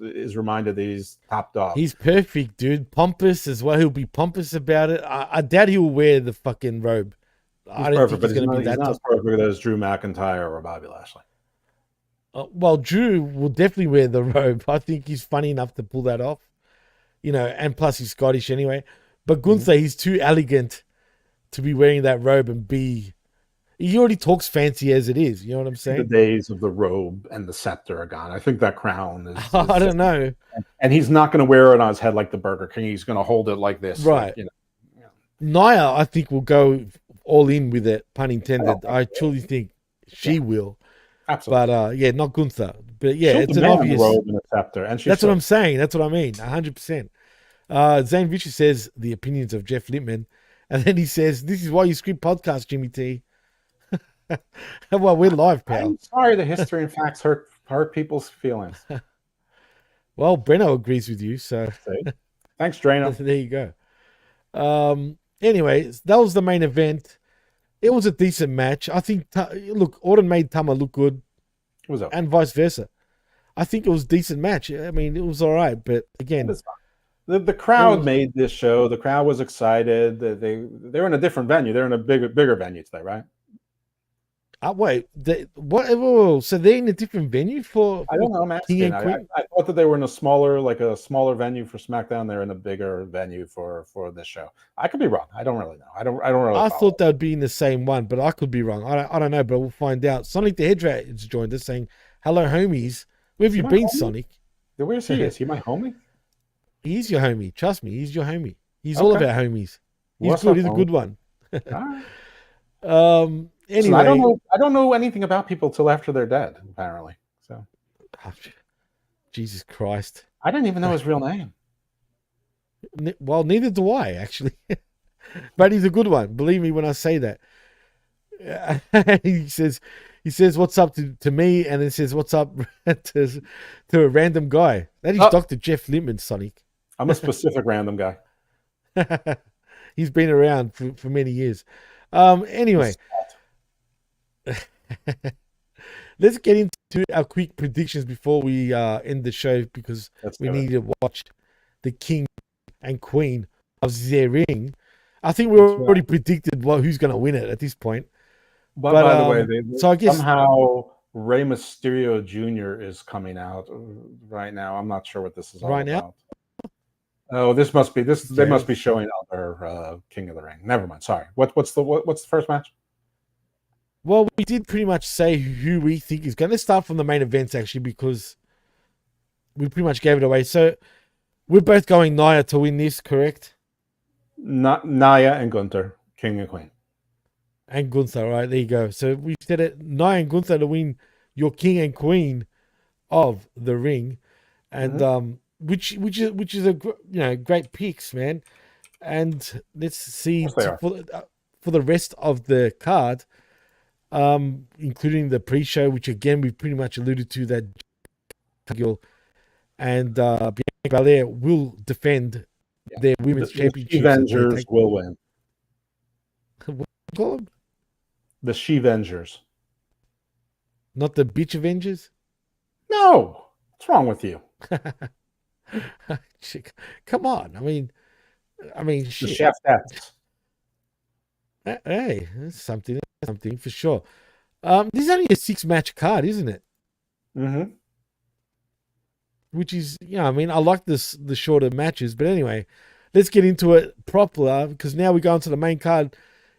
is reminded that he's top dog. He's perfect, dude. Pompous as well. He'll be pompous about it. I doubt he'll wear the fucking robe. He's I don't perfect, think but he's going to be he's that not top. as perfect as Drew McIntyre or Bobby Lashley. Well, Drew will definitely wear the robe. I think he's funny enough to pull that off. And plus he's Scottish anyway. But Gunther, he's too elegant to be wearing that robe and be. He already talks fancy as it is. You know what I'm The saying? days of the robe and the scepter are gone. I think that crown is I just, don't know. and he's not going to wear it on his head like the Burger King. He's going to hold it like this, Right. Yeah. Nia, I think, will go all in with it, pun I intended. don't I think so. truly think she will. Absolutely. But yeah, not Gunther. But yeah, She'll it's an demand the obvious. robe and the scepter, and she That's what should. I'm saying. That's what I mean. 100%. Zane Vicious says the opinions of Jeff Lippman. And then he says, "This is why you script podcast, Jimmy T." Well, we're live, pal. I'm sorry, the history and facts hurt people's feelings. Well, Breno agrees with you, so See? Thanks, Drano. there you go. Anyway, that was the main event. It was a decent match. I think, look, Orton made Tama look good, It was over. and vice versa. I think it was a decent match. I mean, it was all right, but again, The crowd made this show. The crowd was excited. They're in a different venue. They're in a bigger venue today, right? wait, whatever. So they're in a different venue for I don't know. I'm King asking. and Queen? I thought that they were in a smaller venue for SmackDown. They're in a bigger venue for this show. I could be wrong. I don't really know. I don't really. I follow. thought they'd be in the same one, but I could be wrong. I don't know, but we'll find out. Sonic the Hedgehog has joined us saying, "Hello, homies. Where have you been, Sonic?" Where's he? Is he my homie? He's your homie. Trust me, he's your homie. He's all of Okay. our homies. He's What's good. up, He's a homie? good one. All right. Listen, Anyway, I don't know anything about people till after they're dead. Apparently, so Jesus Christ. I didn't even know his real name. Well, neither do I actually, but he's a good one. Believe me when I say that. he says, "What's up to me?" and then says, "What's up to a random guy." That is Dr. Jeff Lippman, Sonic. I'm a specific random guy. He's been around for many years. Anyway, let's get into our quick predictions before we end the show, because we need to watch the King and Queen of the Ring. I think we already predicted who's going to win it at this point. But by the way, so I guess somehow Rey Mysterio Jr. is coming out right now. I'm not sure what this is all about. Now? Oh, this must be this. They must be showing other King of the Ring. Never mind. Sorry. What's the first match? Well, we did pretty much say who we think is going to start from the main events, actually, because we pretty much gave it away. So we're both going Nia to win this, correct? Not Nia and Gunther, King and Queen. And Gunther, right? There you go. So we said it, Nia and Gunther to win your king and queen of the ring, and which is a great picks, man. And let's see Of course they are. For the rest of the card, including the pre-show, which again we pretty much alluded to that Gil and Bianca Belair will defend their women's The championships. She-Vengers will win. What do you call them? The She-Vengers. Not the bitch Avengers. No, what's wrong with you? Come on, I mean, The shit. Chefettes. Hey, that's something for sure. This is only a 6-match card, isn't it? Mm-hmm. Which is, I mean, I like the shorter matches, but anyway, let's get into it proper because now we go into the main card.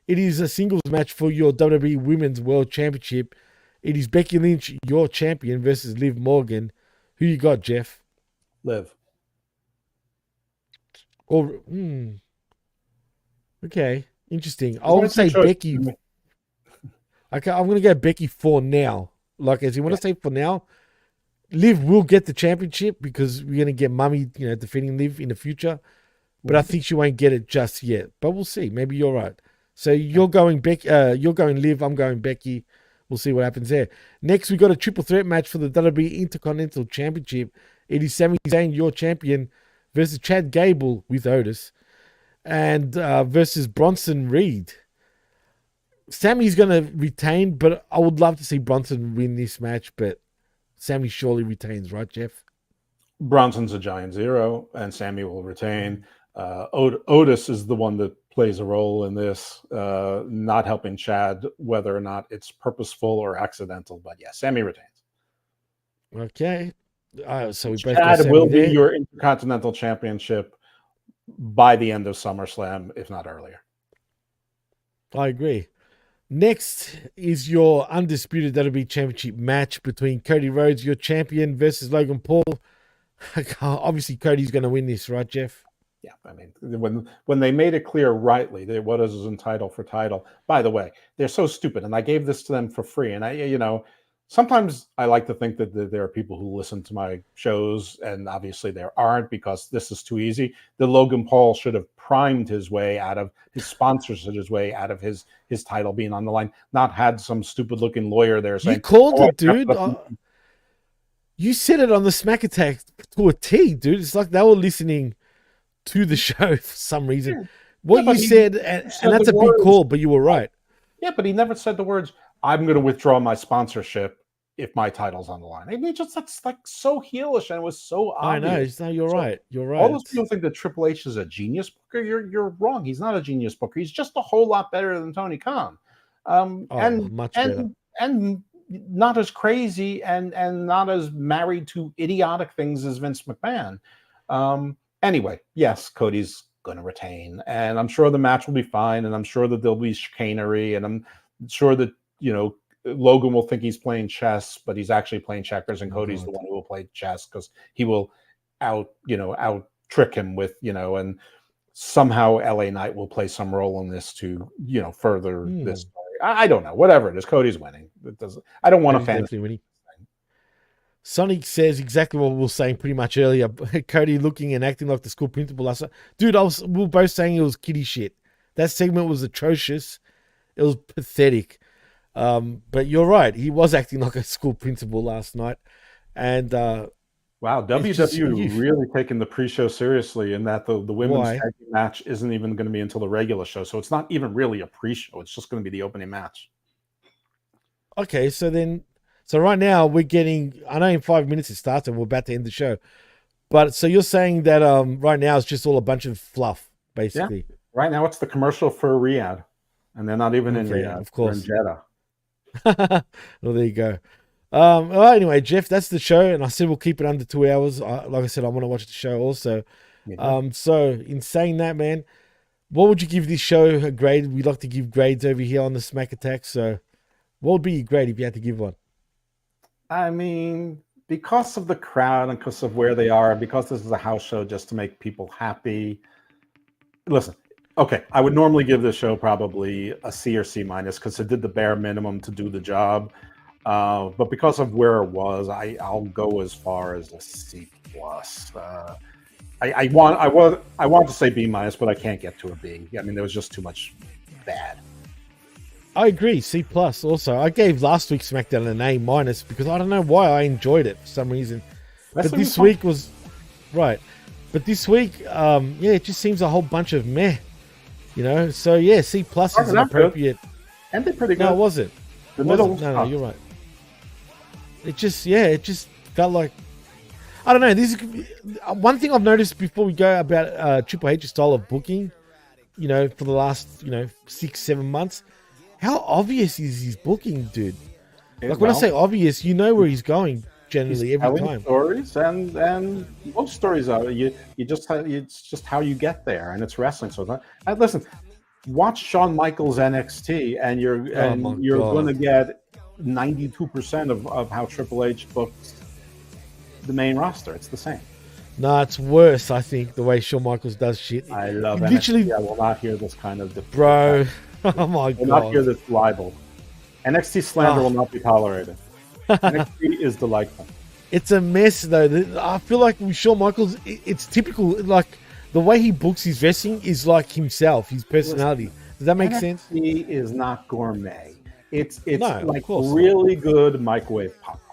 It is a singles match for your WWE Women's World Championship. It is Becky Lynch, your champion, versus Liv Morgan. Who you got, Jeff? Liv. Or okay, interesting. I would say Becky. Okay, I'm gonna go Becky for now. Like, as you want to say for now, Liv will get the championship because we're gonna get Mummy, defending Liv in the future. But I think she won't get it just yet. But we'll see. Maybe you're right. So you're going Becky. You're going Liv. I'm going Becky. We'll see what happens there. Next, we got a triple threat match for the WWE Intercontinental Championship. It is Sami Zayn, your champion, versus Chad Gable with Otis, and versus Bronson Reed. Sammy's going to retain, but I would love to see Bronson win this match, but Sammy surely retains, right, Jeff? Bronson's a giant zero, and Sammy will retain. Otis is the one that plays a role in this, not helping Chad, whether or not it's purposeful or accidental. But yeah, Sammy retains. Okay. So we both Chad will be your Intercontinental Championship by the end of SummerSlam, if not earlier. I agree. Next is your undisputed WWE Championship match between Cody Rhodes, your champion, versus Logan Paul. Obviously, Cody's going to win this, right, Jeff? Yeah, I mean, when they made it clear rightly, what is entitled for title. By the way, they're so stupid, and I gave this to them for free. And sometimes I like to think that there are people who listen to my shows, and obviously there aren't because this is too easy. The Logan Paul should have primed his way out of his sponsors, his way out of his title being on the line, not had some stupid looking lawyer there saying, "You called it, dude." You said it on the SmackATTAck to a T, dude. It's like they were listening to the show for some reason. What you said, and that's a big call, but you were right. Yeah, but he never said the words, "I'm going to withdraw my sponsorship if my title's on the line." I mean, that's like so heelish, and it was so obvious. I know. You're right. You're right. All those people think that Triple H is a genius booker. You're wrong. He's not a genius booker. He's just a whole lot better than Tony Khan, much better, and not as crazy and not as married to idiotic things as Vince McMahon. Anyway, yes, Cody's going to retain, and I'm sure the match will be fine, and I'm sure that there'll be chicanery, and I'm sure that Logan will think he's playing chess, but he's actually playing checkers, and Cody's the one who will play chess because he will out trick him with, and somehow LA Knight will play some role in this to, further this story. I don't know. Whatever it is, Cody's winning. It doesn't. I don't want to fantasy winning. Sonic says exactly what we were saying pretty much earlier. Cody looking and acting like the school principal last night. Dude, we were both saying it was kiddie shit. That segment was atrocious. It was pathetic. But you're right. He was acting like a school principal last night. And wow, WWE really taking the pre-show seriously in that the women's tag team match isn't even going to be until the regular show. So it's not even really a pre-show. It's just going to be the opening match. Okay, so right now we're getting, I know in 5 minutes it starts and we're about to end the show. But so you're saying that right now it's just all a bunch of fluff, basically. Yeah. Right now it's the commercial for Riyadh. And they're not even in Riyadh. Of course. They're in Jeddah. Well, there you go. Well, anyway, Jeff, that's the show, and I said we'll keep it under 2 hours. Like I said, I want to watch the show also. So in saying that, man, what would you give this show a grade? We like to give grades over here on the SmackATTAck. So what would be your grade if you had to give one? I mean, because of the crowd and because of where they are, because this is a house show just to make people happy. Listen, Okay, I would normally give this show probably a C or C minus because it did the bare minimum to do the job. But because of where it was, I'll go as far as a C plus. I want to say B minus, but I can't get to a B. I mean, there was just too much bad. I agree, C plus. Also, I gave last week's SmackDown an A minus because I don't know why I enjoyed it for some reason. But this week was right. But this week, it just seems a whole bunch of meh. You know, so yeah, C plus is an appropriate. And they're pretty good. No, it wasn't. The middle. No, you're right. It just felt like, I don't know. This is one thing I've noticed before we go about Triple H's style of booking. You know, for the last 6-7 months, how obvious is his booking, dude? Like when I say obvious, you know where he's going generally every time. Stories and most stories are it's just how you get there, and it's wrestling. So listen, watch Shawn Michaels NXT, and you're going to get 92% of how Triple H books the main roster. It's the same. No, it's worse. I think the way Shawn Michaels does shit. I love NXT. Literally. I will not hear this kind of bro. Oh my god! I will not hear this libel. NXT slander will not be tolerated. NXT is delightful. It's a mess, though. I feel like with Shawn Michaels, it's typical. Like the way he books his wrestling is like himself, his personality. Does that make sense? NXT is not gourmet. It's like really good microwave popcorn.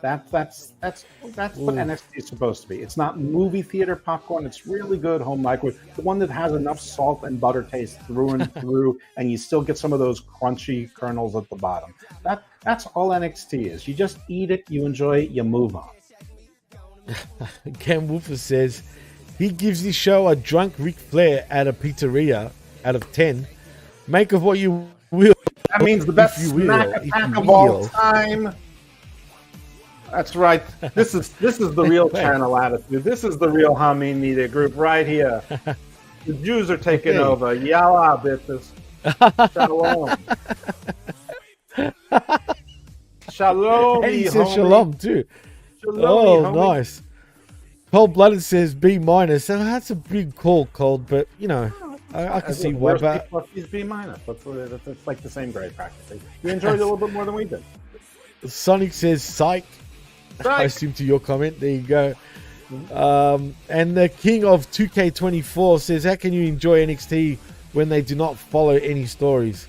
That's what NXT is supposed to be. It's not movie theater popcorn. It's really good home microwave. The one that has enough salt and butter taste through and through, and you still get some of those crunchy kernels at the bottom. That's all NXT is. You just eat it, you enjoy it, you move on. Ken Wolfer says he gives this show a drunk Ric Flair at a pizzeria out of 10. Make of what you will. That means the best SmackATTACK of all time. That's right. This is the real channel attitude. This is the real Hamin media group right here. The Jews are taking over. Yalla, bitches. Shalom. Shalom. And he says shalom too. Shalom, nice. Cold Blooded says B minus. So that's a big call, Cold, but I can see why. But he's B minus. That's like the same grade practically. You enjoyed it a little bit more than we did. Sonic says psych. I assume to your comment. There you go. And the king of 2K24 says, how can you enjoy NXT when they do not follow any stories?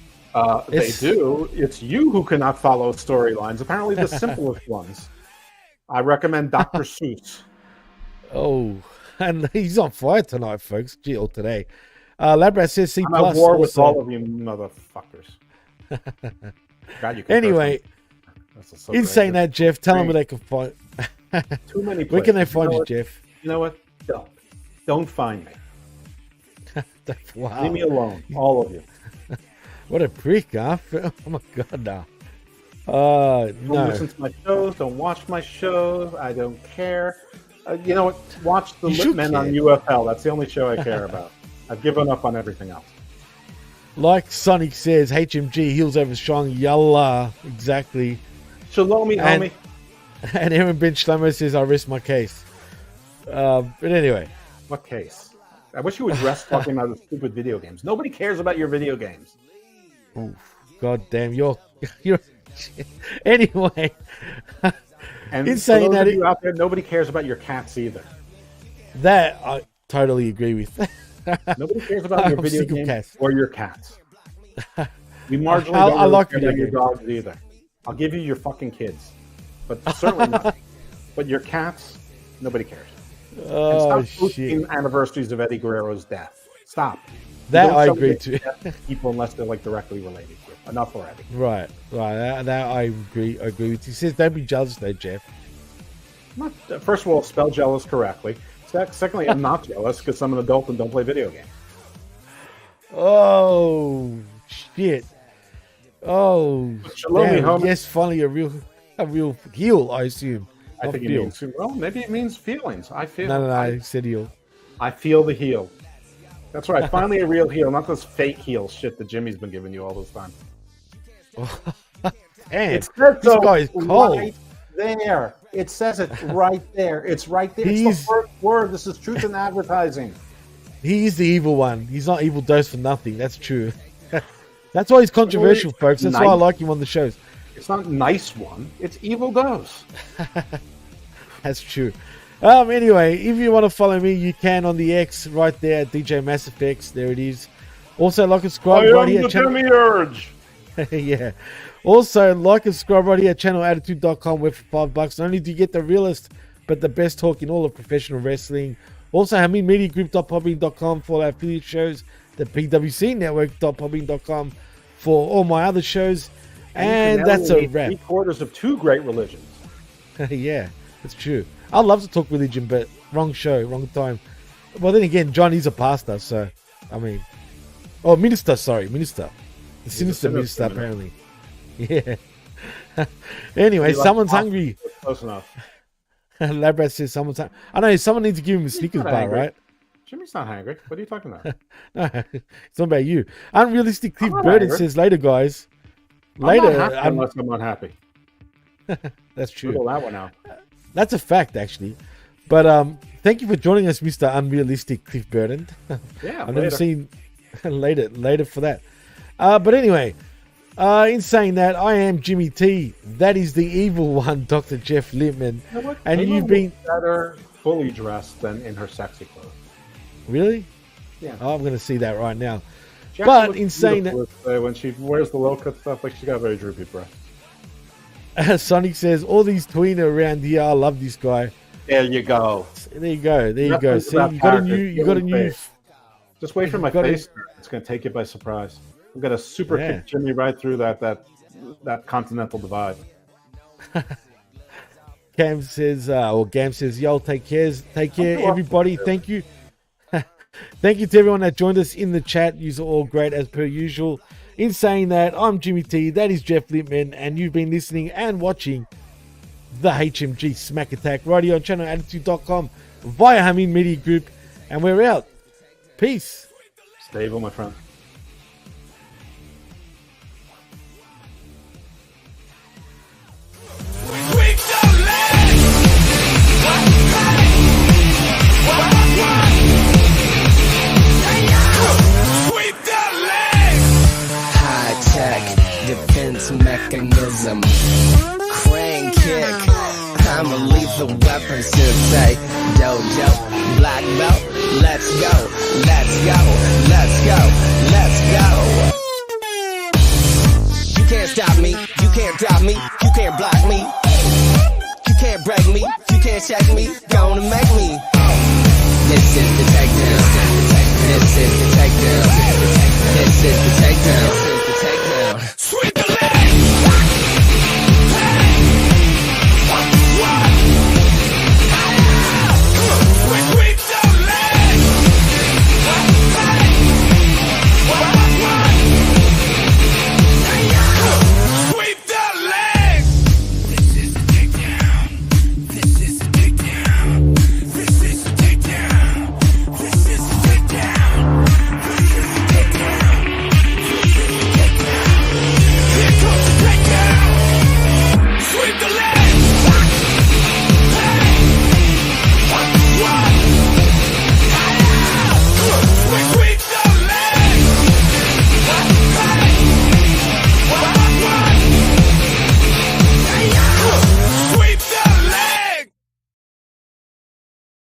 They do. It's you who cannot follow storylines. Apparently the simplest ones. I recommend Dr. Seuss. Oh, and he's on fire tonight, folks. Or today. Labrat says C+. I'm at war with all of you motherfuckers. God, anyway, in saying that, Jeff, tell them where they can find. Too many places. Where can they find you, Jeff? You know what? Don't find me. Wow. Leave me alone, all of you. What a prick, huh? Oh my god, no. Don't listen to my shows. Don't watch my shows. I don't care. You know what? Watch the Lippman on UFL. That's the only show I care about. I've given up on everything else. Like Sonic says, HMG heels over strong. Yalla. Exactly. Shalomi, homie. And Aaron Ben Shlomo says, I rest my case. But anyway. What case? I wish you would rest talking about the stupid video games. Nobody cares about your video games. Oh, god damn. You're anyway. And in saying that, you out there, nobody cares about your cats either. That I totally agree with. Nobody cares about your video games or your cats. We marginally I like care about your dogs either. I'll give you your fucking kids, but certainly not. But your cats, nobody cares. Oh, and stop shit! Anniversaries of Eddie Guerrero's death. Stop. That I agree to. People, unless they're like directly related to it. Enough already. Right. That I agree. I agree with. He says, "Don't be jealous, though, Jeff." First of all, spell jealous correctly. Secondly, I'm not jealous because I'm an adult and don't play video games. Oh shit! Oh, damn, yes, finally a real heel, I assume. I think it means, well, maybe it means feelings. I feel. No, I said heel. I feel the heel. That's right. Finally, a real heel, not this fake heel shit that Jimmy's been giving you all this time. Damn, this guy is cold. Right there. It says it right there. It's right there. It's the first word. This is truth in advertising. He is the evil one. He's not evil dose for nothing. That's true. That's why he's controversial, folks. That's why I like him on the shows. It's not nice one. It's evil dose. That's true. Anyway, if you want to follow me, you can on the X right there at DJ Mass Effects. There it is. Also, like and subscribe right here. Demiurge. Yeah. Also, like and subscribe right here at channelattitude.com, where for $5, not only do you get the realest, but the best talk in all of professional wrestling. Also, Hamin Media Group.podbean.com for our affiliate shows, the PWC Network.podbean.com for all my other shows. And that's a wrap. 3/4 of two great religions. Yeah, it's true. I'd love to talk religion, but wrong show, wrong time. Well, then again, John is a pastor, so, I mean... Oh, minister, sorry, minister. The sinister minister, apparently. Yeah. Anyway, someone's hungry. Close enough. Labrat says someone's hungry. I know, someone needs to give him a Snickers bar, angry. right? Jimmy's not hungry. What are you talking about? No, it's not about you. Unrealistic Cliff not Burden angry. says later, guys. I'm Later. not happy unless I'm unhappy. That's true. Figure that one out. That's a fact, actually. But thank you for joining us, Mr. Unrealistic Cliff Burden. Yeah, I've never seen later for that. But anyway, in saying that, I am Jimmy T. That is the evil one, Dr. Jeff Lippman. You know what? And Maybe you've been better fully dressed than in her sexy clothes. really? Yeah. Oh, I'm going to see that right now. She But actually in looks saying that, beautiful when she wears the low cut stuff, like she got very droopy breasts. Sonic says all these tweener around here. I love this guy. There you go. There you go. There you go. Reference See, to that you got a character, new. You got a new. face. Just wait for my got face. It's going to take you by surprise. I'm going to super Yeah. kick Jimmy right through that continental divide. Gam says, yo, take care, everybody. Thank you. Thank you to everyone that joined us in the chat. You're all great as per usual. In saying that, I'm Jimmy T, that is Jeff Lippman, and you've been listening and watching the HMG SmackATTAck right here on channelattitude.com via Hamin Media Group, and we're out. Peace. Stay evil, my friend. Defense mechanism, crane kick. I'm a lethal weapon, sensei. Dojo, black belt. Let's go, let's go, let's go, let's go. You can't stop me, you can't drop me, you can't block me. You can't break me, you can't check me. Gonna make me. This is the takedown. This is the takedown. This is the takedown.